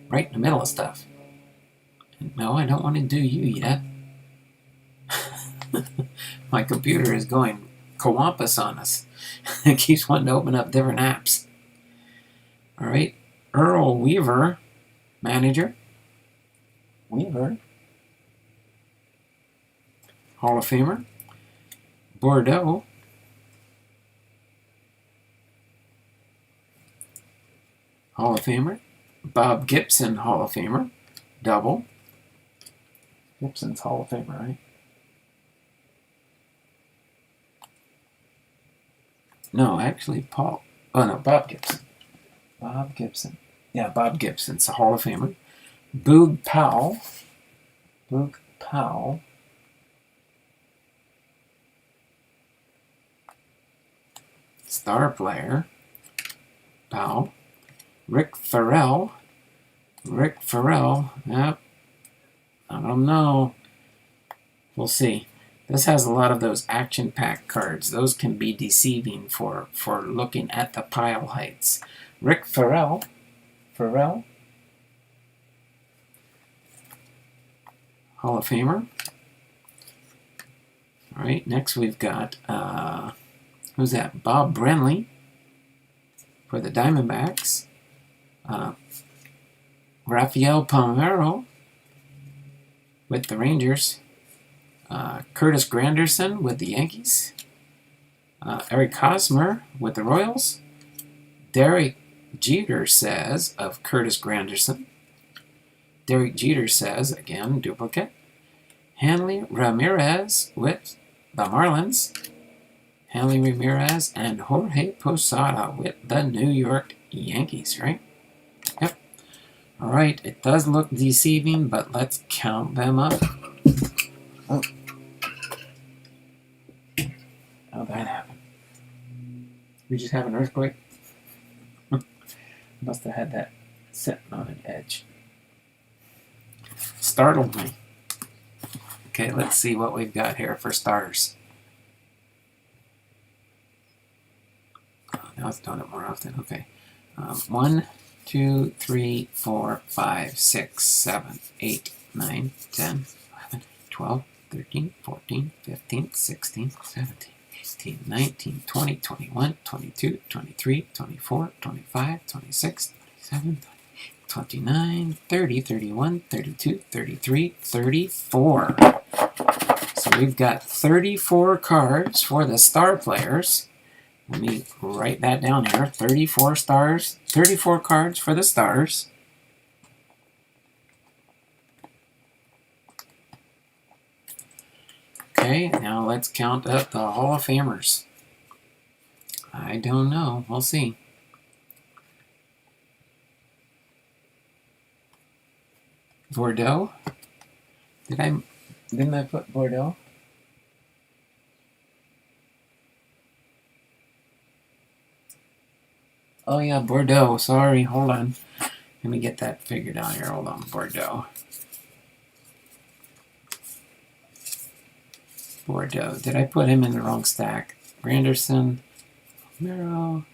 Right in the middle of stuff. No, I don't want to do you yet. My computer is going kawampus on us. It keeps wanting to open up different apps. All right, Earl Weaver, manager. Hall of Famer. Bordeaux. Hall of Famer. Bob Gibson, Hall of Famer. Double. Gibson's Hall of Famer, right? No, actually, Paul. Oh, no, Bob Gibson. Yeah, Bob Gibson's a Hall of Famer. Boog Powell. Star player. Powell. Rick Farrell. Yep. I don't know. We'll see. This has a lot of those action pack cards. Those can be deceiving for looking at the pile heights. Rick Farrell. Hall of Famer. All right, next we've got, who's that? Bob Brenly for the Diamondbacks. Rafael Palmeiro with the Rangers. Curtis Granderson with the Yankees. Eric Hosmer with the Royals. Derek Jeter says of Curtis Granderson. Derek Jeter says, again, duplicate. Hanley Ramirez with the Marlins. Hanley Ramirez and Jorge Posada with the New York Yankees, right? Yep. All right, it does look deceiving, but let's count them up. Oh. How'd that happen? We just have an earthquake? Must have had that sitting on an edge. Startled me. Okay, let's see what we've got here for stars. Now it's doing it more often. Okay. 1, 2, 3, 4, 5, 6, 7, 8, 9, 10, 11, 12, 13, 14, 15, 16, 17, 18, 18, 19, 20, 21, 22, 23, 24, 25, 26, 27, 29, 30, 31, 32, 33, 34. So we've got 34 cards for the star players. Let me write that down here. 34 stars, 34 cards for the stars. Okay, now let's count up the Hall of Famers. I don't know. We'll see. Bordeaux. Didn't I put Bordeaux? Oh yeah, Bordeaux. Sorry, hold on. Let me get that figured out here. Hold on, Bordeaux. Bordeaux. Did I put him in the wrong stack? Granderson, Mero.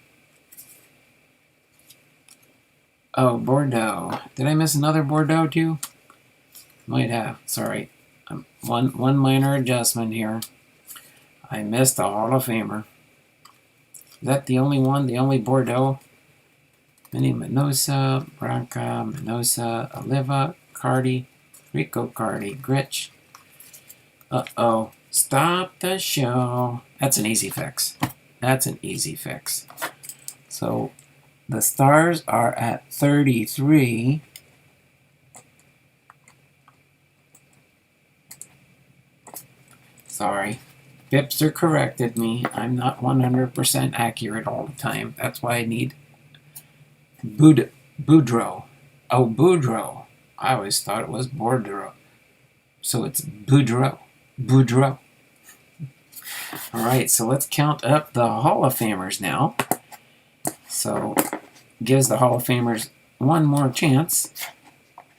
Oh, Bordeaux. Did I miss another Bordeaux too? Might have. Sorry. One minor adjustment here. I missed a Hall of Famer. Is that the only one? The only Bordeaux? Minnie Minosa, Branca, Minosa, Oliva, Cardi, Rico Cardi, Gritch. Uh-oh. Stop the show. That's an easy fix. That's an easy fix. So the stars are at 33. Sorry. BiPster corrected me. I'm not 100% accurate all the time. That's why I need Boudreaux. Oh, Boudreaux. I always thought it was Bordeaux. So it's Boudreaux. Boudreaux. All right, so let's count up the Hall of Famers now. So gives the Hall of Famers one more chance.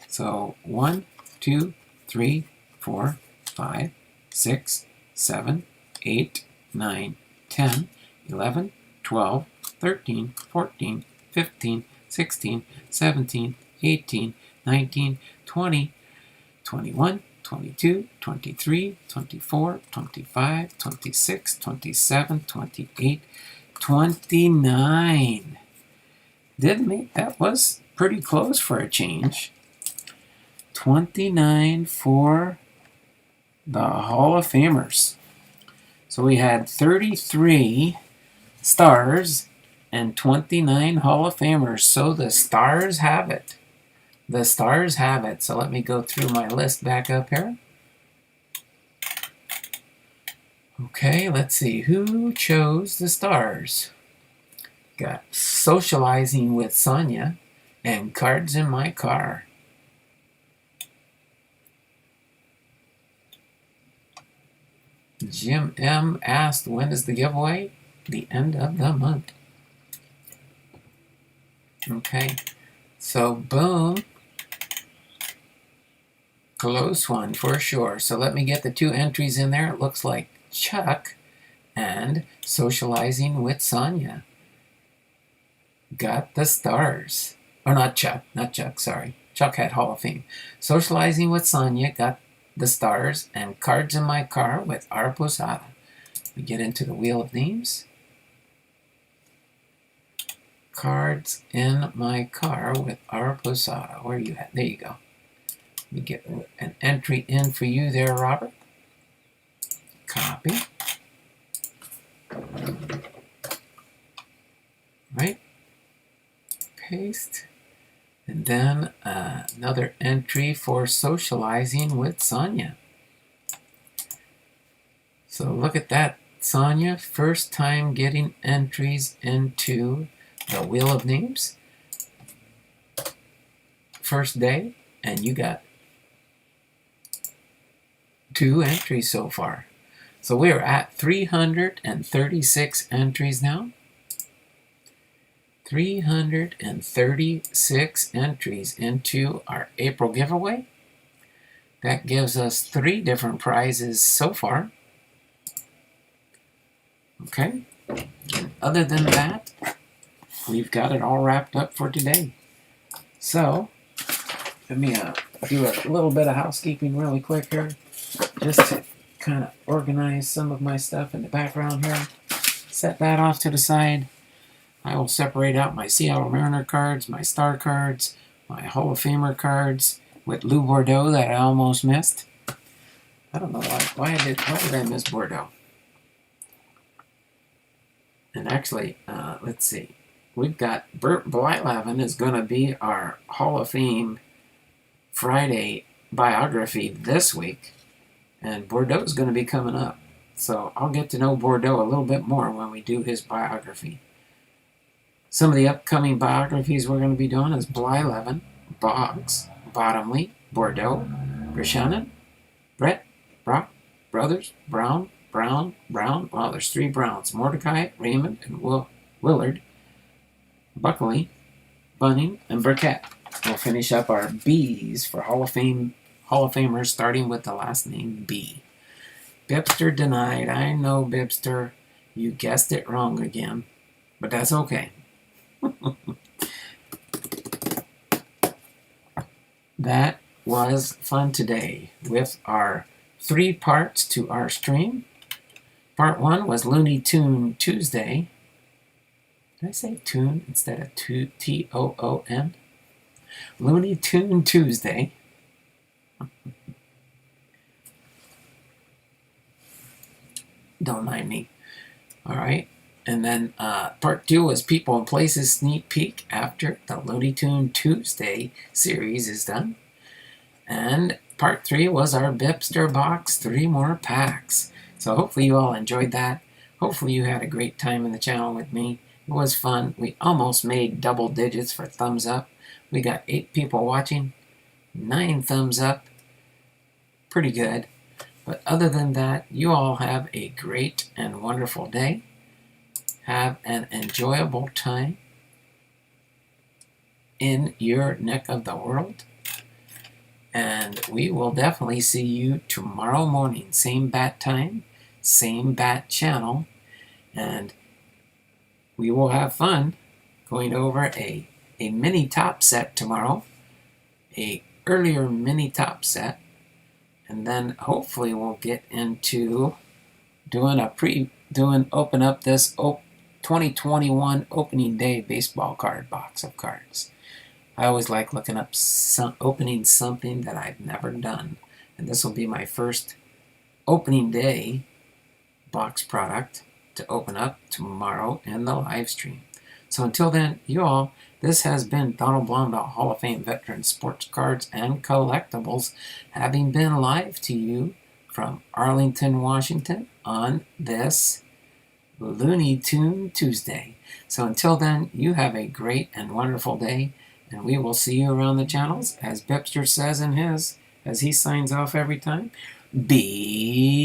So 1, 2, 3, 4, 5, 6, 7, 8, 9, 10, 11, 12, 13, 14, 15, 16, 17, 18, 19, 20, 21, 22, 23, 24, 25, 26, 27, 28, 29. That was pretty close for a change. 29 for the Hall of Famers. So we had 33 stars and 29 Hall of Famers. So the stars have it. The stars have it. So let me go through my list back up here. Okay, let's see. Who chose the stars? Got Socializing with Sonia and Cards in My Car. Jim M. asked, when is the giveaway? The end of the month. Okay, so boom. Close one for sure. So let me get the two entries in there. It looks like Chuck and Socializing with Sonia got the stars. Or not Chuck, sorry. Chuck had Hall of Fame. Socializing with Sonia got the stars, and Cards in My Car with our Posada. We get into the Wheel of Names. Cards in My Car with our Posada. Where are you at? There you go. We get an entry in for you there, Robert. Copy. Right. Paste. And then another entry for Socializing with Sonia. So look at that. Sonia, first time getting entries into the Wheel of Names. First day, and you got 2 entries so far. So we are at 336 entries now. 336 entries into our April giveaway. That gives us 3 different prizes so far. Okay. And other than that, we've got it all wrapped up for today. So, let me do a little bit of housekeeping really quick here. Just to kind of organize some of my stuff in the background here. Set that off to the side. I will separate out my Seattle Mariner cards, my Star cards, my Hall of Famer cards with Lou Bordeaux that I almost missed. I don't know why did I miss Bordeaux? And actually, let's see. We've got Blomdahl is going to be our Hall of Fame Friday biography this week. And Bordeaux is going to be coming up. So I'll get to know Bordeaux a little bit more when we do his biography. Some of the upcoming biographies we're going to be doing is Blomdahl, Boggs, Bottomley, Bordeaux, Breshanen, Brett, Brock, Brothers, Brown. Well, there's 3 Browns. Mordecai, Raymond, and Willard, Buckley, Bunning, and Burkett. We'll finish up our B's for Hall of Famers, starting with the last name B. BiPster denied. I know, BiPster. You guessed it wrong again. But that's okay. That was fun today with our 3 parts to our stream. Part 1 was Looney Tune Tuesday. Did I say tune instead of T-O-O-N? Looney Tune Tuesday. Don't mind me. All right. And then part 2 was People and Places sneak peek after the Looney Tune Tuesday series is done. And part 3 was our BiPster box, 3 more packs. So hopefully you all enjoyed that. Hopefully you had a great time in the channel with me. It was fun. We almost made double digits for thumbs up. We got 8 people watching, 9 thumbs up. Pretty good. But other than that, you all have a great and wonderful day. Have an enjoyable time in your neck of the world. And we will definitely see you tomorrow morning. Same bat time, same bat channel. And we will have fun going over a mini top set tomorrow. A earlier mini top set. And then hopefully we'll get into doing open up this 2021 opening day baseball card box of cards. I always like looking up opening something that I've never done. And this will be my first opening day box product to open up tomorrow in the live stream. So until then, you all, this has been Donald Blomdahl, Hall of Fame veteran sports cards and collectibles, having been live to you from Arlington, Washington on this Looney Tune Tuesday. So until then, you have a great and wonderful day, and we will see you around the channels, as BiPster says in his, as he signs off every time. Be